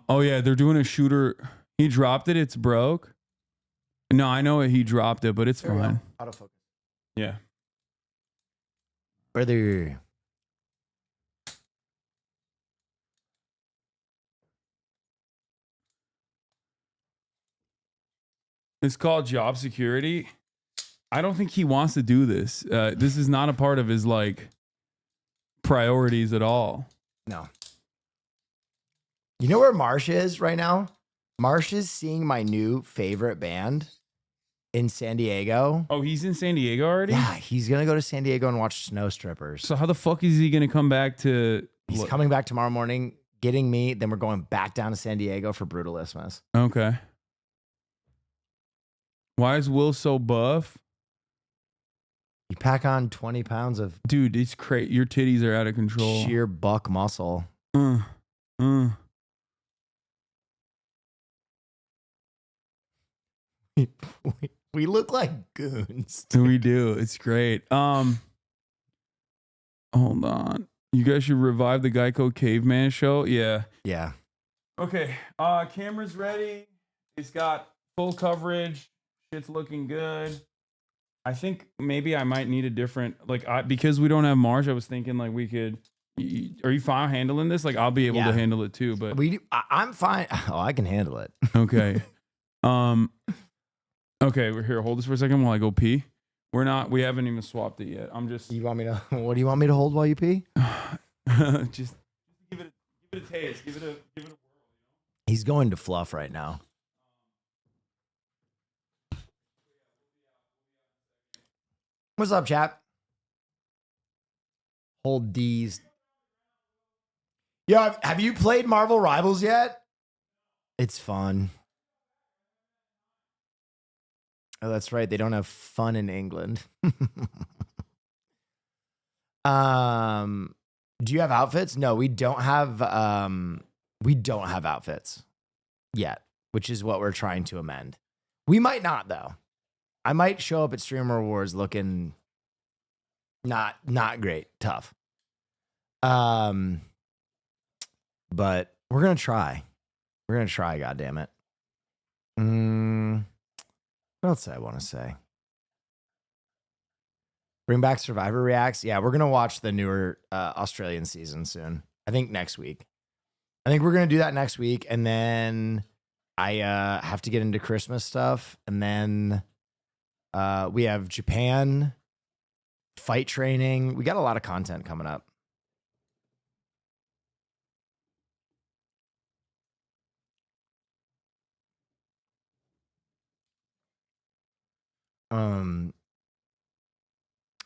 Oh yeah, they're doing a shooter. He dropped it. It's broke. No, I know he dropped it, but it's There we go. fine. Autofocus. Yeah. Brother. It's called job security. I don't think he wants to do this. This is not a part of his like priorities at all. No. You know where Marsh is right now? Marsh is seeing my new favorite band in San Diego. Oh, he's in San Diego already? Yeah, he's going to go to San Diego and watch Snow Strippers. So how the fuck is he going to come back to... He's coming back tomorrow morning, getting me. Then we're going back down to San Diego for Brutalismus. Okay. Why is Will so buff? You pack on 20 pounds of... Dude, it's crazy. Your titties are out of control. Sheer buck muscle. We look like goons. We do. It's great. Hold on. You guys should revive the Geico Caveman show. Yeah. Yeah. Okay. Camera's ready. It's got full coverage. Shit's looking good. I think maybe I might need a different because we don't have Marsh. I was thinking like we could. Are you fine handling this? Like I'll be able to handle it too. But I'm fine. Oh, I can handle it. Okay. Okay, we're here. Hold this for a second while I go pee. We haven't even swapped it yet. I'm just. You want me to? What do you want me to hold while you pee? Just give it a taste. Give it a whirl. He's going to fluff right now. What's up, chap? Hold these. Yeah, have you played Marvel Rivals yet? It's fun. Oh, that's right. They don't have fun in England. Do you have outfits? No, we don't have outfits yet, which is what we're trying to amend. We might not though. I might show up at Streamer Wars looking not great, tough. But we're going to try. We're going to try, goddammit. What else do I want to say? Bring back Survivor Reacts. Yeah, we're going to watch the newer Australian season soon. I think next week. I think we're going to do that next week. And then I have to get into Christmas stuff. And then we have Japan, fight training. We got a lot of content coming up.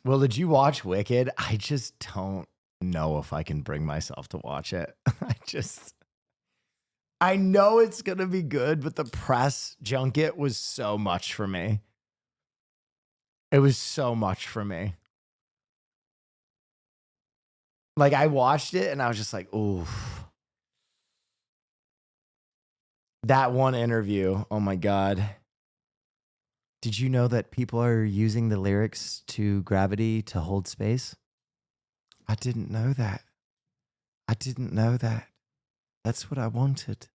Well, did you watch Wicked? I just don't know if I can bring myself to watch it. I know it's going to be good, but the press junket was so much for me. It was so much for me. Like, I watched it and I was just like, ooh. That one interview, oh my God. Did you know that people are using the lyrics to Gravity to hold space? I didn't know that. I didn't know that. That's what I wanted.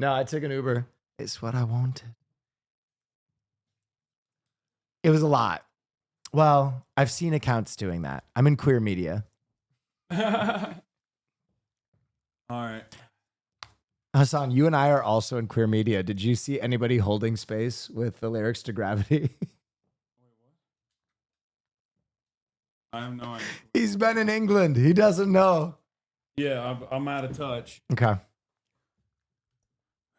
No, I took an Uber. It's what I wanted. It was a lot. Well, I've seen accounts doing that. I'm in queer media. All right. Hasan, you and I are also in queer media. Did you see anybody holding space with the lyrics to Gravity? I have no idea. He's been in England. He doesn't know. Yeah, I'm out of touch. Okay.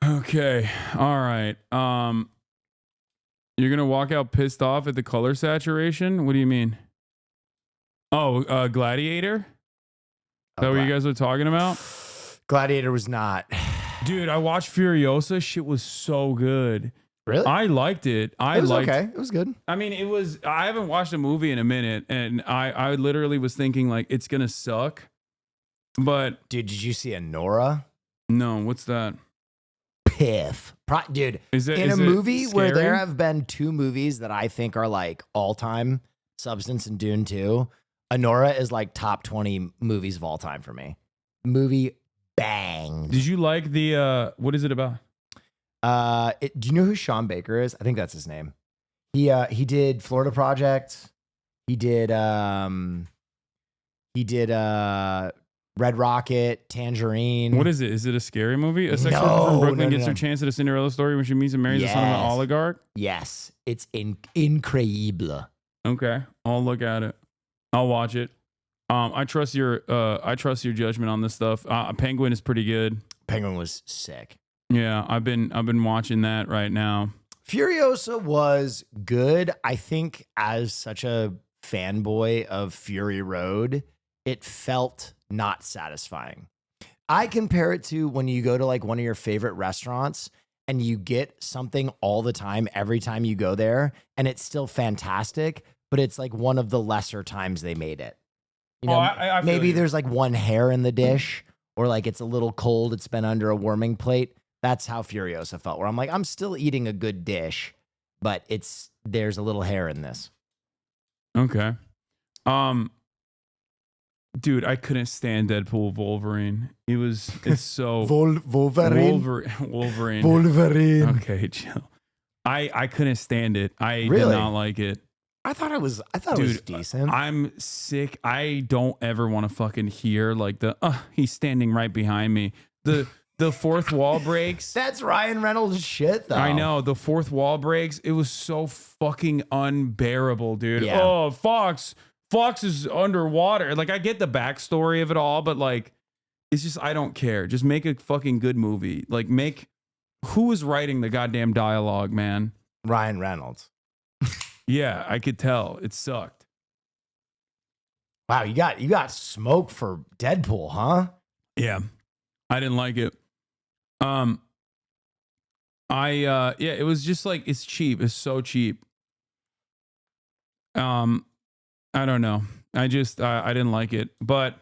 Okay. All right. You're gonna walk out pissed off at the color saturation? What do you mean? Oh, Gladiator? Is that what you guys were talking about? Gladiator was not. Dude, I watched Furiosa. Shit was so good. Really? I liked it. It was okay. It was good. I mean, I haven't watched a movie in a minute, and I literally was thinking, like, it's gonna suck. But dude, did you see Anora? No, what's that? Piff. Dude, is a movie where there have been two movies that I think are like all-time, Substance and Dune 2, Anora is like top 20 movies of all time for me. Movie bang. Did you like the what is it about? Do you know who Sean Baker is? I think that's his name. He did Florida Project. He did Red Rocket, Tangerine. What is it? Is it a scary movie? A sex No, worker from Brooklyn no. gets her chance at a Cinderella story when she meets and marries the son of an oligarch? Yes. It's incredible. Okay. I'll look at it. I'll watch it. I trust your judgment on this stuff. Penguin is pretty good. Penguin was sick. Yeah, I've been watching that right now. Furiosa was good. I think as such a fanboy of Fury Road, it felt not satisfying. I compare it to when you go to like one of your favorite restaurants and you get something all the time, every time you go there, and it's still fantastic, but it's like one of the lesser times they made it. You know, I feel maybe you. there's like one hair in the dish, or like it's a little cold, it's been under a warming plate. That's how Furiosa felt, where I'm like, I'm still eating a good dish, but there's a little hair in this. Okay. Dude, I couldn't stand Deadpool Wolverine. It's so Wolverine. Wolverine. Okay, chill. I couldn't stand it. I did not like it. I thought it was decent. I'm sick. I don't ever want to fucking hear like he's standing right behind me. The the fourth wall breaks. That's Ryan Reynolds shit, though. I know. The fourth wall breaks. It was so fucking unbearable, dude. Yeah. Oh, Fox is underwater. Like, I get the backstory of it all, but like, it's just, I don't care. Just make a fucking good movie. Like, who is writing the goddamn dialogue, man? Ryan Reynolds. Yeah, I could tell. It sucked. Wow, you got smoke for Deadpool, huh? Yeah. I didn't like it. It was just like, it's cheap. It's so cheap. I don't know. I didn't like it, but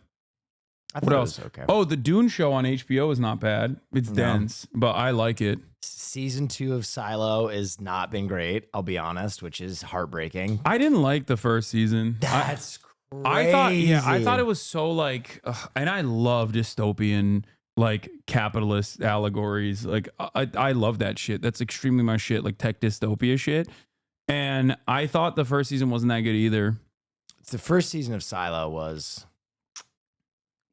what else? Okay. Oh, the Dune show on HBO is not bad. It's dense, but I like it. Season 2 of Silo has not been great, I'll be honest, which is heartbreaking. I didn't like the first season. That's crazy. I thought it was so like, and I love dystopian, like capitalist allegories. Like I love that shit. That's extremely my shit, like tech dystopia shit. And I thought the first season wasn't that good either. The first season of Silo was,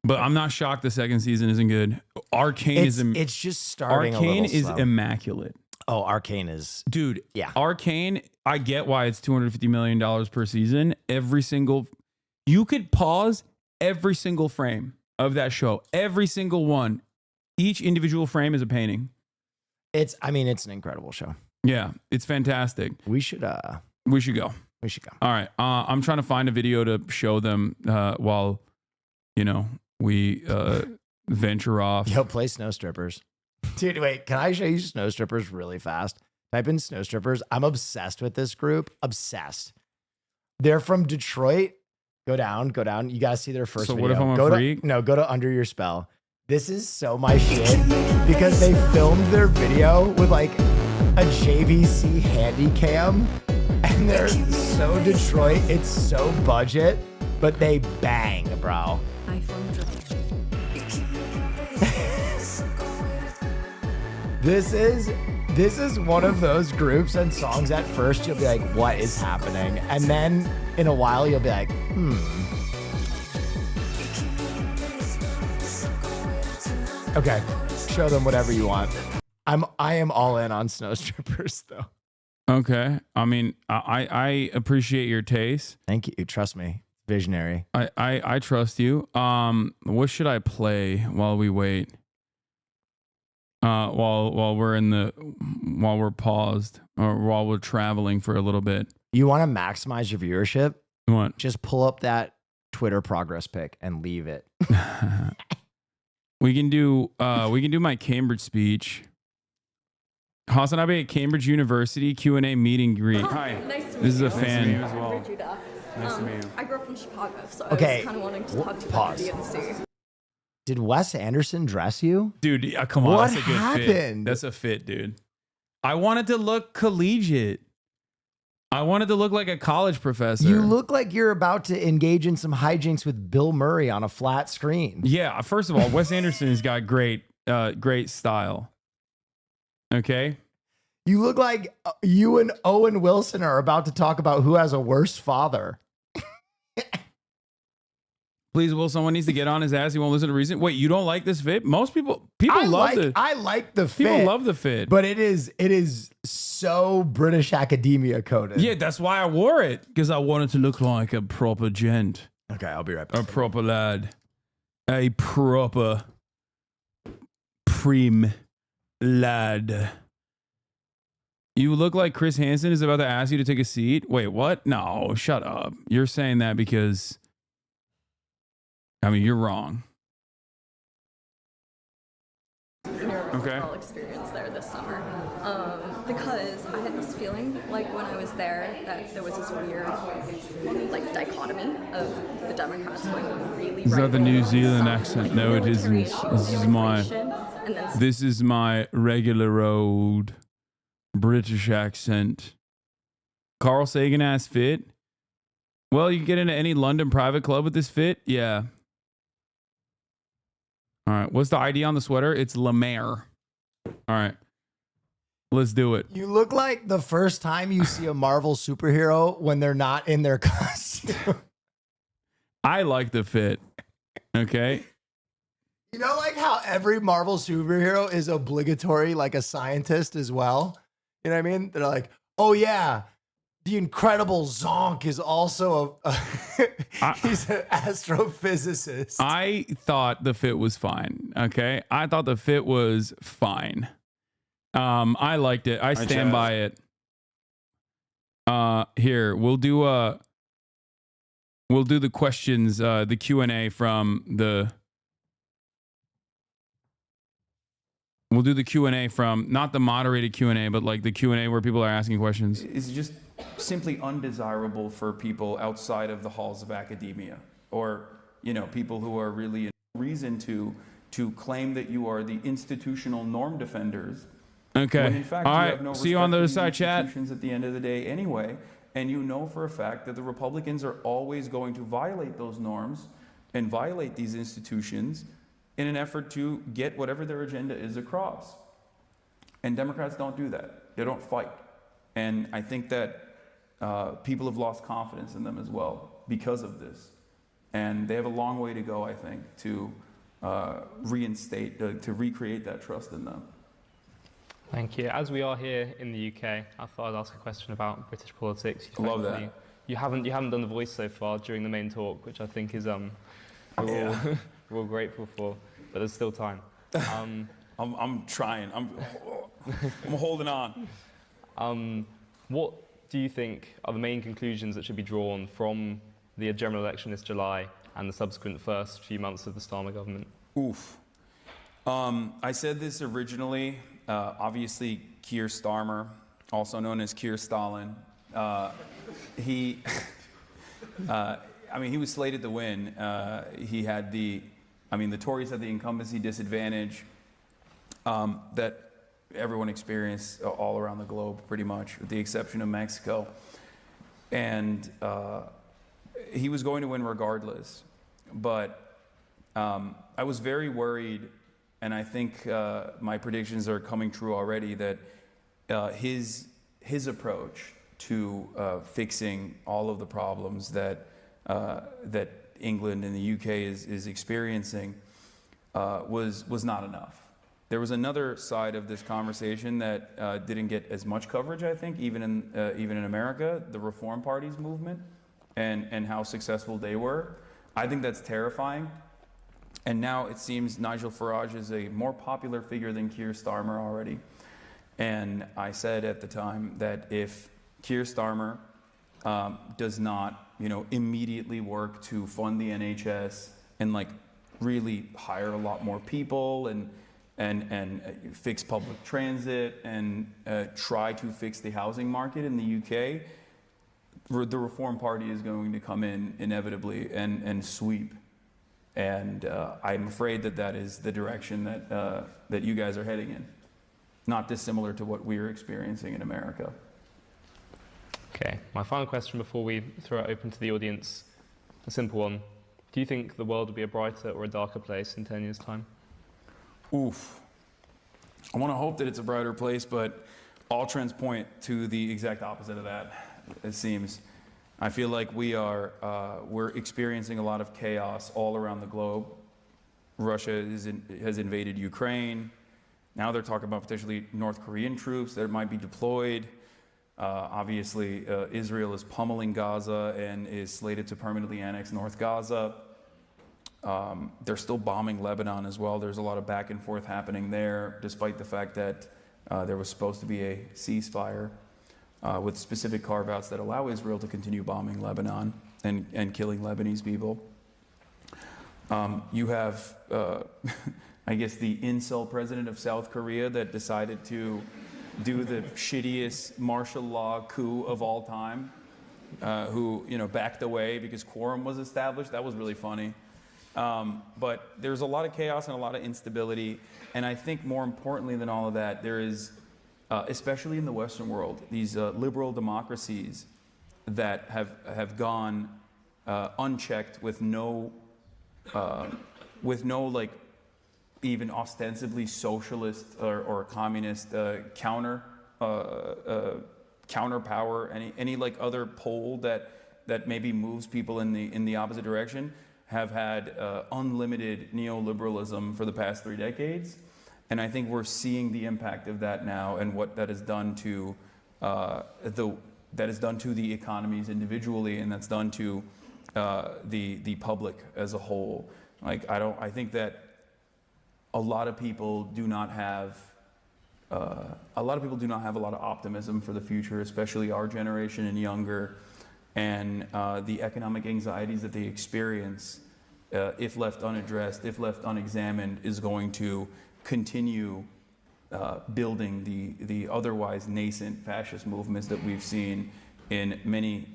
but I'm not shocked the second season isn't good. Arcane it's just starting. Arcane is slow. Immaculate. Oh, Arcane is, dude. Yeah, Arcane. I get why it's $250 million per season. You could pause every single frame of that show. Every single one. Each individual frame is a painting. It's an incredible show. Yeah, it's fantastic. We should go. We should go. All right. I'm trying to find a video to show them while, we venture off. Yo, play Snow Strippers. Dude, wait, can I show you Snow Strippers really fast? Type in Snow Strippers. I'm obsessed with this group. Obsessed. They're from Detroit. Go down. You guys see their first video. So what if I'm a freak? Go to Under Your Spell. This is so my shit because they filmed their video with like a JVC handy cam and they're so Detroit. It's so budget, but they bang, bro. This is one of those groups and songs at first you'll be like, what is happening? And then in a while you'll be like, Okay, show them whatever you want. I am all in on Snow Strippers though. Okay. I mean, I appreciate your taste. Thank you. Trust me. Visionary. I trust you. What should I play while we wait? While we're paused or while we're traveling for a little bit. You want to maximize your viewership? What? Just pull up that Twitter progress pic and leave it. We can do my Cambridge speech. HasanAbi at Cambridge University Q&A meet and greet. Hi. Nice to meet This is you. a fan. Nice to meet you as well. Nice to meet you. I grew up in Chicago, so I was kind of wanting to talk to you about the DNC. Did Wes Anderson dress you? Dude, come on. What That's a good happened? fit. That's a fit, dude. I wanted to look collegiate. I wanted to look like a college professor. You look like you're about to engage in some hijinks with Bill Murray on a flat screen. Yeah, first of all, Wes Anderson has got great style. Okay? You look like you and Owen Wilson are about to talk about who has a worse father. Please, Will, someone needs to get on his ass. He won't listen to reason. Wait, you don't like this fit? Most people I love like the fit. People love the fit. But it is so British academia coded. Yeah, that's why I wore it. Because I wanted to look like a proper gent. Okay, I'll be right back. A proper lad. A proper prim lad. You look like Chris Hansen is about to ask you to take a seat. Wait, what? No, shut up. You're saying that because... I mean, you're wrong. Okay. Experience there this summer, because I had this feeling like when I was there that there was this weird like dichotomy of the Democrats going really. Is that the New Zealand accent? No, it isn't. This is my regular old British accent. Carl Sagan ass fit. Well, you can get into any London private club with this fit. Yeah. All right. What's the ID on the sweater? It's Lemaire. All right. Let's do it. You look like the first time you see a Marvel superhero when they're not in their costume. I like the fit. Okay. You know, like how every Marvel superhero is obligatory, like a scientist as well. You know what I mean? They're like, oh yeah, the Incredible Zonk is also he's an astrophysicist. I thought the fit was fine. Okay, I thought the fit was fine. I liked it. I stand by it. Here we'll do the questions, the Q&A from the. We'll do the Q&A from not the moderated Q&A, but like the Q&A where people are asking questions. It's just simply undesirable for people outside of the halls of academia, or people who are really in reason to claim that you are the institutional norm defenders. Okay. When in fact all you right. have no See you on the other respect for these side, chat. institutions at the end of the day anyway, and you know for a fact that the Republicans are always going to violate those norms and violate these institutions in an effort to get whatever their agenda is across. And Democrats don't do that. They don't fight. And I think that people have lost confidence in them as well because of this. And they have a long way to go, I think, to reinstate, to recreate that trust in them. Thank you. As we are here in the UK, I thought I'd ask a question about British politics. Love that. You haven't done the voice so far during the main talk, which I think is we're all grateful for, but there's still time. I'm trying. I'm holding on. What do you think are the main conclusions that should be drawn from the general election this July and the subsequent first few months of the Starmer government? Oof. I said this originally. Obviously, Keir Starmer, also known as Keir Stalin, he was slated to win. The Tories had the incumbency disadvantage that everyone experienced all around the globe, pretty much, with the exception of Mexico. And he was going to win regardless. But I was very worried, and I think my predictions are coming true already, that his approach to fixing all of the problems that England and the UK is experiencing was not enough. There was another side of this conversation that didn't get as much coverage, I think, even in America, the Reform Party's movement and how successful they were. I think that's terrifying. And now it seems Nigel Farage is a more popular figure than Keir Starmer already. And I said at the time that if Keir Starmer does not, immediately work to fund the NHS and really hire a lot more people and fix public transit and try to fix the housing market in the UK, the Reform Party is going to come in inevitably and sweep. And I'm afraid that is the direction that you guys are heading in. Not dissimilar to what we're experiencing in America. Okay, my final question before we throw it open to the audience, a simple one. Do you think the world will be a brighter or a darker place in 10 years' time? Oof. I want to hope that it's a brighter place, but all trends point to the exact opposite of that, it seems. I feel like we're experiencing a lot of chaos all around the globe. Russia has invaded Ukraine. Now they're talking about potentially North Korean troops that might be deployed. Obviously, Israel is pummeling Gaza and is slated to permanently annex North Gaza. They're still bombing Lebanon as well. There's a lot of back and forth happening there, despite the fact that there was supposed to be a ceasefire with specific carve-outs that allow Israel to continue bombing Lebanon and killing Lebanese people. You have, I guess, the incel president of South Korea that decided to do the shittiest martial law coup of all time, who backed away because quorum was established. That was really funny. But there's a lot of chaos and a lot of instability. And I think more importantly than all of that, there is, especially in the Western world, these liberal democracies that have gone unchecked with no even ostensibly socialist or communist counterpower, any other pole that maybe moves people in the opposite direction, have had unlimited neoliberalism for the past 3 decades. And I think we're seeing the impact of that now and what that has done to the economies individually, and that's done to the public as a whole. Like I think that a lot of people do not have a lot of optimism for the future, especially our generation and younger, and the economic anxieties that they experience, if left unaddressed, if left unexamined, is going to continue building the otherwise nascent fascist movements that we've seen in many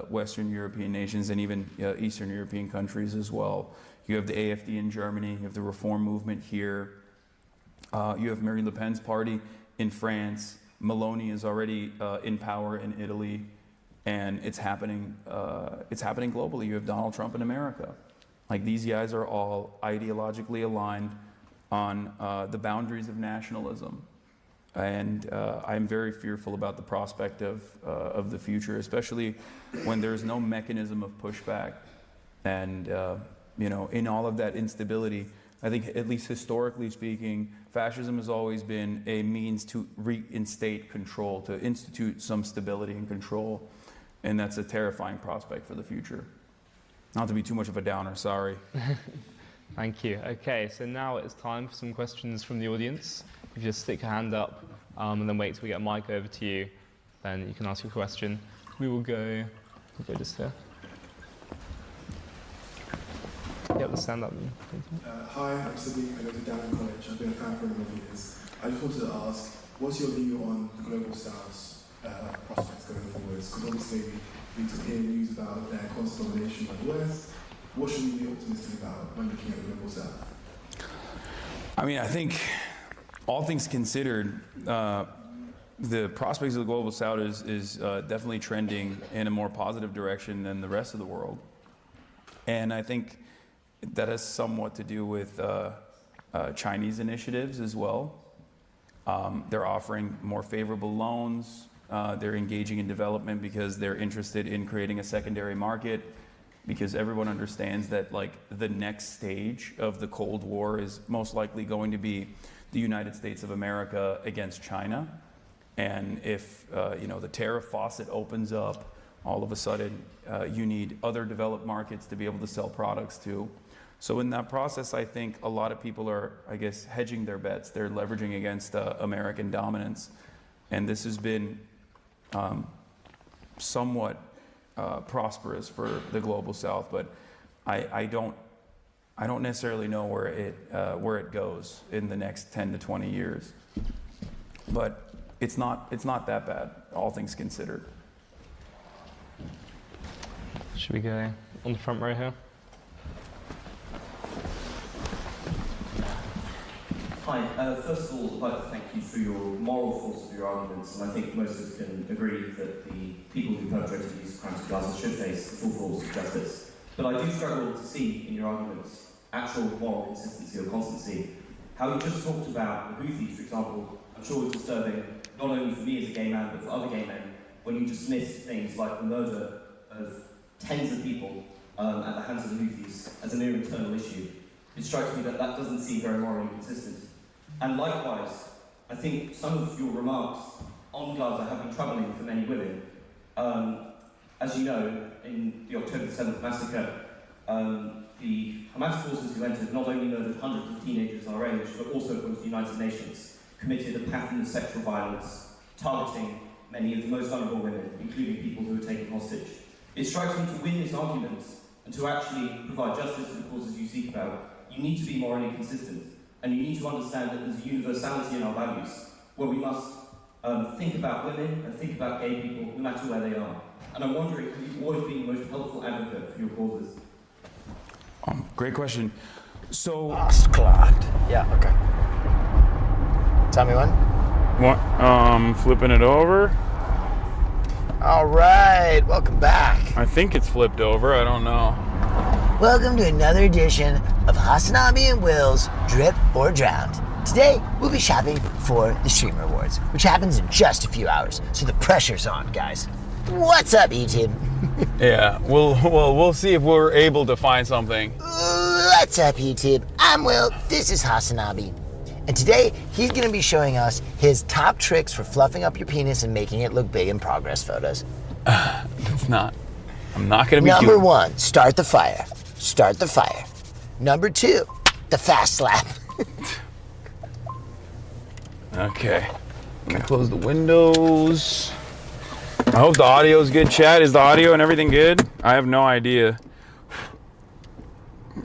Western European nations and even Eastern European countries as well. You have the AfD in Germany, you have the Reform movement here, you have Marine Le Pen's party in France, Meloni is already in power in Italy, and it's happening globally. You have Donald Trump in America. Like, these guys are all ideologically aligned on the boundaries of nationalism. And I'm very fearful about the prospect of the future, especially when there's no mechanism of pushback. And in all of that instability, I think, at least historically speaking, fascism has always been a means to reinstate control, to institute some stability and control. And that's a terrifying prospect for the future. Not to be too much of a downer, sorry. Thank you. Okay, so now it's time for some questions from the audience. If you just stick your hand up and then wait till we get a mic over to you, then you can ask your question. We'll go just here. Yep, let's stand up. Hi, I'm Sadiq. I go to Downham College. I've been a fan for a number of years. I just wanted to ask, what's your view on the Global South's prospects going forwards? Because obviously we hear news about their constant domination by the West. What should we be optimistic about when looking at the Global South? I mean, I think, all things considered, the prospects of the Global South is definitely trending in a more positive direction than the rest of the world. And I think that has somewhat to do with Chinese initiatives as well. They're offering more favorable loans. They're engaging in development because they're interested in creating a secondary market, because everyone understands that, like, the next stage of the Cold War is most likely going to be the United States of America against China. And if the tariff faucet opens up, all of a sudden you need other developed markets to be able to sell products to. So in that process, I think a lot of people are, I guess, hedging their bets. They're leveraging against American dominance. And this has been somewhat prosperous for the Global South, but I don't necessarily know where it goes in the next 10 to 20 years. But it's not that bad, all things considered. Should we go on the front row here? Hi. First of all, I'd like to thank you for your moral force of your arguments, and I think most of us can agree that the people who perpetrated these crimes of Gaza should face the full force of justice. But I do struggle to see in your arguments actual moral consistency or constancy. How you just talked about the Houthis, for example, I'm sure was disturbing, not only for me as a gay man, but for other gay men, when you dismiss things like the murder of tens of people at the hands of the Houthis as a mere internal issue. It strikes me that that doesn't seem very morally consistent. And likewise, I think some of your remarks on Gaza have been troubling for many women. As you know, in the October 7th massacre, the Hamas forces who entered not only murdered hundreds of teenagers our age, but also, according to the United Nations, committed a pattern of sexual violence, targeting many of the most vulnerable women, including people who were taken hostage. It strikes me to win this argument and to actually provide justice to the causes you seek about, you need to be morally consistent. And you need to understand that there's a universality in our values, where we must think about women and think about gay people, no matter where they are. And I'm wondering, have you always been the most helpful advocate for your causes? Great question. So, Clocked. Yeah. Okay. Tell me when. What? Flipping it over. All right. Welcome back. I think it's flipped over. I don't know. Welcome to another edition of HasanAbi and Will's Drip or Drowned. Today, we'll be shopping for the Streamer Awards, which happens in just a few hours, so the pressure's on, guys. What's up, YouTube? Yeah, we'll see if we're able to find something. What's up, YouTube? I'm Will. This is HasanAbi. And today, he's going to be showing us his top tricks for fluffing up your penis and making it look big in progress photos. It's not. I'm not going to be Number 1, start the fire. Start the fire. Number 2, the fast slap. Okay. I'm gonna close the windows. I hope the audio is good, chat. Is the audio and everything good? I have no idea.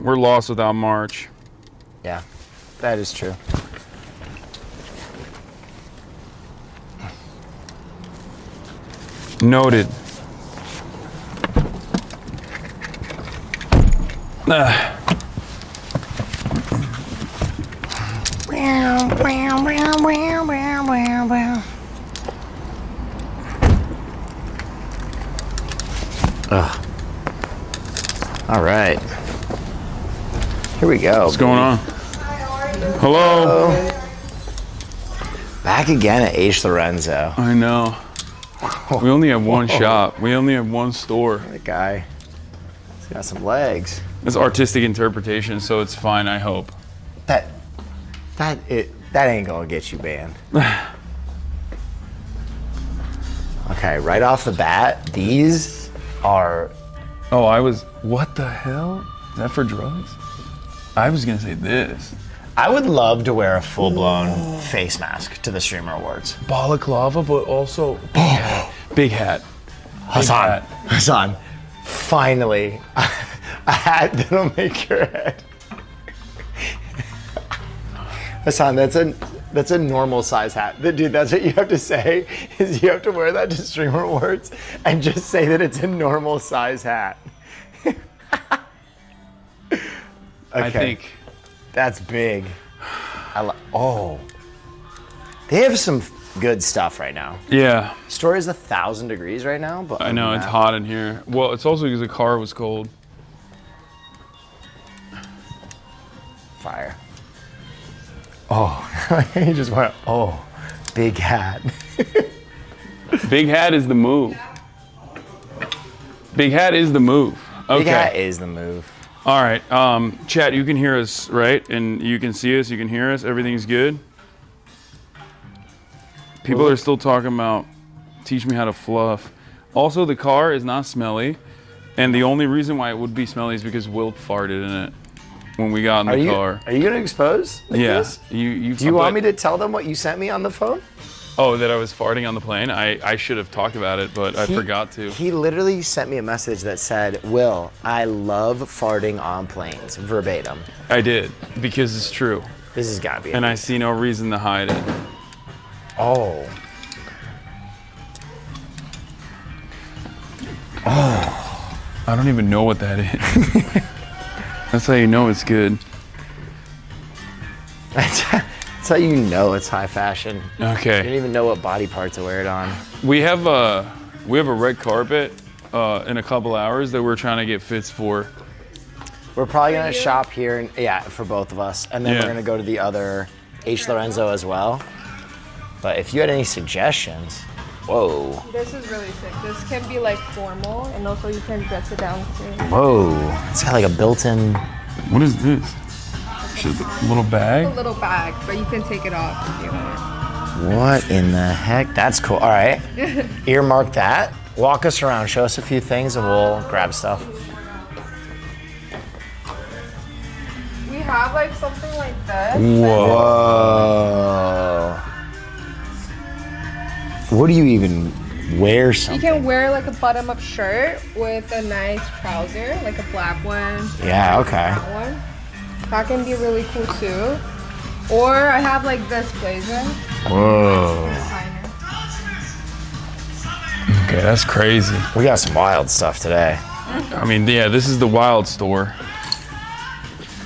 We're lost without March. Yeah, that is true. Noted. All right. Here we go. What's going on? Hello. Back again at H. Lorenzo. I know. We only have one shop. We only have one store. That guy, he's got some legs. It's artistic interpretation, so it's fine, I hope. That ain't gonna get you banned. Okay, right off the bat, these are... Oh, what the hell? Is that for drugs? I was gonna say this. I would love to wear a full-blown face mask to the Streamer Awards. Balaclava, but also big hat. Big hat. Hasan, finally, a hat that'll make your head. Hasan, that's a normal size hat. Dude, that's what you have to say, is you have to wear that to Streamer Awards and just say that it's a normal size hat. Okay. I think. That's big. Oh. They have some good stuff right now. Yeah. Store is 1,000 degrees right now, but I know, it's hot in here. Well, it's also because the car was cold. Fire. Oh, he just went, oh, big hat. Big hat is the move. Big hat is the move. Okay. Big hat is the move. All right, chat, you can hear us, right? And you can see us, you can hear us, everything's good? People are still talking about, teach me how to fluff. Also, the car is not smelly, and the only reason why it would be smelly is because Wilt farted in it when we got in the car. Are you gonna expose? Like yeah. this? Do you but, want me to tell them what you sent me on the phone? Oh, that I was farting on the plane? I should have talked about it, but I forgot to. He literally sent me a message that said, Will, I love farting on planes, verbatim. I did, because it's true. This has got to be And I see no reason to hide it. Oh. Oh. I don't even know what that is. That's how you know it's good. That's how you know it's high fashion. Okay. You don't even know what body part to wear it on. We have a red carpet in a couple hours that we're trying to get fits for. We're probably gonna shop here, and yeah, for both of us, and then we're gonna go to the other H. Lorenzo as well. But if you had any suggestions, whoa. This is really sick. This can be like formal, and also you can dress it down too. Whoa, it's got like a built-in. What is this? A little bag? A little bag, but you can take it off if you want. What in the heck? That's cool. All right, earmark that. Walk us around, show us a few things, and we'll grab stuff. We have like something like this. Whoa. What do you even wear something? You can wear like a button-up shirt with a nice trouser, like a black one. Yeah, okay. That one. That can be really cool too. Or I have like this blazer. Whoa. Okay, that's crazy. We got some wild stuff today. I mean, yeah, this is the wild store.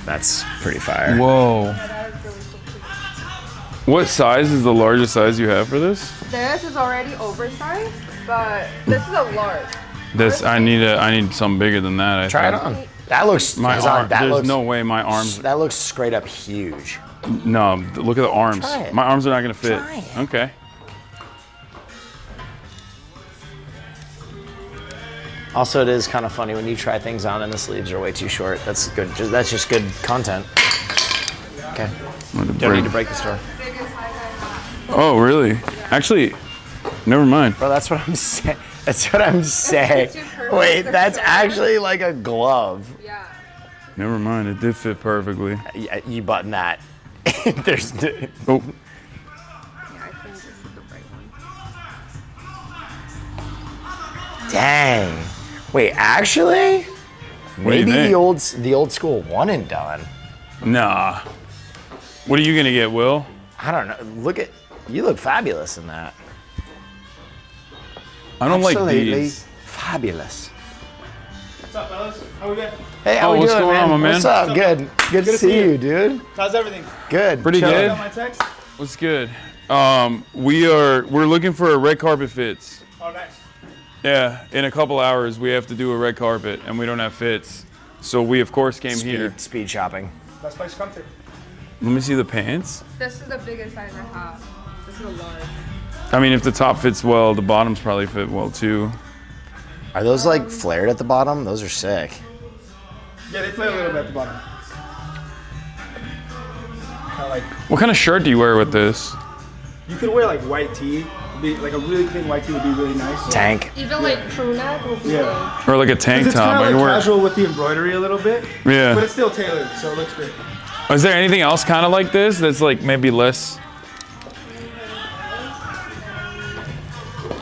That's pretty fire. Whoa. What size is the largest size you have for this? This is already oversized, but this is a large. This I need something bigger than that. Try it on. That looks my arm. There's no way my arms. That looks straight up huge. No, look at the arms. Try it. My arms are not gonna fit. Try it. Okay. Also, it is kind of funny when you try things on and the sleeves are way too short. That's good. That's just good content. Okay. Don't need to break the store. Oh, really? Actually, never mind. Bro, that's what I'm saying. That's what I'm saying. Wait, that's actually like a glove. Yeah. Never mind. It did fit perfectly. Yeah, you button that. There's. Oh. Dang. Wait, actually? What do you Maybe think? the old school one and done. Nah. What are you gonna get, Will? I don't know. You look fabulous in that. I don't Absolutely like these. Fabulous. What's up, fellas? How we been? Hey, how we what's doing, going man? on, my man? What's up? Good. Good to see you, dude. How's everything? Good. Pretty Chilling. good. Got my text? What's good? We're looking for a red carpet fits. Oh, nice. Yeah, in a couple hours we have to do a red carpet and we don't have fits. So we of course came here. Speed shopping. Best place to come to. Let me see the pants. This is the biggest size I have. This is a large. I mean, if the top fits well, the bottoms probably fit well too. Are those like flared at the bottom? Those are sick. Yeah, they play a little bit at the bottom. Kind of like, What kind of shirt do you wear with this? you could wear like white tee. Like a really clean white tee would be really nice. Tank. Even like crew neck will be Yeah. Or like a tank It's top? kind I of can like wear. casual with the embroidery a little bit. Yeah. But it's still tailored, so it looks great. Is there anything else kind of like this that's like maybe less?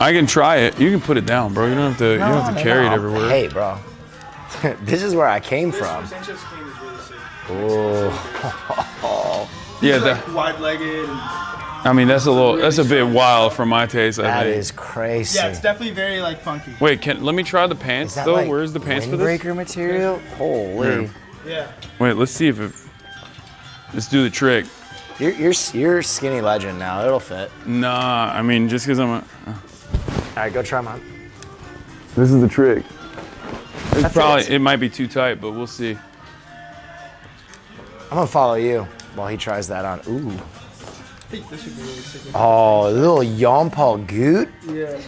I can try it. You can put it down, bro. You don't have to. You don't have to carry it everywhere. Hey, bro. This is where I came from. Oh. Yeah, It's that. like wide-legged. And, I mean, that's a little. That's a bit wild for my taste. I That think. is crazy. yeah, it's definitely very like funky. Wait, let me try the pants Is that though. like Where's the pants for this? windbreaker material? Holy. Yeah. Wait, let's see if it. Let's do the trick. You're skinny legend now. It'll fit. Nah, I mean, just because I'm a. All right, go try mine. This is the trick. It's That probably. fits. It might be too tight, but we'll see. I'm gonna follow you while he tries that on. Ooh. I think this should be really sick. Oh, a little Jean Paul Goot. Yeah.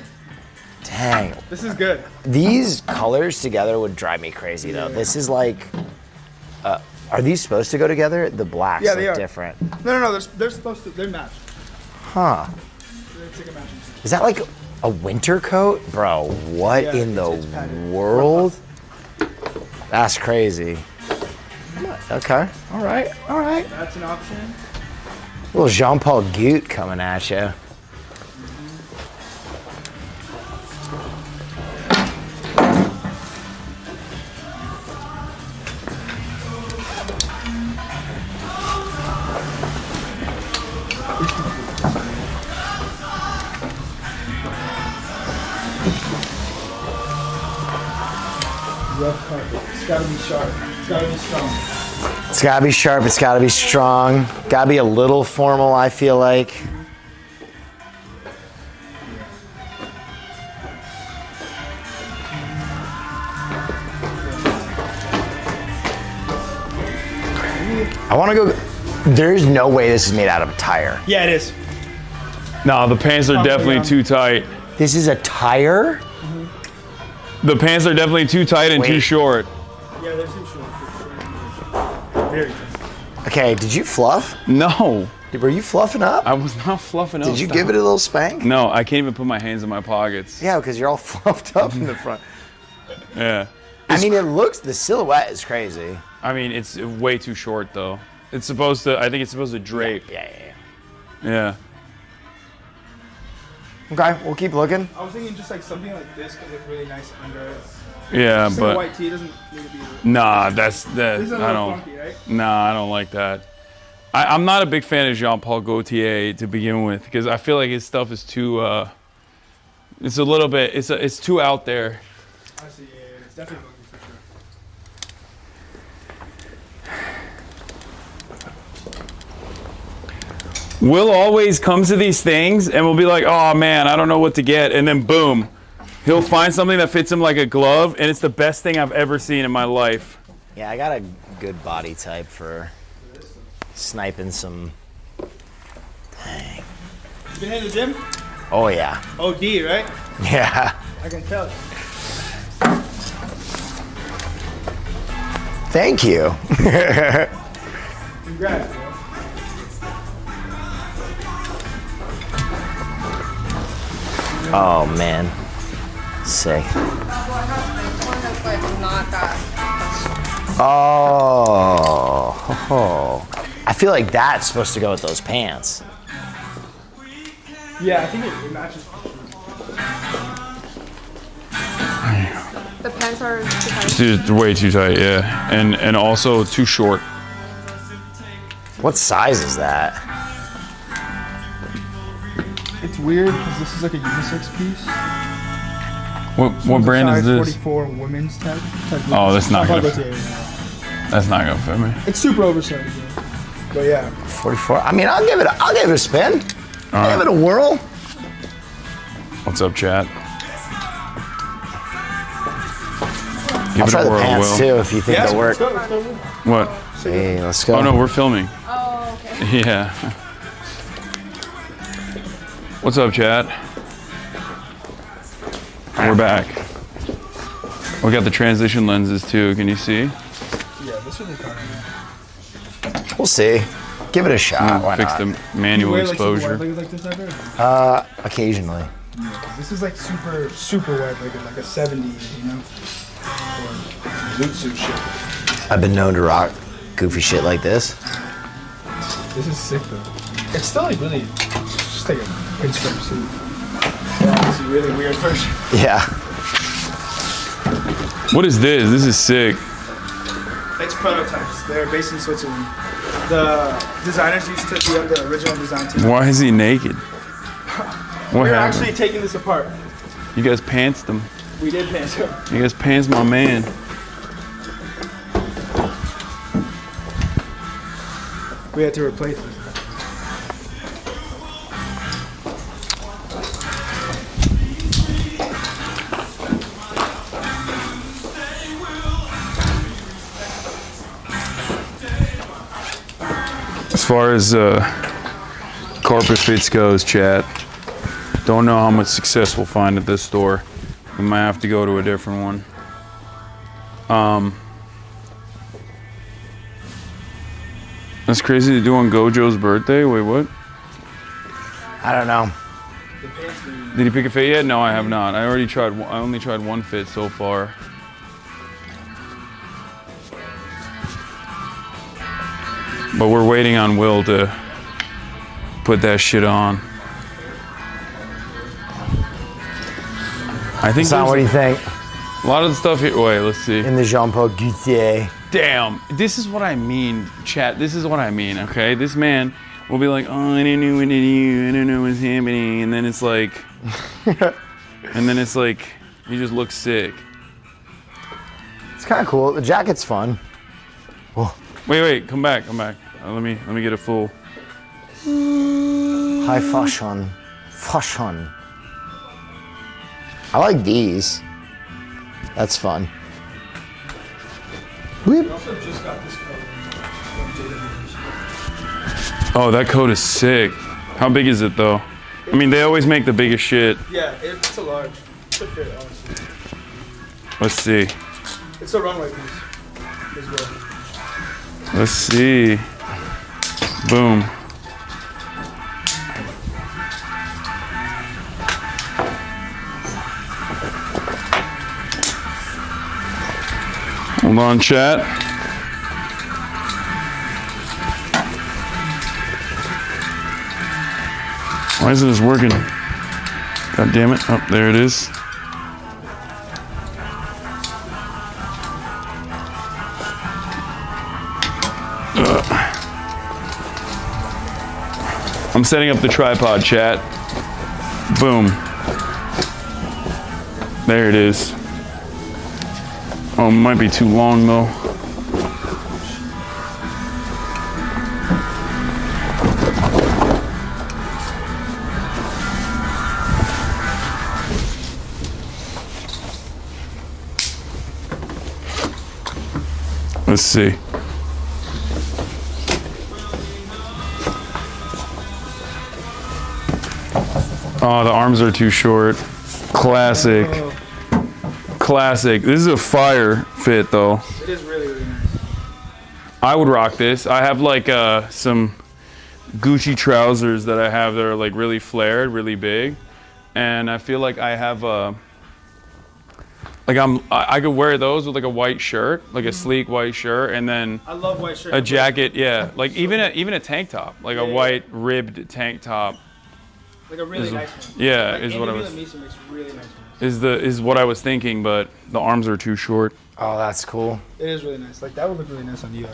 Dang. This is good. These colors together would drive me crazy though. This is like. Are these supposed to go together? The blacks Yeah, they look are. different. No. They're supposed to. They're matched. Huh. It's like a matching. Is that like a winter coat? Bro, what Yeah, in the it's patterned. world? That's crazy. Okay. All right. All right. That's an option. Little Jean Paul Goot coming at you. Rough carpet. It's gotta be sharp. It's gotta be strong. It's gotta be sharp. It's gotta be strong. Gotta be a little formal, I feel like. I wanna go. There's no way this is made out of a tire. Yeah, it is. No, the pants are definitely too tight. This is a tire? The pants are definitely too tight and too Wait. short. Yeah, they're too short. Very tight. Okay, did you fluff? No. Were you fluffing up? I was not fluffing up. Did you give it a little spank? No, I can't even put my hands in my pockets. Yeah, because you're all fluffed up in the front. Yeah. I mean, it looks, the silhouette is crazy. I mean, it's way too short though. It's supposed to. I think it's supposed to drape. Yeah. Okay, we'll keep looking. I was thinking just like something like this could look really nice under it. Yeah, Just like a but white tee doesn't need to be. nah, that's that. This is a I little don't. funky, right? Nah, I don't like that. I'm not a big fan of Jean-Paul Gaultier to begin with because I feel like his stuff is too. It's a little bit. It's too out there. I see. Yeah, it's definitely funky for sure. Will always comes to these things and will be like, oh man, I don't know what to get. And then boom, he'll find something that fits him like a glove. And it's the best thing I've ever seen in my life. Yeah, I got a good body type for sniping some. Dang. You been hitting the gym? Oh, yeah. OD, right? Yeah. I can tell. Thank you. Congrats, bro. Oh man, sick. Oh, I feel like that's supposed to go with those pants. Yeah, I think it matches. The pants are too tight. Dude, way too tight, yeah. And also too short. What size is that? It's weird because this is like a unisex piece. What brand is this? 44 women's type. Oh, that's not gonna. fit. That's not gonna fit me. It's super oversized, though. But yeah. 44. I mean, I'll give it a spin. I'll give it a whirl. What's up, chat? I'll try the pants too if you think they'll work. What? Hey, let's go. Oh no, we're filming. Oh, okay. Yeah. What's up, chat? We're back. We got the transition lenses too. Can you see? Yeah, this would be kind of. We'll see. Give it a shot. Why fix not? the manual exposure. Like this ever? Occasionally. Yeah, this is like super wet, like a 70, you know? Or zoot suit shit. I've been known to rock goofy shit like this. This is sick though. It's still like really just like a pinstripe suit. Yeah, this is a really weird version. Yeah. What is this? This is sick. It's prototypes. They're based in Switzerland. The designers used to be on the original design team. Why is he naked? What We're happened? actually taking this apart. You guys pantsed him. We did pants him. You guys pants my man. We had to replace it. As far as carpet fits goes, chat, don't know how much success we'll find at this store. We might have to go to a different one. That's crazy to do on Gojo's birthday. Wait, what? I don't know. Did he pick a fit yet? No, I have not. I only tried one fit so far. But we're waiting on Will to put that shit on. I think. Son, what do you think? A lot of the stuff here. Wait, let's see. In the Jean-Paul Gaultier. Damn, this is what I mean, chat. This is what I mean. Okay, this man will be like, "Oh, I didn't know what to do. I don't know what's happening," and then it's like, he just looks sick. It's kind of cool. The jacket's fun. Oh. Wait, come back. Let me get a full. High fashion. I like these. That's fun. We also just got this coat from JW's. Oh, that coat is sick. How big is it though? I mean, they always make the biggest shit. Yeah, it's a large. It's a fit, honestly. Let's see. It's a runway piece as well. Let's see. Boom. Hold on, chat. Why isn't this working? God damn it. Oh, there it is. I'm setting up the tripod, chat. Boom. There it is. Oh, it might be too long though. Let's see. Oh, the arms are too short. Classic. Classic. This is a fire fit though. It is really, really nice. I would rock this. I have like some Gucci trousers that I have that are like really flared, really big, and I feel like I have I could wear those with like a white shirt, like a sleek white shirt, and then I love white shirt. a jacket. Yeah, like even a tank top, like a white ribbed tank top. Like a really nice one. Yeah, like is what I was. Makes really nice ones. Is what I was thinking, but the arms are too short. Oh, that's cool. It is really nice. Like that would look really nice on you.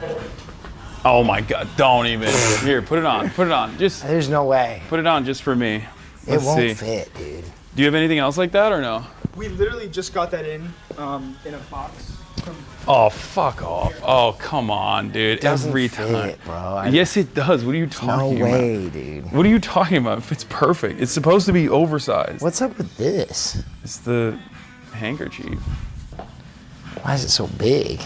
Oh my God! Don't even. Here, put it on. Put it on. Just. There's no way. Put it on just for me. It won't see. fit, dude. Do you have anything else like that or no? We literally just got that in a box. Oh, fuck off. Oh, come on, dude. Every time. Fit, bro. Yes, it does. What are you talking about? No way, dude. What are you talking about? It's perfect. It's supposed to be oversized. What's up with this? It's the handkerchief. Why is it so big?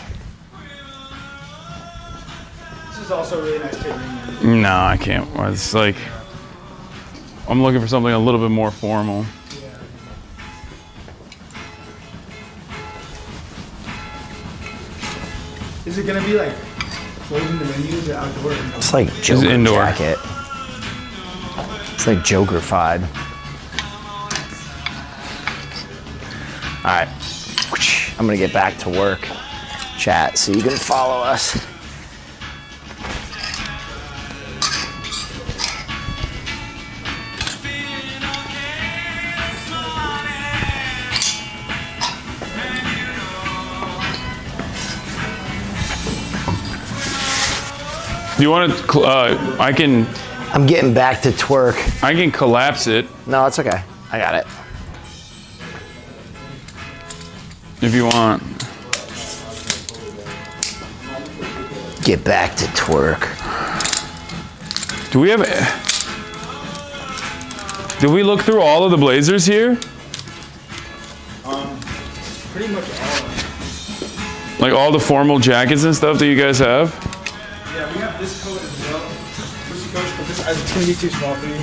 This is also really nice tailoring. No, I can't. It's like, I'm looking for something a little bit more formal. Is it gonna be like closing the menus or outdoor? It's like Joker indoor. jacket. It's like Joker-fied. All right, I'm gonna get back to work, chat, so you can follow us. Do you want to, I can... I'm getting back to twerk. I can collapse it. No, it's okay. I got it. If you want. Get back to twerk. Do we have... Did we look through all of the blazers here? Pretty much all. Like all the formal jackets and stuff that you guys have? Yeah, we have this coat as well. Pussy coat, but this is gonna be too small for me.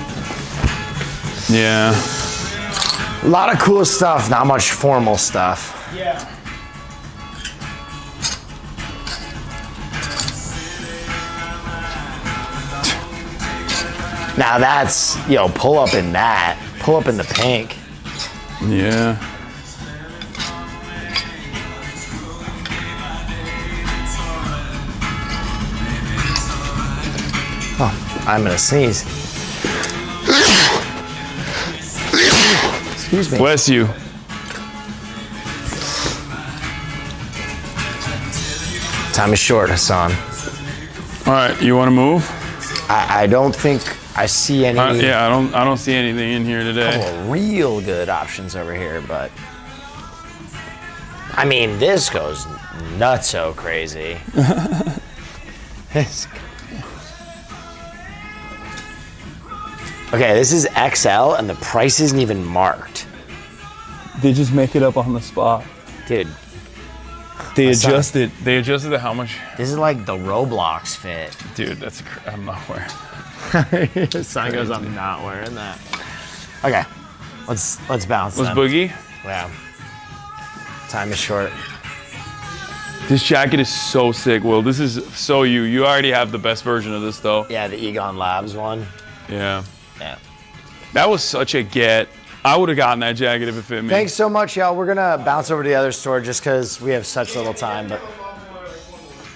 Yeah. A lot of cool stuff, not much formal stuff. Yeah. Now that's, pull up in that. Pull up in the pink. Yeah. Oh, I'm gonna sneeze. Excuse me. Bless you. Time is short, Hassan. All right, you want to move? I don't think I see any. Yeah, I don't see anything in here today. Couple of real good options over here, but I mean, this goes nutso crazy. Okay, this is XL, and the price isn't even marked. They just make it up on the spot, dude. They adjusted it how much? This is like the Roblox fit. Dude, I'm not wearing. The sign goes, I'm not wearing that. Okay, let's bounce. Let's then. boogie. Yeah. Time is short. This jacket is so sick, Will. This is so you. You already have the best version of this, though. Yeah, the Egon Labs one. Yeah. Yeah. That was such a get. I would have gotten that jacket if it fit me. Thanks so much, y'all. We're gonna bounce over to the other store just because we have such little time, but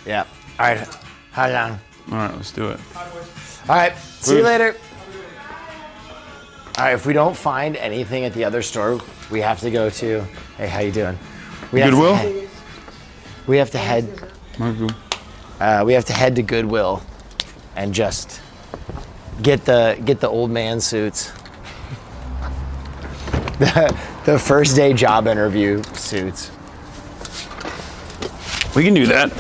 yeah. All right. Hi, John. All right, let's do it. All right. See you later. All right. If we don't find anything at the other store, we have to go to. Hey, how you doing? Goodwill. We have to head. We have to head to Goodwill, and just get the old man suits. The first day job interview suits. We can do that.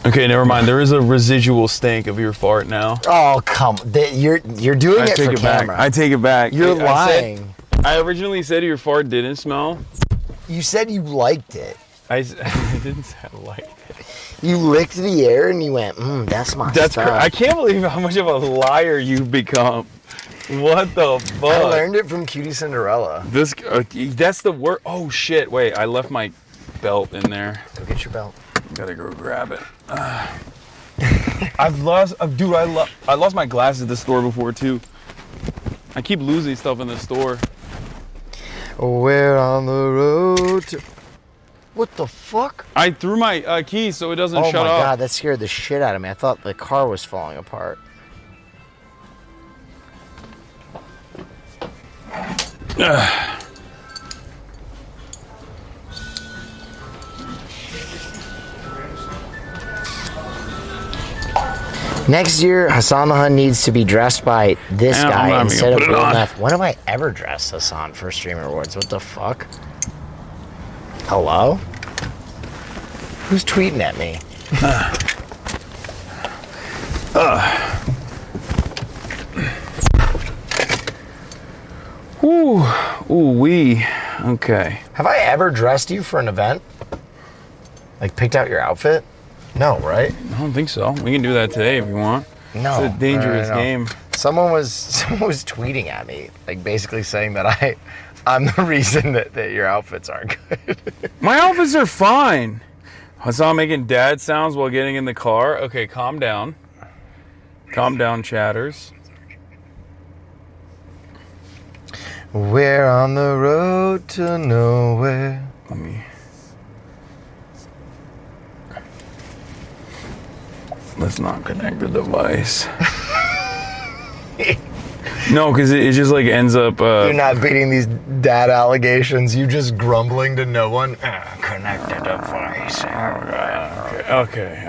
Okay, never mind. There is a residual stink of your fart now. Oh, come. You're doing it for camera. I take it back. You're lying. I originally said your fart didn't smell. You said you liked it. I didn't say I liked it. You licked the air and you went, that's my stuff. I can't believe how much of a liar you've become. What the fuck? I learned it from Cutie Cinderella. That's the word. Oh shit! Wait, I left my belt in there. Go get your belt. Gotta go grab it. I've lost, dude. I lost my glasses at the store before too. I keep losing stuff in the store. We're on the road to... What the fuck? I threw my keys so it doesn't shut Oh off. my god, that scared the shit out of me. I thought the car was falling apart. Next year, Hasan the Hun needs to be dressed by this guy instead of Will Neff. When have I ever dressed Hasan for Streamer Awards? What the fuck? Hello? Who's tweeting at me? Ooh-wee. Okay. Have I ever dressed you for an event? Like picked out your outfit? No, right? I don't think so. We can do that today if you want. No. It's a dangerous game. Someone was tweeting at me, like basically saying that I'm the reason that your outfits aren't good. My outfits are fine. Hasan making dad sounds while getting in the car. Okay, calm down. Calm down, chatters. We're on the road to nowhere. Let me... Let's not connect the device. No, because it just like ends up... You're not beating these dad allegations. You just grumbling to no one. Connect the device. Okay.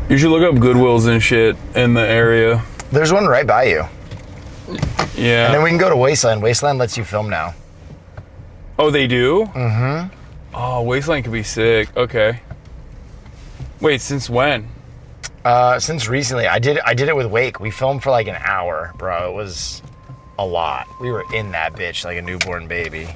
You should look up Goodwills and shit in the area. There's one right by you. Yeah. And then we can go to Wasteland. Wasteland lets you film now. Oh, they do? Mm-hmm. Oh, Wasteland could be sick. Okay. Wait, since when? Since recently. I did it with Wake. We filmed for like an hour, bro. It was a lot. We were in that bitch like a newborn baby.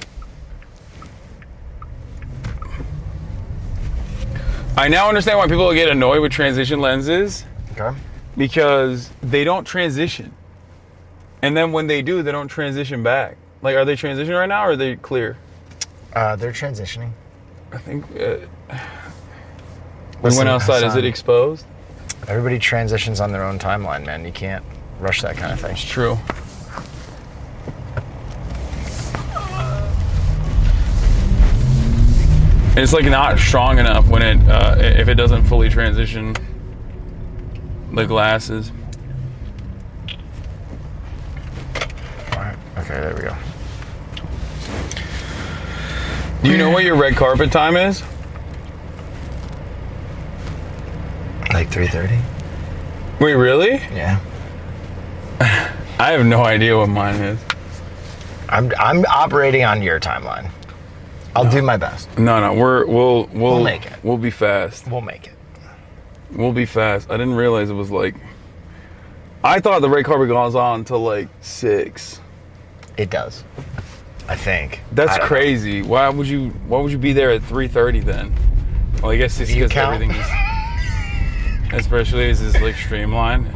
I now understand why people get annoyed with transition lenses. Okay. Because they don't transition. And then when they do, they don't transition back. Like, are they transitioning right now or are they clear? They're transitioning. I think we went outside. Is it exposed? Everybody transitions on their own timeline, man. You can't rush that kind of thing. It's true. It's like not strong enough when it if it doesn't fully transition the glasses. All right. Okay, there we go. Do you know what your red carpet time is? Like 3:30. Wait, really? Yeah. I have no idea what mine is. I'm operating on your timeline. I'll do my best. No, we'll make it. We'll be fast. We'll make it. We'll be fast. I didn't realize it was like. I thought the red carpet goes on until like 6. It does. I think. That's crazy. Why would you be there at 3:30 then? Well, I guess it's because everything is, especially as it's like streamlined.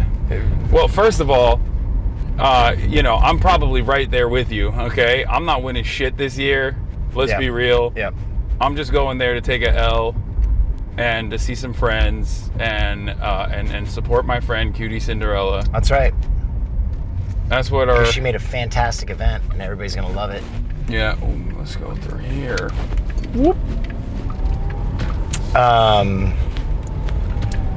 Well, first of all, I'm probably right there with you. Okay, I'm not winning shit this year. Let's be real. Yep. I'm just going there to take a L and to see some friends and support my friend Cutie Cinderella. That's right. That's what she made a fantastic event and everybody's gonna love it. Yeah. Ooh, let's go through here. Whoop. And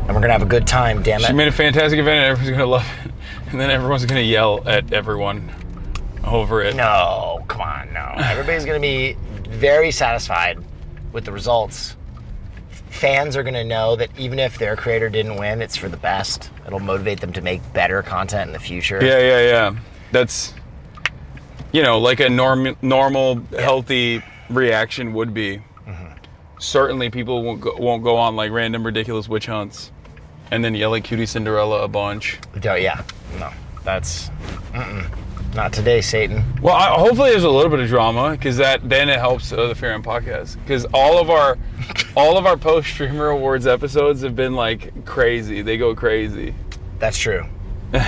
we're gonna have a good time, damn it. She made a fantastic event and everyone's gonna love it. And then everyone's gonna yell at everyone over it. No, come on, no. Everybody's gonna be very satisfied with the results. Fans are gonna know that even if their creator didn't win, it's for the best. It'll motivate them to make better content in the future. Yeah. That's, like a normal, healthy reaction would be. Mm-hmm. Certainly people won't go on like random ridiculous witch hunts and then yell at Cutie Cinderella a bunch. Yeah, no, that's, Not today, Satan. Well, hopefully there's a little bit of drama, because then it helps the Fair End podcast. Because all of our post Streamer Awards episodes have been like crazy. They go crazy. That's true. I'm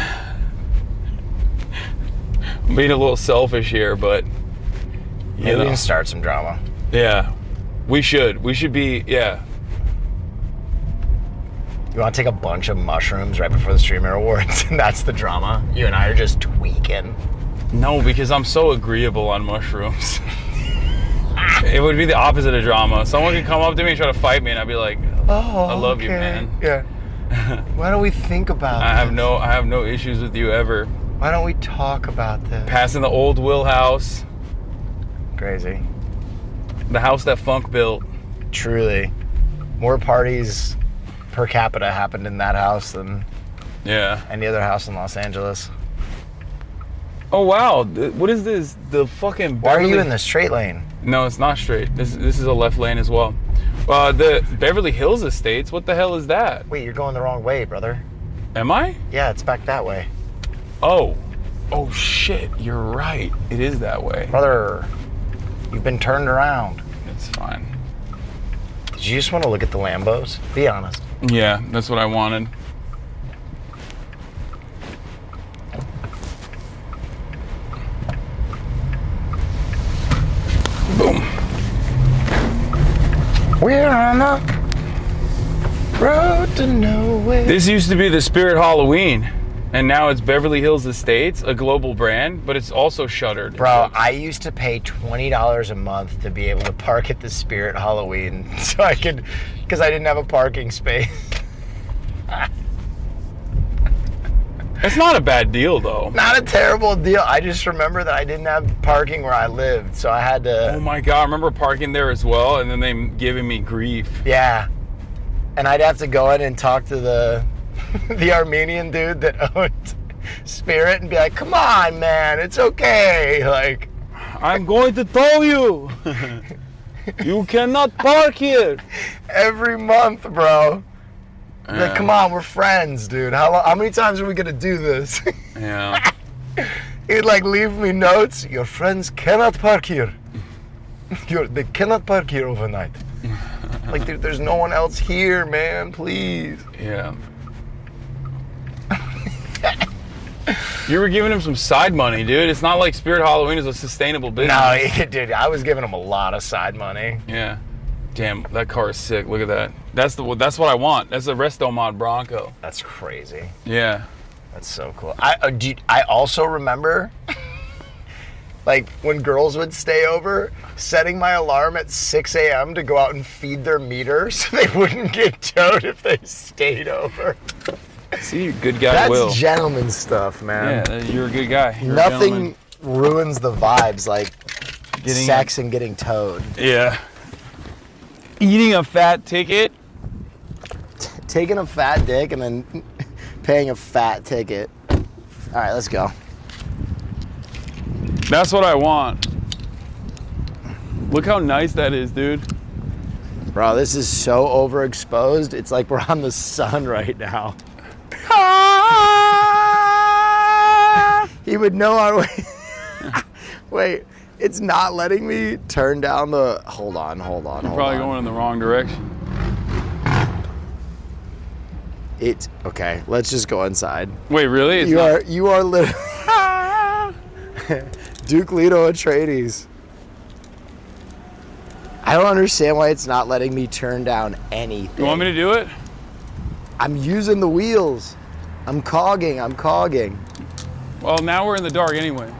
being a little selfish here, but maybe we can start some drama. Yeah, we should. We should be. Yeah. You want to take a bunch of mushrooms right before the Streamer Awards, and that's the drama? You and I are just tweaking. No, because I'm so agreeable on mushrooms. It would be the opposite of drama. Someone could come up to me and try to fight me, and I'd be like, "Oh, I love you, man." Yeah. Why don't we think about I have no issues with you ever. Why don't we talk about this? Passing the old Will house. Crazy. The house that Funk built. Truly. More parties per capita happened in that house than any other house in Los Angeles. Oh wow, what is this? The fucking Why are you in the straight lane? No, it's not straight. This is a left lane as well. The Beverly Hills Estates, what the hell is that? Wait, you're going the wrong way, brother. Am I? Yeah, it's back that way. Oh shit, you're right. It is that way. Brother, you've been turned around. It's fine. Did you just want to look at the Lambos? Be honest. Yeah, that's what I wanted. Boom. We're on the road to nowhere. This used to be the Spirit Halloween, and now it's Beverly Hills Estates, a global brand, but it's also shuttered. Bro, I used to pay $20 a month to be able to park at the Spirit Halloween so I could, because I didn't have a parking space. It's not a bad deal, though. Not a terrible deal. I just remember that I didn't have parking where I lived, so I had to... Oh my God, I remember parking there as well, and then they giving me grief. Yeah. And I'd have to go in and talk to the Armenian dude that owned Spirit and be like, come on, man, it's okay. Like, I'm going to tow you. You cannot park here. Every month, bro. Like, come on, we're friends, dude. How many times are we gonna do this? Yeah. He'd like leave me notes. Your friends cannot park here. They cannot park here overnight. Like, there's no one else here, man. Please. Yeah. You were giving him some side money, dude. It's not like Spirit Halloween is a sustainable business. No, dude, I was giving him a lot of side money. Yeah. Damn, that car is sick. Look at that. That's what I want. That's a Resto Mod Bronco. That's crazy. Yeah. That's so cool. I also remember, like, when girls would stay over, setting my alarm at 6 a.m. to go out and feed their meter so they wouldn't get towed if they stayed over. See, you're a good guy, That's Will. gentleman stuff, man. Yeah, you're a good guy. You're Nothing ruins the vibes like sex and getting towed. Yeah. Eating a fat ticket. Taking a fat dick and then paying a fat ticket. All right, let's go. That's what I want. Look how nice that is, dude. Bro, this is so overexposed. It's like we're on the sun right now. He would know our way. Wait, it's not letting me turn down the... Hold on. You're probably going in the wrong direction. It's... Okay, let's just go inside. Wait, really? You are literally... Duke Leto Atreides. I don't understand why it's not letting me turn down anything. You want me to do it? I'm using the wheels. I'm cogging. Well, now we're in the dark anyway.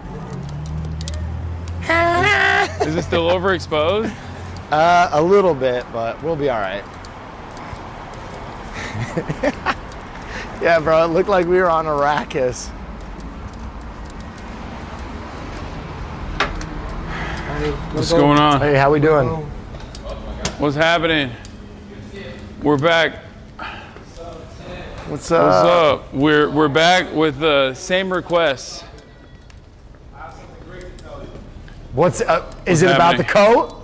Is it still overexposed? A little bit, but we'll be all right. Yeah, bro, it looked like we were on Arrakis. What's going on? Hey, how we doing? What's happening? We're back. What's up? What's up? We're back with the same requests. What's is it about the coat?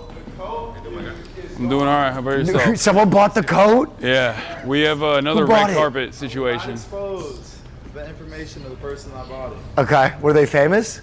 I'm doing all right. How about yourself? Someone bought the coat? Yeah, we have another red carpet situation. I exposed the information of the person I bought it. Okay, were they famous?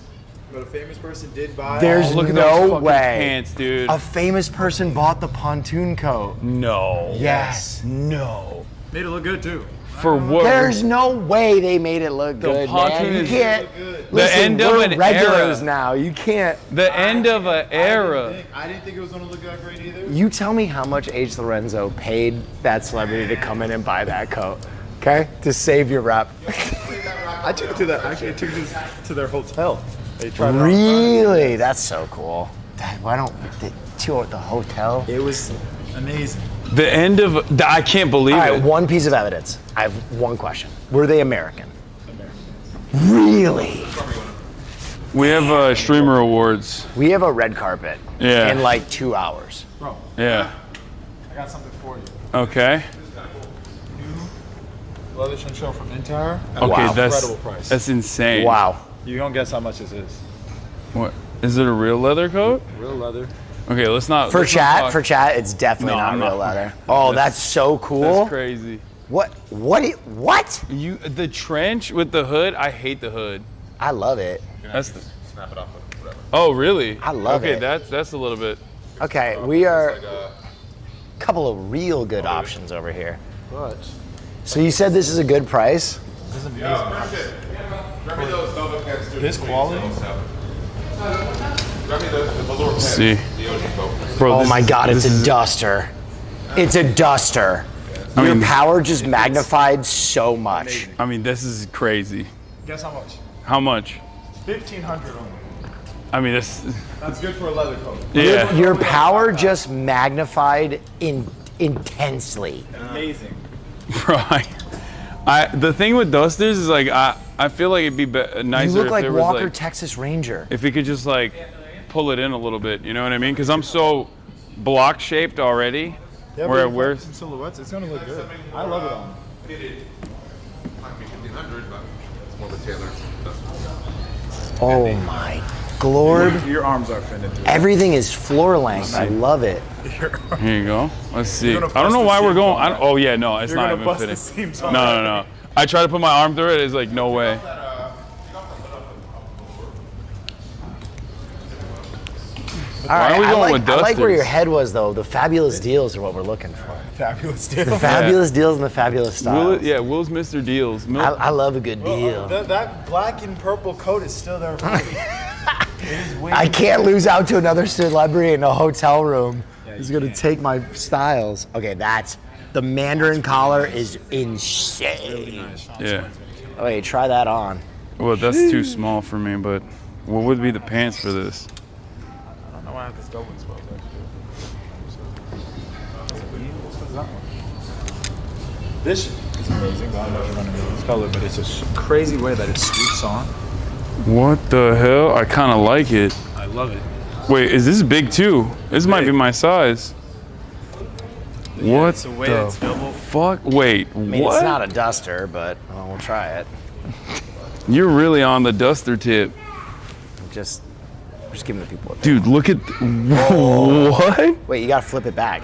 But a famous person did buy. There's look at no those fucking way pants, dude. a famous person bought the pontoon coat. No. Yes. No. Made it look good too. For what? There's no way they made it look The good, pontoon man. You is can't. the Listen, end of we're an regulars era. now. You can't. The end of an era. I didn't think it was gonna look that great either. You tell me how much H. Lorenzo paid that celebrity to come in and buy that coat, okay? To save your rep. I took it to to their hotel. They tried it on. Really? That's so cool. Why don't they chill at the hotel? It was amazing. The end of. I can't believe All right, it. one piece of evidence. I have one question. Were they American? Really? We have streamer awards. We have a red carpet. Yeah. In like 2 hours. Bro, Yeah. I got something for you. Okay. New leather chinchilla from Entire. Okay, that's incredible price. that's insane. Wow. You don't guess how much this is. What? Is it a real leather coat? Real leather. Okay, let's not. For let's not chat, talk- for chat, it's definitely No, not I'm real not. leather. Oh, that's so cool. That's crazy. What? What? You the trench with the hood? I hate the hood. I love it. That's the. Snap it off. Whatever. Oh really? I love okay, it. that's a little bit. Okay, we are a couple of real good options over here. But So you said this is a good price? this is amazing. This quality. Let's see. Bro, Oh this my is- God, it's this a is- duster. It's a duster. I Your mean, power just magnified so much. I mean, this is crazy. Guess how much? How much? 1,500 only. I mean, this. That's good for a leather coat. Yeah. Your power just magnified intensely. Amazing. Bro, the thing with dusters is like I feel like it'd be nicer You look if like there was Walker, like Texas Ranger. if we could just like pull it in a little bit. You know what I mean? Because I'm so block shaped already. Yeah, where but if where's some silhouettes, it's gonna look good. I love it on. Oh my Glorb. Your arms are fitted through. Everything is floor length. I love it. Here you go. Let's see. You're I gonna don't know bust why the we're going. seams on Oh yeah, no, it's You're not gonna even bust fitting. the seams No, on no, no. I tried to put my arm through it. It's like no way. All right, Why are we going I with like where dusters? your head was though. The fabulous deals are what we're looking for. Fabulous deals. The fabulous deals and the fabulous styles. Will's Mr. Deals. I love a good deal. That black and purple coat is still there for me. It is way I can't lose out to another celebrity in a hotel room. He's gonna take my styles. Okay, that's the Mandarin collar is insane. Yeah. Wait, try that on. Well, that's too small for me. But what would be the pants for this? I don't know why I have this double exposed actually. This is amazing, but I don't know if you're running this color, but it's a crazy way that it sweeps on. What the hell? I kind of like it. I love it. Wait, is this big too? This might be my size. What it's the way the it's double. fuck? Wait, I mean, what? it's not a duster, but we'll try it. You're really on the duster tip. Just giving the people a Dude, look at what? Wait, you gotta flip it back,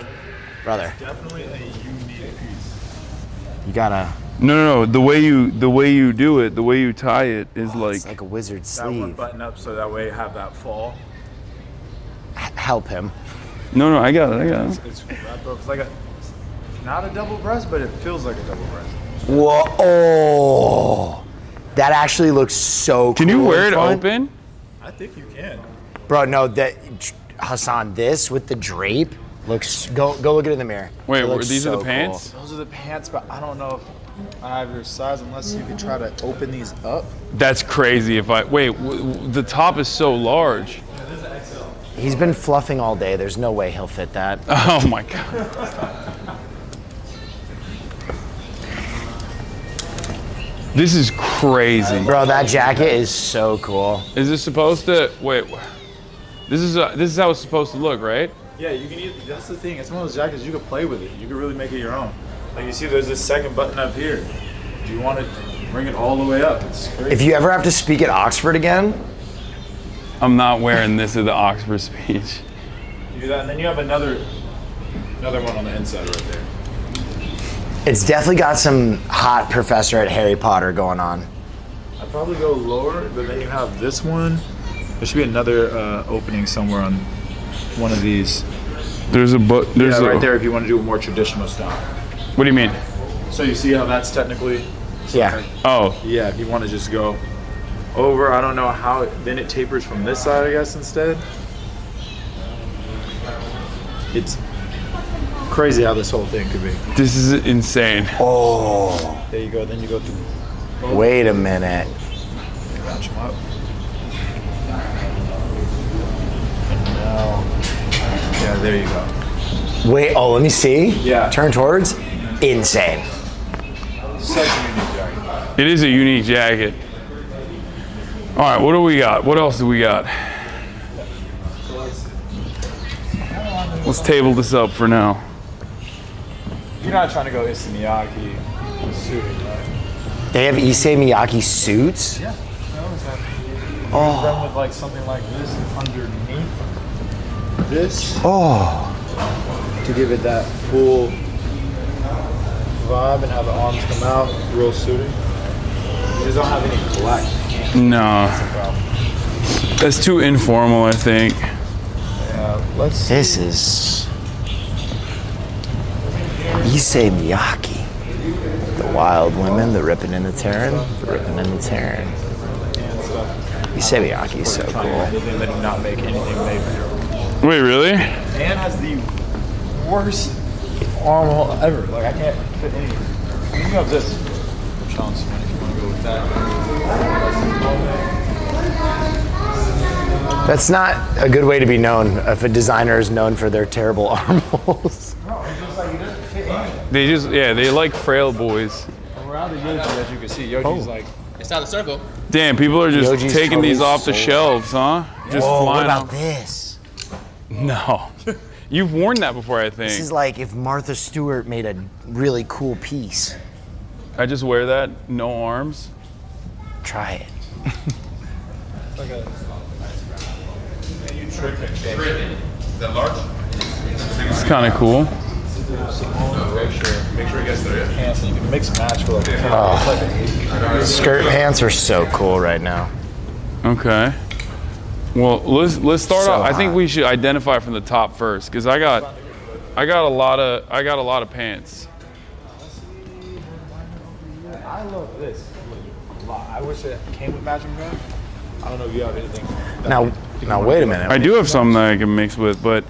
brother. Definitely a unique piece. You gotta. No. The way you do it, the way you tie it is It's like a wizard's That one sleeve. button up so that way you have that fall. Help him. No, I got it. It's wrapped up. It's like not a double breast, but it feels like a double breast. Whoa! Oh, that actually looks so. Can you cool wear and it fun. open? I think you can. Bro? No, that Hasan. This with the drape looks. Go look at it in the mirror. Wait, It looks these are the so pants? cool. Those are the pants, but I don't know if I have your size unless you could try to open these up. That's crazy. If I wait, the top is so large. He's been fluffing all day. There's no way he'll fit that. Oh my god. This is crazy. Bro, that jacket is so cool. Is this supposed to wait? This is how it's supposed to look, right? Yeah, you can. That's the thing. It's one of those jackets you can play with it. You can really make it your own. Like you see, there's this second button up here. Do you want to bring it all the way up? It's crazy. If you ever have to speak at Oxford again, I'm not wearing this at the Oxford speech. You do that, and then you have another one on the inside right there. it's definitely got some hot professor at Harry Potter going on. I'd probably go lower, but then you have this one, There should be another opening somewhere on one of these. There's right there if you want to do a more traditional style. What do you mean? So you see how that's technically? Yeah. Oh. Yeah, if you want to just go over, I don't know how, then it tapers from this side, I guess, instead. It's crazy how this whole thing could be. This is insane. Oh. There you go, then you go through. Wait a minute. Match them up. And now, yeah, there you go. Wait, oh, let me see. Yeah. Turn towards. Insane. Such a unique jacket. It is a unique jacket. All right, what do we got? What else do we got? Let's table this up for now. You're not trying to go Issey Miyake suiting, right? They have Issey Miyake suits? Yeah. Oh. Run with like something like this underneath this. Oh. To give it that full vibe and have the arms come out, real suiting. You just don't have any black. No. That's too informal, I think. Yeah, let's. This is Issey Miyake. The wild women, the ripping and the tearing, the ripping and the tearing. Issey Miyake is so cool. Anything that do not make anything made for your. Wait, really? Anne has the worst arm hole ever. Like I can't fit anything. You have this. Chance, man, if you want to go with that. That's not a good way to be known if a designer is known for their terrible arm holes. They like frail boys. Around the Yoji, as you can see, Yoji's like. It's not a circle. Damn, people are just Yoji's taking these totally off the sold. shelves, huh? Just Whoa, flying what about off. this? No. You've worn that before, I think. This is like if Martha Stewart made a really cool piece. I just wear that, no arms. Try it. That large? It's kind of cool. Make sure he gets the pants and you can mix and match with like Oh. Skirt pants are so cool right now. Okay. Well, let's start So off. I think hot. we should identify from the top first, because I got a lot of pants. I love this a lot. I wish it came with matching pants. I don't know if you have anything. Now wait a minute. I do have some that I can mix with, but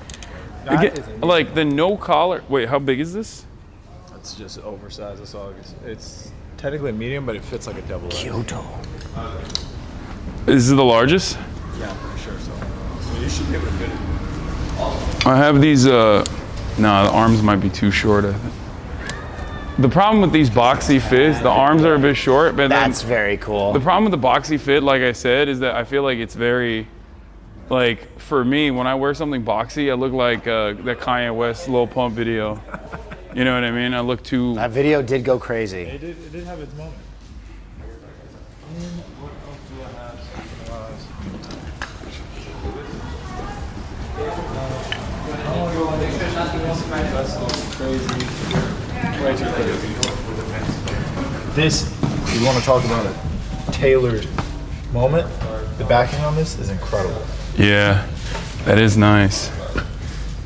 That again, isn't like the no collar. Wait, how big is this? It's just oversized. That's all. It's technically a medium, but it fits like a double. Kyoto. Is it the largest? Yeah, I'm pretty sure so. So you should be able to fit it. I have these. No, the arms might be too short. I think. The problem with these boxy fits, the arms are a bit short, but That's very cool. the problem with the boxy fit, like I said, is that I feel like it's very, like for me, when I wear something boxy, I look like that Kanye West Lil Pump video. You know what I mean? I look too. That video did go crazy. It did have its moment. This, you want to talk about a tailored moment? The backing on this is incredible. Yeah, that is nice.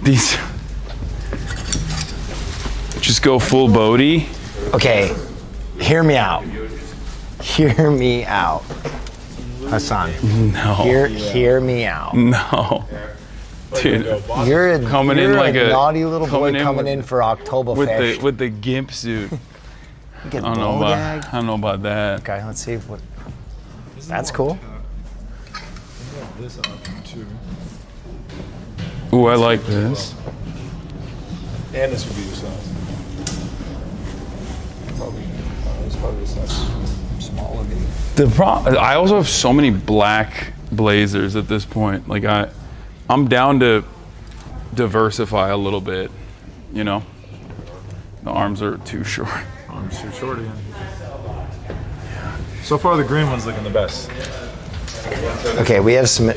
These just go full Bodhi. Okay, hear me out. Hear me out. Hasan. No. Hear me out. No. Dude, You're a naughty little boy coming coming in for Oktoberfest. with the gimp suit. I Get don't know about that. Okay, let's see what. That's cool. This option too. Ooh, I like this. And this would be the size. It's probably the size. Smaller. I also have so many black blazers at this point. Like I'm down to diversify a little bit, you know? The arms are too short. Arms too short again. So far, the green one's looking the best. Okay, we have some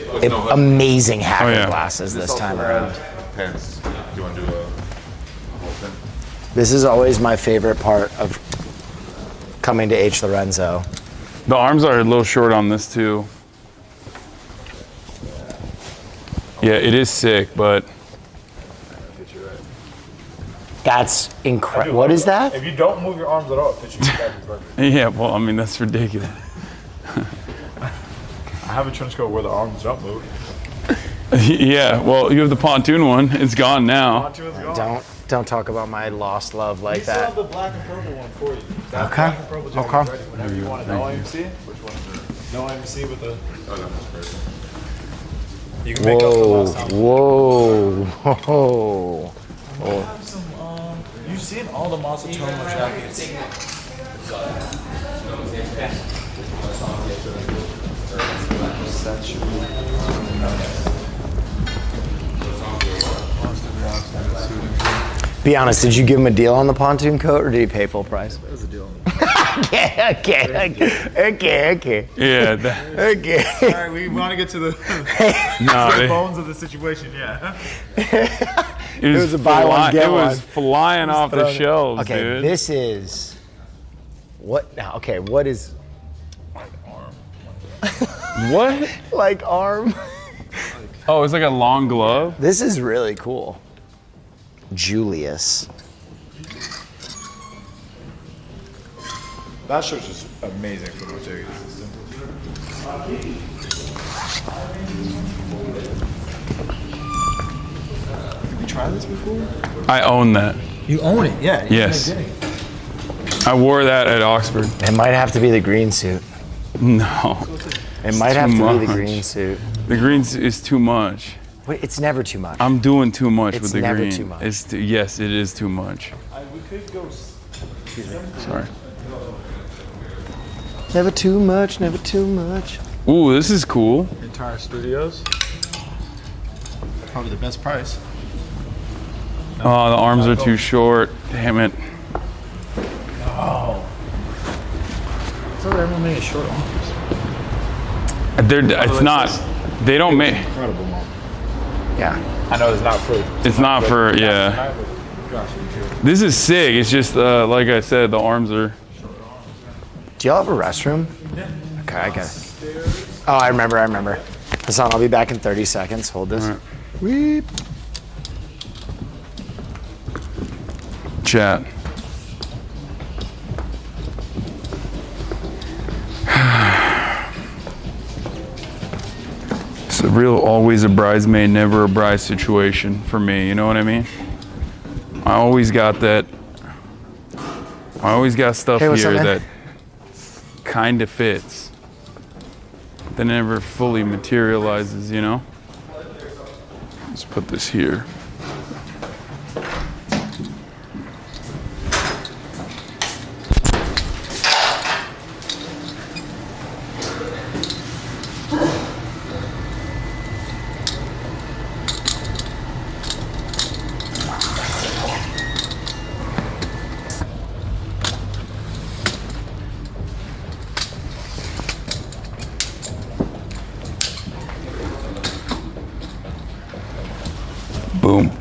amazing hacker yeah. glasses this time around. Pants. Do you want to do a whole thing? This is always my favorite part of coming to H. Lorenzo. The arms are a little short on this too. Yeah, it is sick, but That's incredible. What is that? If you don't move your arms at all, it fits you exactly perfect. yeah, well, I mean, that's ridiculous. I have a trench coat where the arms don't move. Yeah, well, you have the pontoon one. It's gone now. Don't talk about my lost love like We still that. have the black and purple one for you. That Okay. black and purple jacket Okay. is ready whenever you want it. No IMC? Which one is it? No IMC with the... Oh, no, that's crazy. You can make up the Whoa, last time. whoa, whoa. We have some, you've seen all the Masatomo jackets. That should be... Be honest, did you give him a deal on the pontoon coat or did he pay full price? That was a deal. Okay. Yeah. Okay. All right, we want to get to the, No, to the they- bones of the situation, yeah. It was a buy one, get It was one. flying off the shelves, Okay, dude. this is what now? Okay, what is What? like arm? Oh, it's like a long glove? This is really cool. Julius. That shirt's just amazing for the Ortega system. Did we try this before? I own that. You own it, yeah. Yes. I wore that at Oxford. It might have to be the green suit. No. It might It's have too to be the much. green suit. The green is too much. Wait, it's never too much. I'm doing too much It's with the never green. too much. It's yes, it is too much. We could go... Sorry. Never too much, never too much. Ooh, this is cool. Entire studios. Probably the best price. Oh, the arms are too short. Damn it. Oh. I thought everyone made short arms. It's not. They don't make. Incredible, mom. Yeah. I know it's not for... It's not for, yeah. This is sick. It's just, like I said, the arms are. Do y'all have a restroom? Yeah. Okay, I got it. Oh, I remember. Hassan, I'll be back in 30 seconds. Hold this. Weep. Chat. It's a real always a bridesmaid, never a bride situation for me. You know what I mean? I always got that. I always got stuff Hey, what's up, here man? that kind of fits. That never fully materializes, you know? Let's put this here. Boom.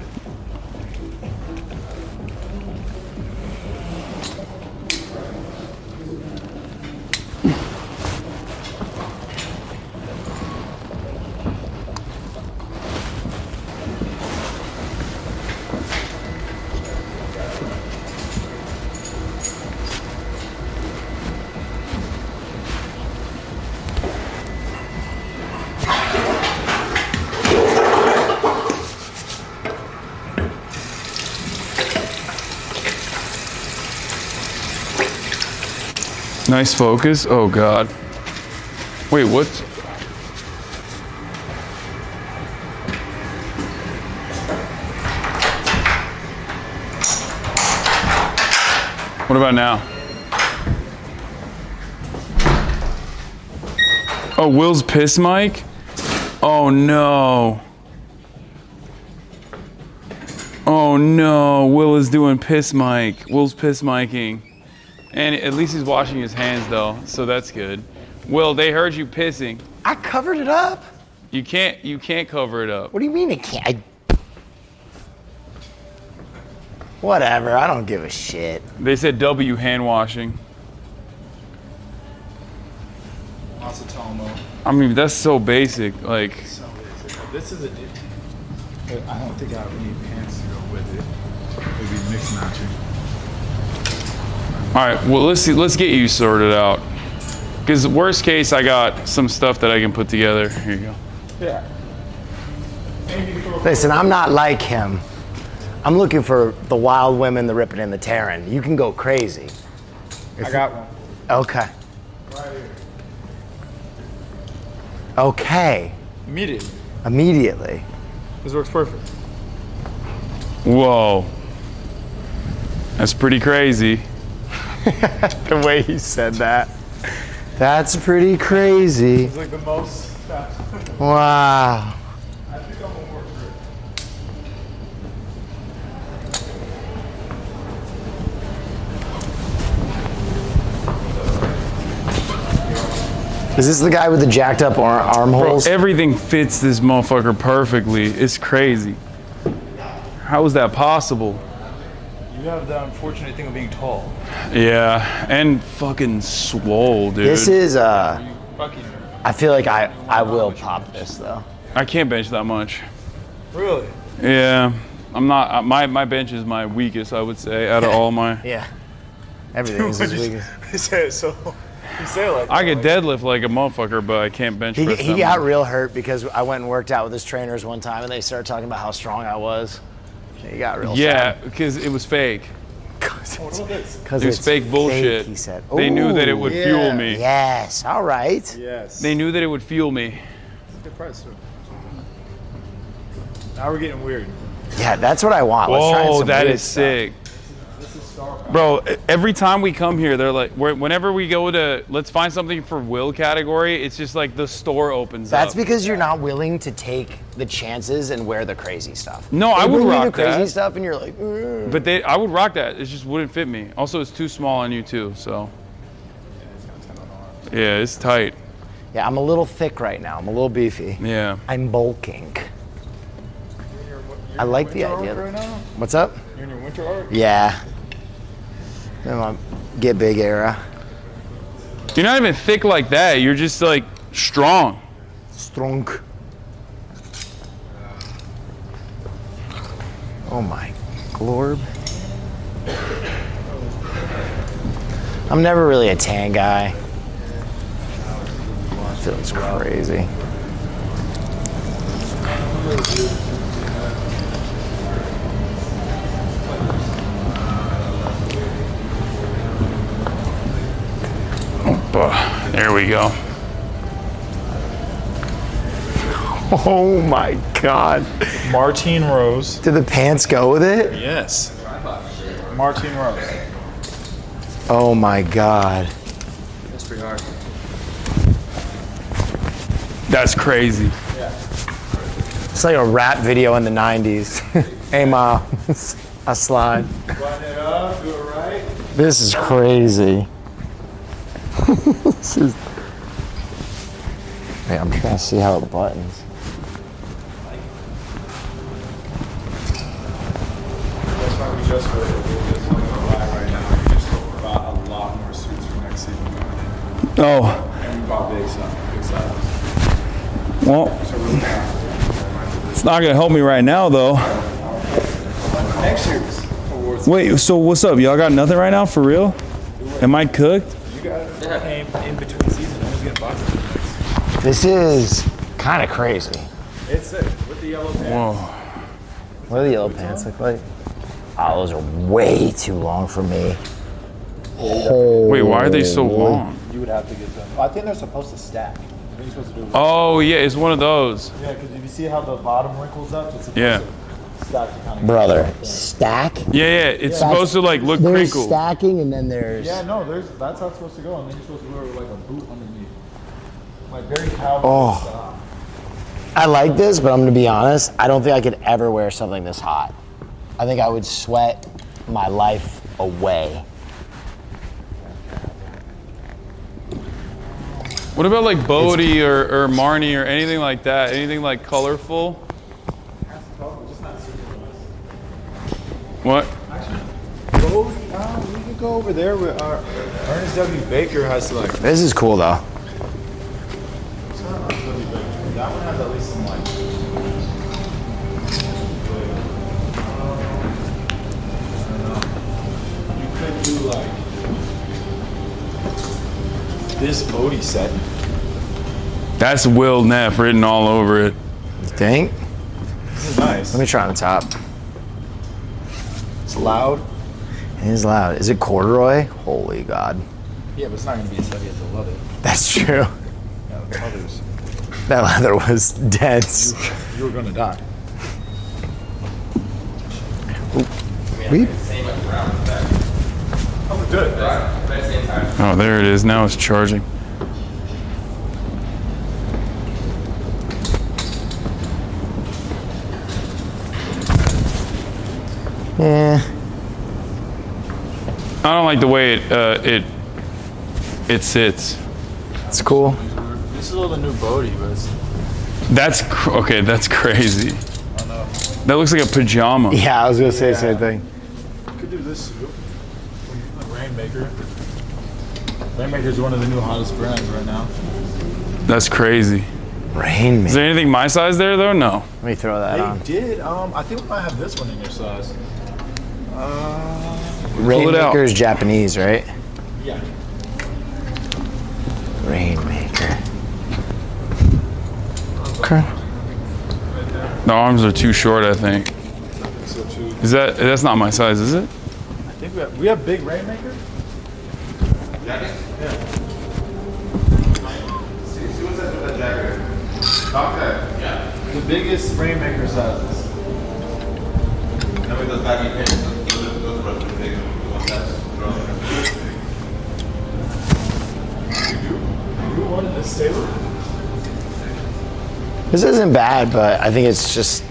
Nice focus. Oh God. Wait, what? What about now? Oh, Will's piss mic? Oh no. Oh no, Will is doing piss mic. Will's piss micing. And at least he's washing his hands though, so that's good. Will, they heard you pissing. I covered it up. You can't cover it up. What do you mean it can't? Whatever, I don't give a shit. They said W hand washing. Masatomo. I mean, that's so basic. Like, This is a. I don't think I would need pants to go with it. It'd be mixed matching. All right, well, let's get you sorted out. Because worst case, I got some stuff that I can put together. Here you go. Yeah. Listen, I'm not like him. I'm looking for the wild women, the ripping and the tearing. You can go crazy. I got one. Okay. Right here. Okay. Immediately. Immediately. This works perfect. Whoa. That's pretty crazy. The way he said that. That's pretty crazy. It's like the most. Wow. I think I'm gonna work for Is this the guy with the jacked up armholes? Bro, everything fits this motherfucker perfectly. It's crazy. How is that possible? You have the unfortunate thing of being tall. Yeah, and fucking swole, dude. This is I feel like I will pop this though. I can't bench that much. Really? Yeah, I'm not. My bench is my weakest, I would say, out of all my. Yeah. Everything is his weakest. You say it so. You say it like. I could deadlift like a motherfucker, but I can't bench press. He got real hurt because I went and worked out with his trainers one time, and they started talking about how strong I was. He got real. Yeah, because it was fake. What about this? It was fake bullshit. Fake, he said. They knew that it would yeah. fuel me. Yes. All right. Yes. They knew that it would fuel me. It's a good price, too. Now we're getting weird. Yeah, that's what I want. Let's try Whoa, some that weird is stuff. sick. Bro, every time we come here, they're like, whenever we go to, let's find something for Will category, it's just like the store opens up. That's because you're not willing to take the chances and wear the crazy stuff. No, They I would bring you rock the crazy that. stuff, and you're like, "Ugh." But I would rock that. It just wouldn't fit me. Also, it's too small on you too, so. Yeah, it's tight. Yeah, I'm a little thick right now. I'm a little beefy. Yeah. I'm bulking. I like the idea. Right now? What's up? You're in your winter arc? Yeah. I'm on get big era. You're not even thick like that. You're just like strong. Strong. Oh my glorb. I'm never really a tan guy. Feels crazy. There we go. Oh my God. Martine Rose. Did the pants go with it? Yes. Martine Rose. Oh my God. That's pretty hard. That's crazy. Yeah. It's like a rap video in the 90s. Hey Ma, I slide. Button it up, do it right. This is crazy. This is... Wait, I'm trying to see how it buttons. That's why we just wrote it. It's coming up live right now. We just bought a lot more suits for next season. Oh. And we bought big stuff, big size. Well, So we're looking at it's not gonna help me right now though. next year's awards. Wait, so what's up? Y'all got nothing right now for real? Am I cooked? You guys came in between seasons. I was getting boxes next. This is kind of crazy. It's sick with the yellow pants. Whoa. What do the yellow pants look like? Oh, those are way too long for me. Wait, why are they so long? You would have to get them. I think they're supposed to stack. You're supposed to do. Oh yeah, it's one of those. Yeah, because if you see how the bottom wrinkles up, it's supposed Yeah. to stack to kind of. Brother, stack? Yeah, it's supposed to like look There's crinkled. stacking and then there's... Yeah, no, that's how it's supposed to go, and then you're supposed to wear like a boot underneath, like very cowboy Oh. style. I like this, but I'm gonna be honest, I don't think I could ever wear something this hot. I think I would sweat my life away. What about like Bodie or Marnie or anything like that? Anything like colorful? What? Go, we could go over there with Ernest W. Baker has like. This is cool though. really big. That one has at least some like. I don't know. You could do like this VOD set. That's Will Neff written all over it. You think? This is nice. Let me try on the top. It's loud. It is loud. Is it corduroy? Holy God. Yeah, but it's not going to be as heavy as the leather. That's true. Yeah, the leather's. That leather was dense. You were going to die. We. Oh, we're good. Oh, there it is. Now it's charging. Yeah. I don't like the way it sits. It's cool. This is a little new VOD, but it's. Okay. That's crazy. That looks like a pajama. Yeah, I was gonna say the same thing. You could do this too. Rainmaker. Rainmaker is one of the new hottest brands right now. That's crazy. Rainmaker. Is there anything my size there though? No. Let me throw that on. They did. I think we might have this one in your size. Rainmaker is Japanese, right? Yeah. Rainmaker. Okay. The arms are too short, I think. So too. That's not my size, is it? I think we have big Rainmaker. Jacket? Yeah. See what's that with that jacket? Okay. Yeah. The biggest Rainmaker sizes. And with those baggy pants, those are the big ones. You wanted this sailor? This isn't bad, but I think it's just.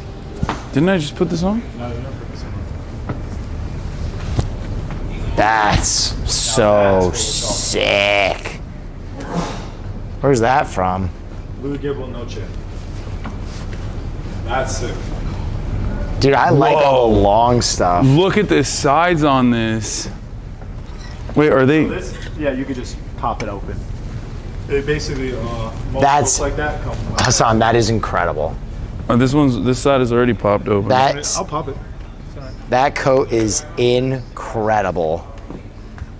Didn't I just put this on? No, you don't put this on. That's so sick. Where's that from? Blue Gable Noche. That's sick. Dude, I like all the long stuff. Look at the sides on this. Wait, are they? So this, yeah, you could just pop it open. It basically, That's like that. Hasan, that is incredible. Oh, this side is already popped open. I'll pop it. That coat is incredible.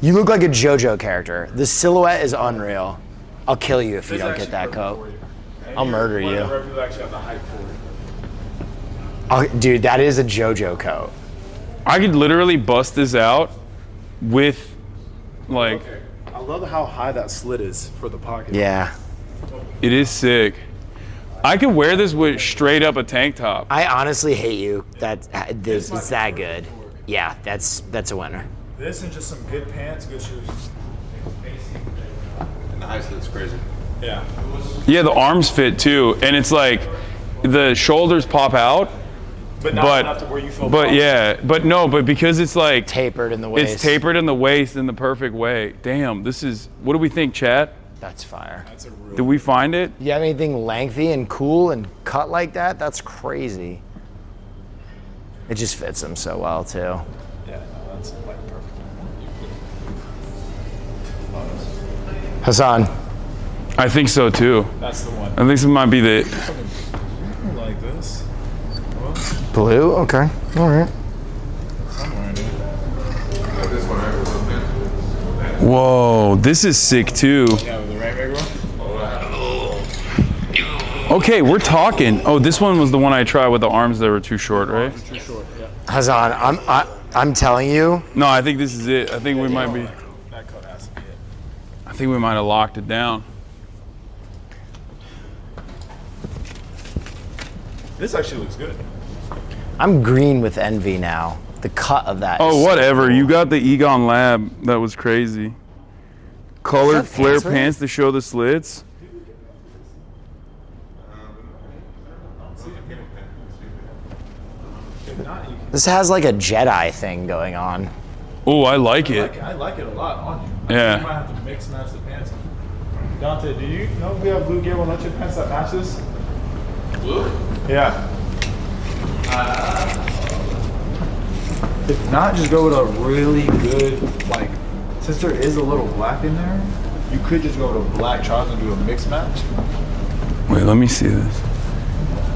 You look like a JoJo character. The silhouette is unreal. I'll kill you if you don't get that coat. I'll murder you. People actually have the hype for it. Oh, dude, that is a JoJo coat. I could literally bust this out with, like. Okay. I love how high that slit is for the pocket. Yeah. It is sick. I could wear this with straight up a tank top. I honestly hate you. It's that good. Yeah, that's a winner. This and just some good pants, good shoes. And the high slit's crazy. Yeah. Yeah, the arms fit too, and it's like the shoulders pop out. But not enough to where you feel But yeah, but because it's like tapered in the waist. It's tapered in the waist in the perfect way. Damn, this is. What do we think, chat? That's fire. That's a real. Did we find it? You have anything lengthy and cool and cut like that? That's crazy. It just fits him so well too. Yeah, no, that's like perfect. Hasan. I think so too. That's the one. I think this might be the. Like this. Blue? Okay. All right. Whoa, this is sick too. Yeah, with the Rainmaker one? Okay, we're talking. Oh, this one was the one I tried with the arms that were too short, right? Too short, yeah. Hasan, I'm telling you. No, I think this is it. I think we might be. That coat has to be it. I think we might have locked it down. This actually looks good. I'm green with envy now. The cut of that. Oh, is whatever. You got the Egon Lab. That was crazy. Colored flare pants to show the slits. This has like a Jedi thing going on. Oh, I like it. I like it a lot on you. Yeah. You might have to mix and match the pants. Dante, do you know if we have blue Gable Noche pants that matches? Blue? Yeah. If not, just go with a really good, like, since there is a little black in there, you could just go with a black trousers and do a mix match. Wait, let me see this.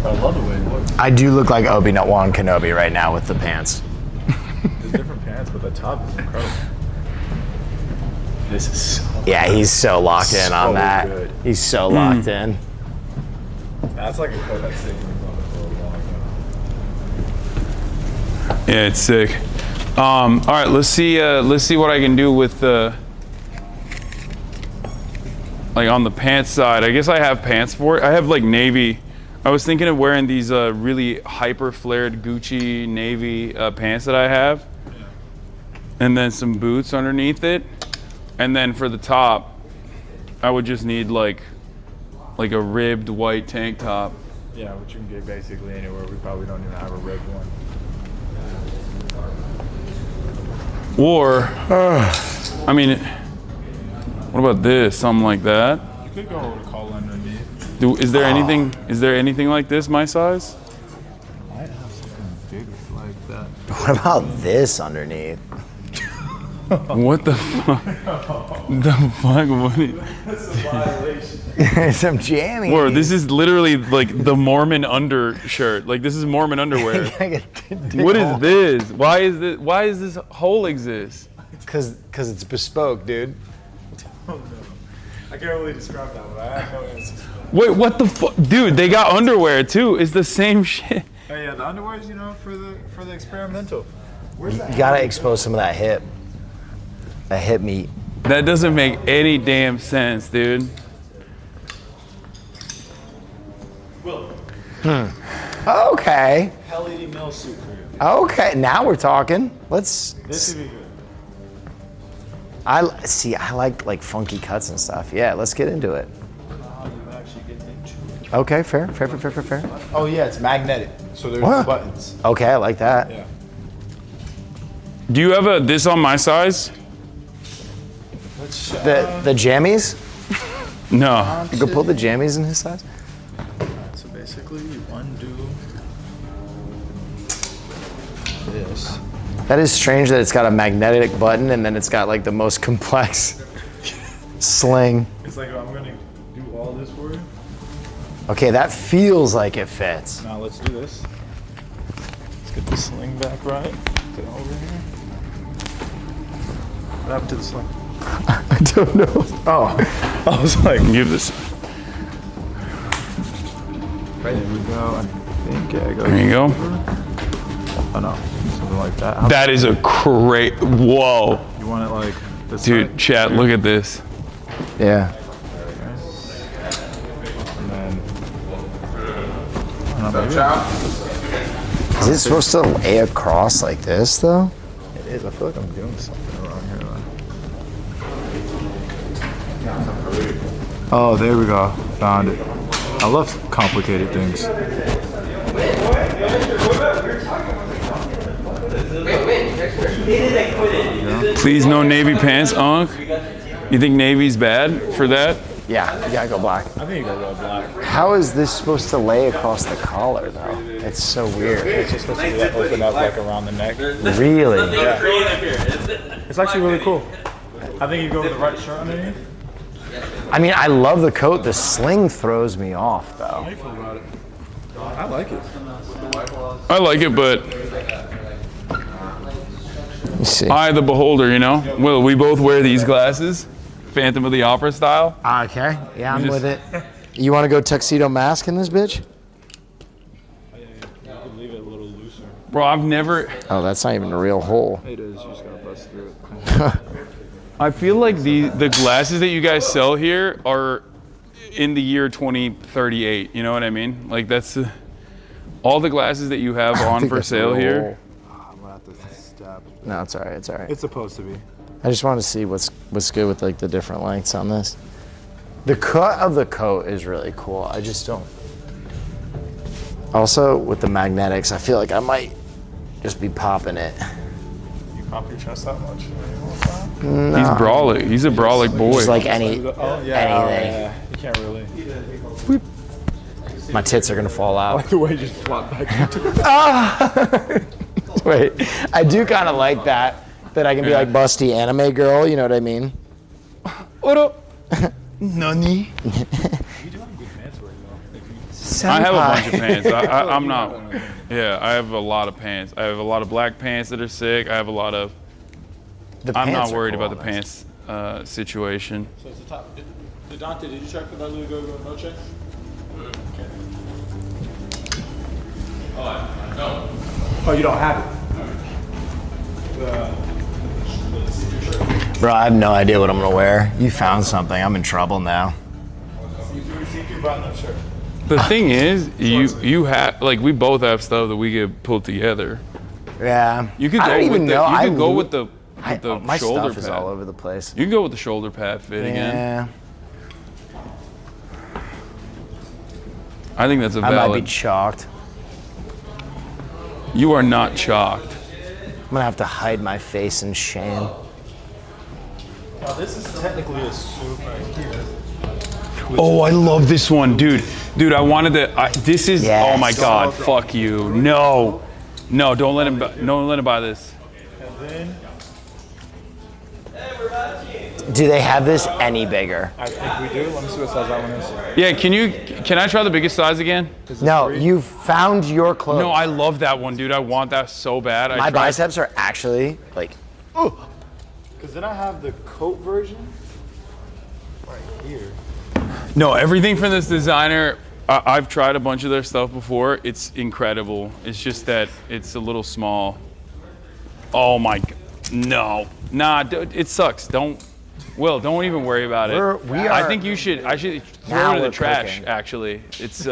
I love the way it looks. I do look like Obi-Wan Kenobi right now with the pants. There's different pants, but the top is incredible. This is so Yeah, he's so locked in on that. good. He's so locked in. That's like a coat that's sitting on the floor long. Yeah, it's sick. All right, let's see what I can do with like on the pants side. I guess I have pants for it. I have like navy. I was thinking of wearing these really hyper flared Gucci navy pants that I have, and then some boots underneath it, and then for the top, I would just need like a ribbed white tank top. Yeah, which you can get basically anywhere. We probably don't even have a red one. Or, I mean, what about this? Something like that. You could go with a collar underneath. Is there anything? Is there anything like this, my size? Might have something big like that. What about this underneath? What the fuck? The fuck? What? That's a violation. Some jammies. Whoa, this is literally like the Mormon undershirt. Like this is Mormon underwear. What is this? Why is this hole exist? Cause it's bespoke, dude. Oh, no. I can't really describe that one. I have no answer. Wait, what the fuck? Dude, they got underwear too. It's the same shit. Oh yeah, the underwear is, for the experimental. Where's that? You gotta expose some of that hip. That hip meat. That doesn't make any damn sense, dude. Okay. LED mill suit for you. Okay, now we're talking. This would be good. I like funky cuts and stuff. Yeah, let's get into it. Okay, fair. Oh yeah, it's magnetic. So there's What? buttons. Okay, I like that. Yeah. Do you have this on my size? The jammies? No. You could pull the jammies in his size? So basically, you undo this. That is strange that it's got a magnetic button and then it's got like the most complex sling. It's like, I'm gonna do all this for you. Okay, that feels like it fits. Now let's do this. Let's get the sling back right. Get it over here. What happened to the sling? I don't know. Oh, I was like, give this. Right there we go. I think it goes. There you go. Oh no, something like that. That is a great. Whoa. You want it like this? Dude, chat, look at this. Yeah. And then. Is it supposed to lay across like this though? It is. I feel like I'm doing something around here. Oh, there we go. Found it. I love complicated things. Please, no navy pants, Unc. You think navy's bad for that? Yeah, you gotta go black. I think you gotta go black. How is this supposed to lay across the collar though? It's so weird. It's just supposed to be open up like around the neck. Really? Yeah. It's actually really cool. I think you go with the right shirt underneath. I mean, I love the coat. The sling throws me off though. How do you feel about it? I like it. I like it, but Let's see. I, the beholder, Will, we both wear these glasses, Phantom of the Opera style. Okay, yeah, I'm with it. You want to go tuxedo mask in this bitch? You can leave it a little looser. Bro, I've never. Oh, that's not even a real hole. It is. You just gotta bust through it. I feel like the glasses that you guys sell here are in the year 2038. You know what I mean? Like that's all the glasses that you have on for sale here. I'm gonna have to stab. No, it's all right. It's all right. It's supposed to be. I just want to see what's good with like the different lengths on this. The cut of the coat is really cool. I just don't. Also, with the magnetics, I feel like I might just be popping it. You pop your chest that much? No. He's brolic. He's a brolic boy. Just like anything. Yeah. You can't really. My tits are gonna fall I out. like the way you just flop back into it. Wait, I do kind of like that I can be like busty anime girl. You know what I mean? What up? Nani? You do have good pants right I have a bunch of pants. I'm not. Yeah, I have a lot of pants. I have a lot of black pants that are sick. I have a lot of. I'm not worried about the pants situation. So it's the top. Dante, did you check for that Louis Go no check? No. Oh, you don't have it. Bro, I have no idea what I'm gonna wear. You found something. I'm in trouble now. The thing is, you have like we both have stuff that we could pull together. Yeah. You could I go don't with even the. know. You could go with the. My shoulder stuff is pad. all over the place. You can go with the shoulder pad fit again. Yeah. I think that's a valid. I might be chalked. You are not chalked. I'm gonna have to hide my face in shame. Now this is technically a suit right here. Oh, I love this one, dude. Dude, I wanted to. This is. Yes. Oh my God! Fuck you. No, no, don't let him. Don't let him buy this. And then Do they have this any bigger? I think we do. Let me see what size that one is. Yeah, can I try the biggest size again? No, you found your clothes. No, I love that one, dude. I want that so bad. My biceps are actually like. Oh. Because then I have the coat version right here. No, everything from this designer, I've tried a bunch of their stuff before. It's incredible. It's just that it's a little small. Oh my, no. Nah, it sucks. Don't even worry about it. I think I should throw it in the trash, cooking. actually. It's,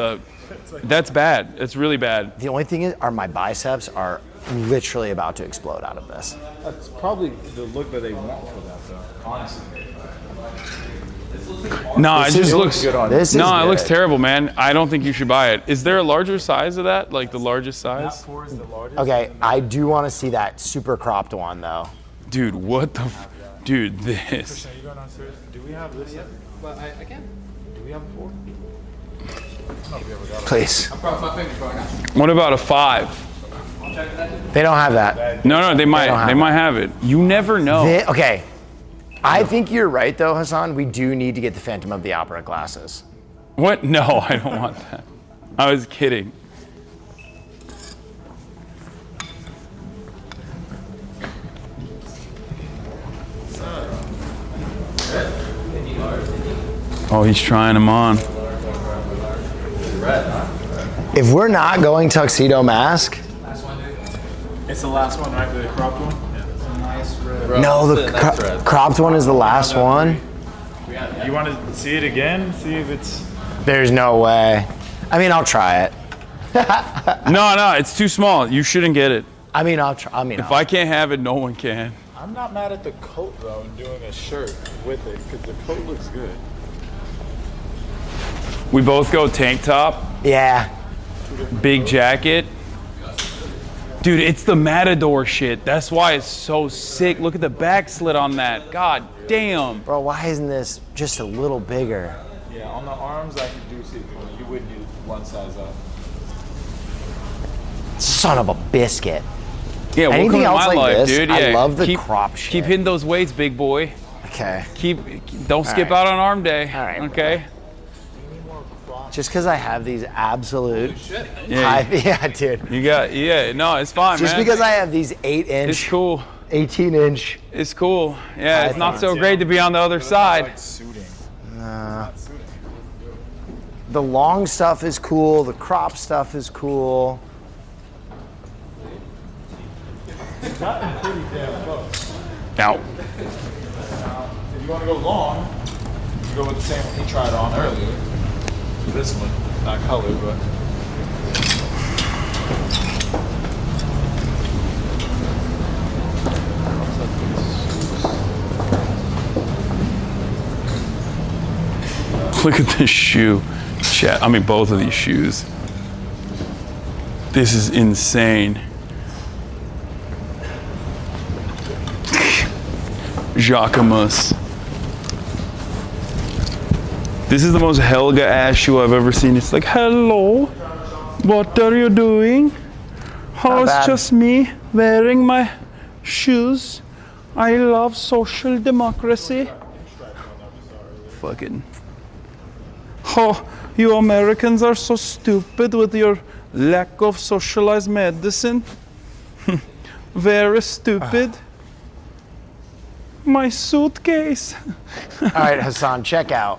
that's bad. It's really bad. The only thing is, my biceps are literally about to explode out of this. That's probably the look that they want for that, though, honestly. No, it just looks good on this. No, is it good. looks terrible, man. I don't think you should buy it. Is there a larger size of that? Like the largest size? Is the largest. Okay, I do want to see that super cropped one though. Dude, what the dude, this. Christian, you going downstairs? Do we have this yet? But I can. Do we have a 4? No, we ever got it. Please. I crossed my fingers, bro. I got you. What about a 5? I'll check that too. They don't have that. No, they might. They might have it. You never know. Okay. I think you're right though, Hasan. We do need to get the Phantom of the Opera glasses. What? No, I don't want that. I was kidding. Oh, he's trying them on. If we're not going tuxedo mask, It's the last one, right? The cropped one? Yeah. It's a nice red. no, the cropped one is the last one. You want to see it again? See if it's... There's no way. I mean, I'll try it. No, it's too small. You shouldn't get it. I mean, I'll try. If I can't have it, no one can. I'm not mad at the coat, though, and doing a shirt with it, because the coat looks good. We both go tank top. Yeah. Big jacket. Dude, it's the Matador shit. That's why it's so sick. Look at the back slit on that. God damn. Bro, why isn't this just a little bigger? Yeah, on the arms, I could do see. You would do one size up. Son of a biscuit. Yeah, welcome Anything to else my like life, this? dude. I Yeah, love the crop shit. Keep hitting those weights, big boy. Okay. Don't skip right. out on arm day. All right, Okay. Just because I have these absolute Yeah, yeah, dude. You got no, it's fine, Just man. because I have these 8-inch, It's cool. 18-inch. It's cool. Yeah, it's not so great to be on the other side. The long stuff is cool. The crop stuff is cool. It's gotten pretty damn close. Now, If you want to go long, you go with the same one he tried on earlier. This one, not color, but. look at this shoe. Chat. I mean, both of these shoes. This is insane. Jacquemus. This is the most Helga ass shoe I've ever seen. It's like, hello, what are you doing? How's just me wearing my shoes? I love social democracy. Fucking. Oh, You Americans are so stupid with your lack of socialized medicine. Very stupid. My suitcase. All right, Hasan, check out.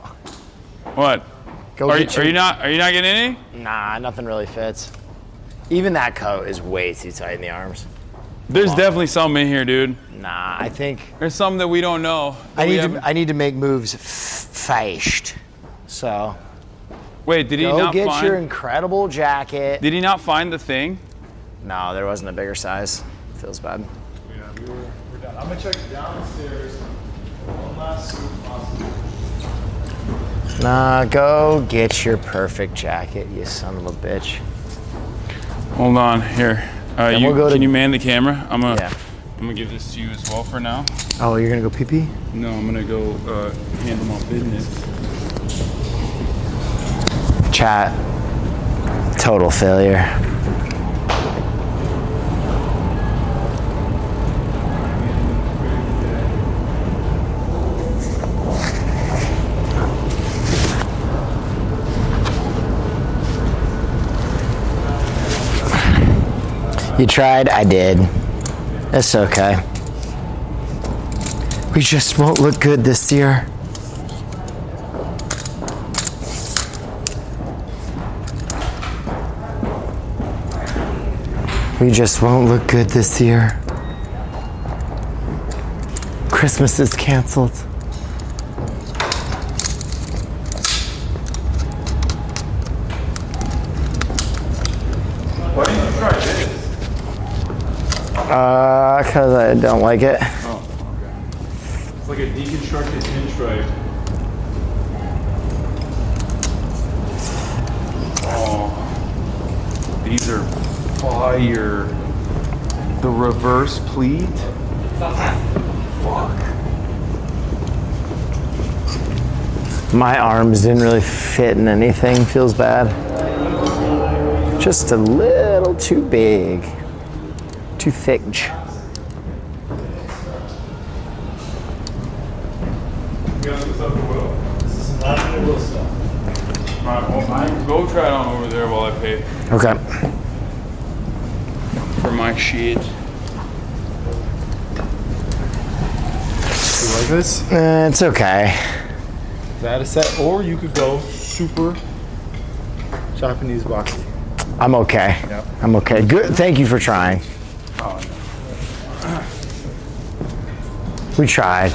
What? Are you not getting any? Nah, nothing really fits. Even that coat is way too tight in the arms. There's definitely some in here, dude. Nah, I think there's some that we don't know. I need to make moves fast. So. Wait, did he not get find your incredible jacket? Did he not find the thing? No, there wasn't a bigger size. Feels bad. Yeah, we're done. I'm gonna check downstairs. One last suit possible. Nah, go get your perfect jacket, you son of a bitch. Hold on, here. Can you man the camera? I'm gonna give this to you as well for now. Oh, you're gonna go pee pee? No, I'm gonna go handle my business. Chat. Total failure. You tried? I did. It's okay. We just won't look good this year. We just won't look good this year. Christmas is canceled. Why didn't you try this? Because I don't like it. Oh, okay. It's like a deconstructed pinstripe. Oh, these are fire. The reverse pleat? Fuck. My arms didn't really fit in anything. Feels bad. Just a little too big. Too thick. Go try it on over there while I pay. Okay. For my shit. You like this? It's okay. That is set, or you could go super Japanese boxy. I'm okay. Yep. I'm okay. Good. Thank you for trying. Oh, no. We tried.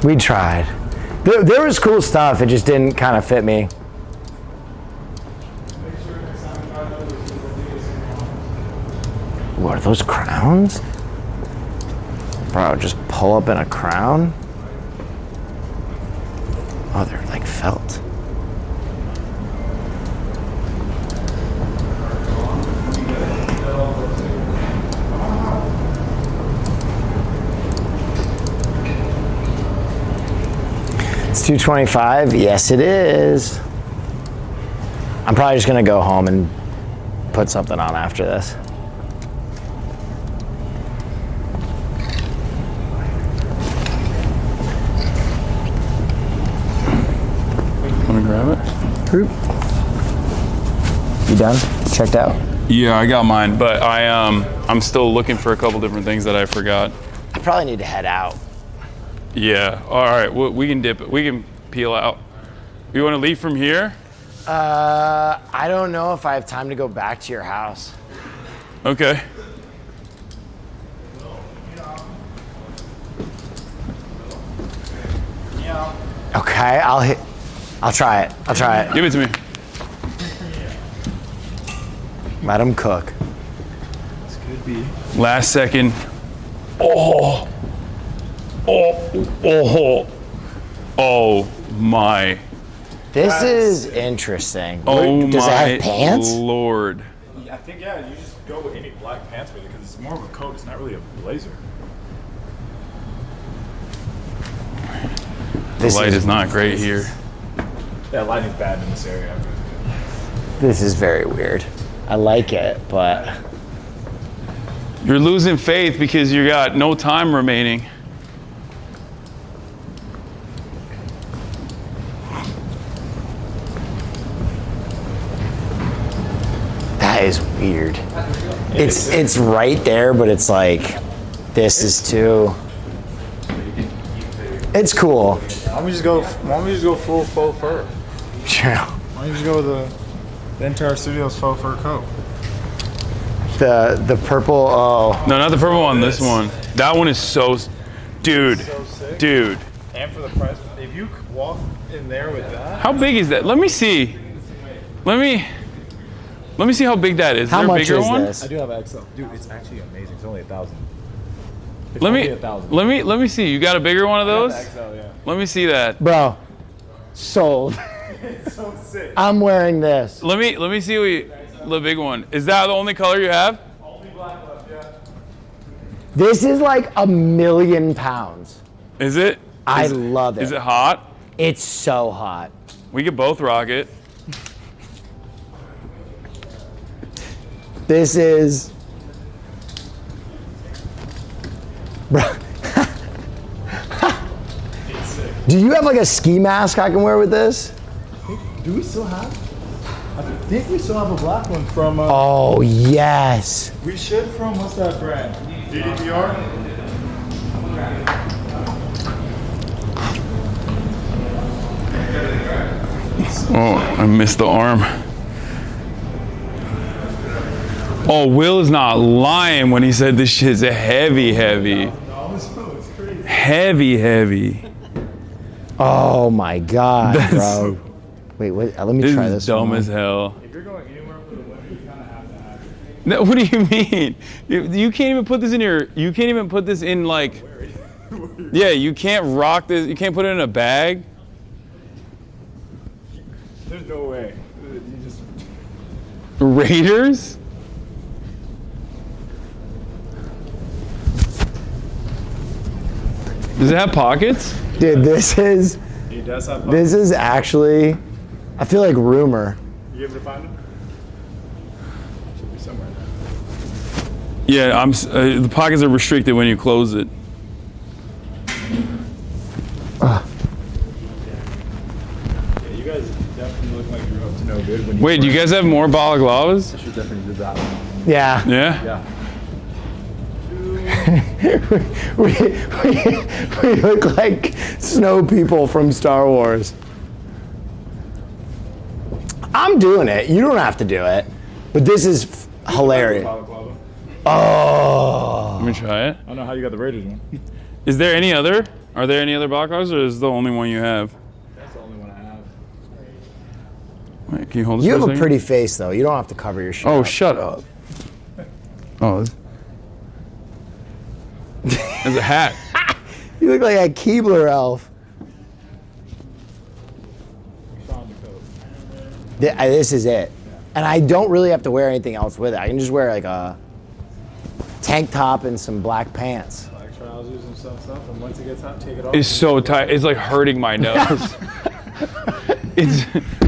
We tried. There was cool stuff. It just didn't kind of fit me. What are those crowns? Bro, just pull up in a crown? Oh, they're like felt. It's $225. Yes, it is. I'm probably just gonna go home and put something on after this. Want to grab it? Group. You done? Checked out? Yeah, I got mine, but I'm still looking for a couple different things that I forgot. I probably need to head out. Yeah. All right. We can dip it. We can peel out. You want to leave from here? I don't know if I have time to go back to your house. Okay. Okay, I'll try it. I'll try it. Give it to me. Let him cook. This could be. Last second. Oh. Oh my. This is interesting. Oh Does my it have pants? Lord. I think, yeah, you just go with any black pants with it because it's more of a coat. It's not really a blazer. The light is not great here. That lighting's bad in this area. This is very weird. I like it, but You're losing faith because you got no time remaining. That is weird. It's right there, but it's like, this is too. It's cool. Why don't we just go full faux fur? Yeah. Why don't you just go with the entire studio's faux fur coat? The purple. Oh. No, not the purple one. This one. That one is so, dude, dude. And for the price, if you walk in there with that. How big is that? Let me see. Let me see how big that is. How there a much bigger is one? this? I do have XL. Dude, it's actually amazing. It's only 1,000. Let me see. You got a bigger one of those? XL, yeah. Let me see that. Bro, sold. It's so sick. I'm wearing this. Let me see the big one. Is that the only color you have? Only black left, yeah. This is like 1,000,000 pounds. Is it? I love it. Is it hot? It's so hot. We could both rock it. This is. Bro. Do you have like a ski mask I can wear with this? Do we still have? I think we still have a black one from. Oh, yes. We should from, what's that brand? DDPR? Oh, I missed the arm. Oh, Will is not lying when he said this shit's heavy. Heavy. Oh my God, bro. Wait, let me try this. This is dumb as hell. If you're going anywhere for the women, you kind of have to have it. No, what do you mean? You can't even put this in your. You can't even put this in like. Yeah, you can't rock this. You can't put it in a bag. There's no way. You just. Raiders? Does it have pockets? Dude, this is. He does have pockets. This is actually. I feel like rumor. You able to find him? Should be somewhere Yeah, there. the pockets are restricted when you close it. Yeah, you guys definitely look like you're up to no good. When Wait, do you guys have more balaclavas? I should definitely do that one. Yeah. Yeah? Yeah. we look like snow people from Star Wars. I'm doing it. You don't have to do it. But this is hilarious. Oh. Let me try it. I don't know how you got the Raiders one. Is there any other? Are there any other balaclavas, or is it the only one you have? That's the only one I have. Wait, can you hold this You for have a second? pretty face, though. You don't have to cover your shit. Oh, up. shut up. Oh. There's a hat. You look like a Keebler elf. This is it. And I don't really have to wear anything else with it. I can just wear like a tank top and some black pants. Black trousers and stuff, and once it gets hot, take it off. It's so tight. It's like hurting my nose.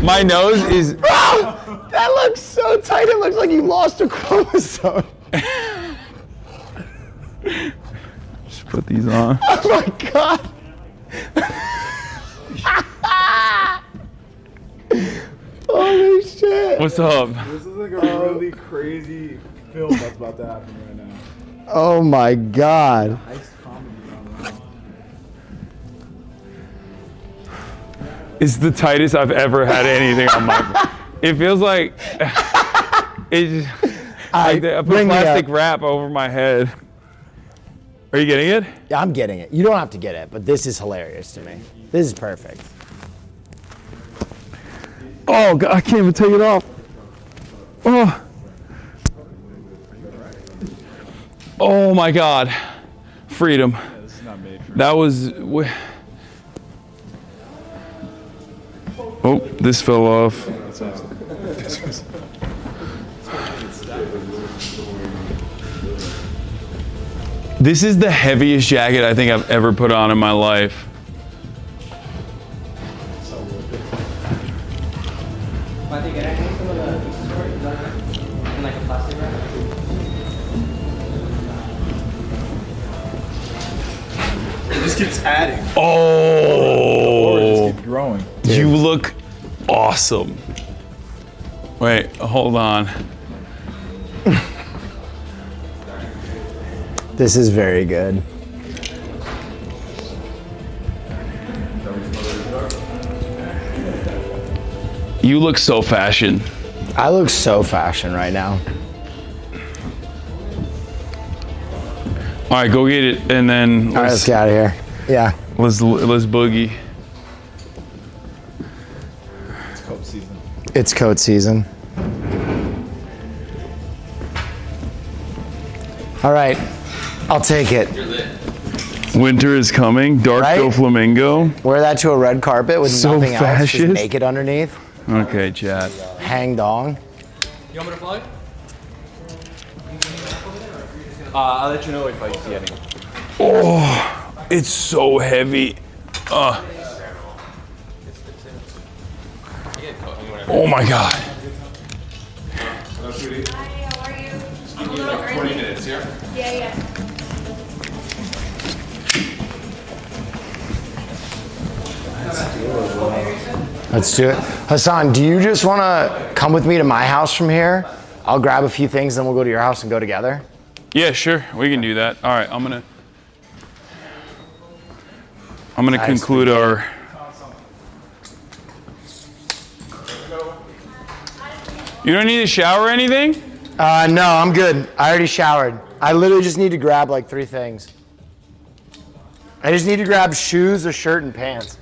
My nose is. Bro, that looks so tight. It looks like you lost a chromosome. Just put these on. Oh my God. Holy shit. What's up? This is like a really crazy film that's about to happen right now. Oh my God. Nice comedy drama. It's the tightest I've ever had anything on my. It feels like it's just, like I put plastic wrap over my head. Are you getting it? Yeah, I'm getting it. You don't have to get it, but this is hilarious to me. This is perfect. Oh God, I can't even take it off. Oh. Oh my God. Freedom. Yeah, this is not made for That was. Oh, this fell off. This is the heaviest jacket I think I've ever put on in my life. It just keeps adding. Oh, It just keeps growing. You look awesome. Wait, hold on. This is very good. You look so fashion. I look so fashion right now. All right, go get it, and then All right, let's get out of here. Yeah. Let's boogie. It's coat season. It's coat season. All right, I'll take it. Winter is coming. Dark Doflamingo. Wear that to a red carpet with So nothing else, fascist. just naked underneath. Okay, chat. Hang dong. You want me to fly? I'll let you know if I see any. Oh, it's so heavy. Oh my God. Hello, sweetie. Hi, how are you? Give you like 20 minutes, yeah? Yeah. Let's do it. Hasan, do you just want to come with me to my house from here? I'll grab a few things, then we'll go to your house and go together. Yeah, sure. We can do that. All right, I'm gonna Nice. conclude our. You don't need a shower or anything? No, I'm good. I already showered. I literally just need to grab like 3 things. I just need to grab shoes, a shirt, and pants.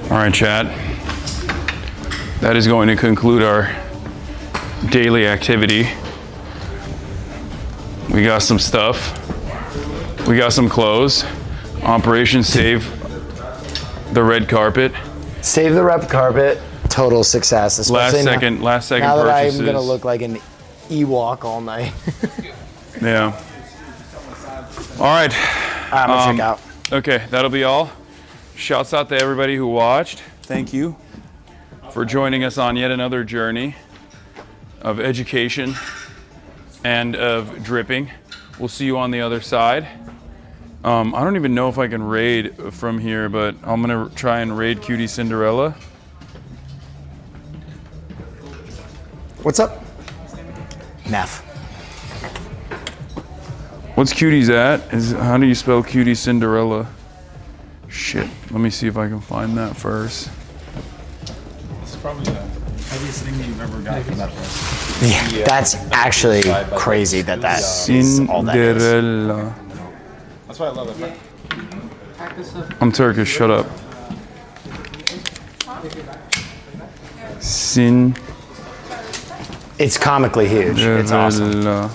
All right, chat. That is going to conclude our daily activity. We got some stuff. We got some clothes. Operation Save the Red Carpet. Save the red carpet. Total success. Last especially second now that purchases. I'm gonna look like an Ewok all night. Yeah. All right. I'm gonna check out. Okay, that'll be all. Shouts out to everybody who watched. Thank you for joining us on yet another journey of education and of dripping. We'll see you on the other side. I don't even know if I can raid from here, but I'm gonna try and raid Cutie Cinderella. What's up? Neff. What's Cutie's at? How do you spell Cutie Cinderella? Shit, let me see if I can find that first. This is probably the heaviest thing you've ever got from that place. Yeah, that's actually crazy that is all that is. Cinderella. That's why I love it. I'm Turkish, shut up. It's comically huge. It's awesome.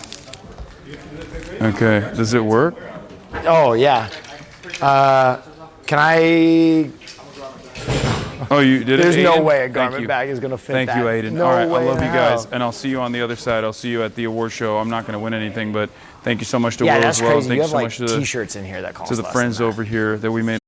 Okay, does it work? Oh, yeah. Can I... Oh, you did it, There's no Aiden? way a Thank garment you. bag is going to fit Thank that. you, Aiden. No All right, way I love in you guys, hell. and I'll see you on the other side. I'll see you at the award show. I'm not going to win anything, but thank you so much to Yeah, Will that's as well. crazy. Thank You you have so like much to the, T-shirts in here that cost to the less friends than that. over here that we made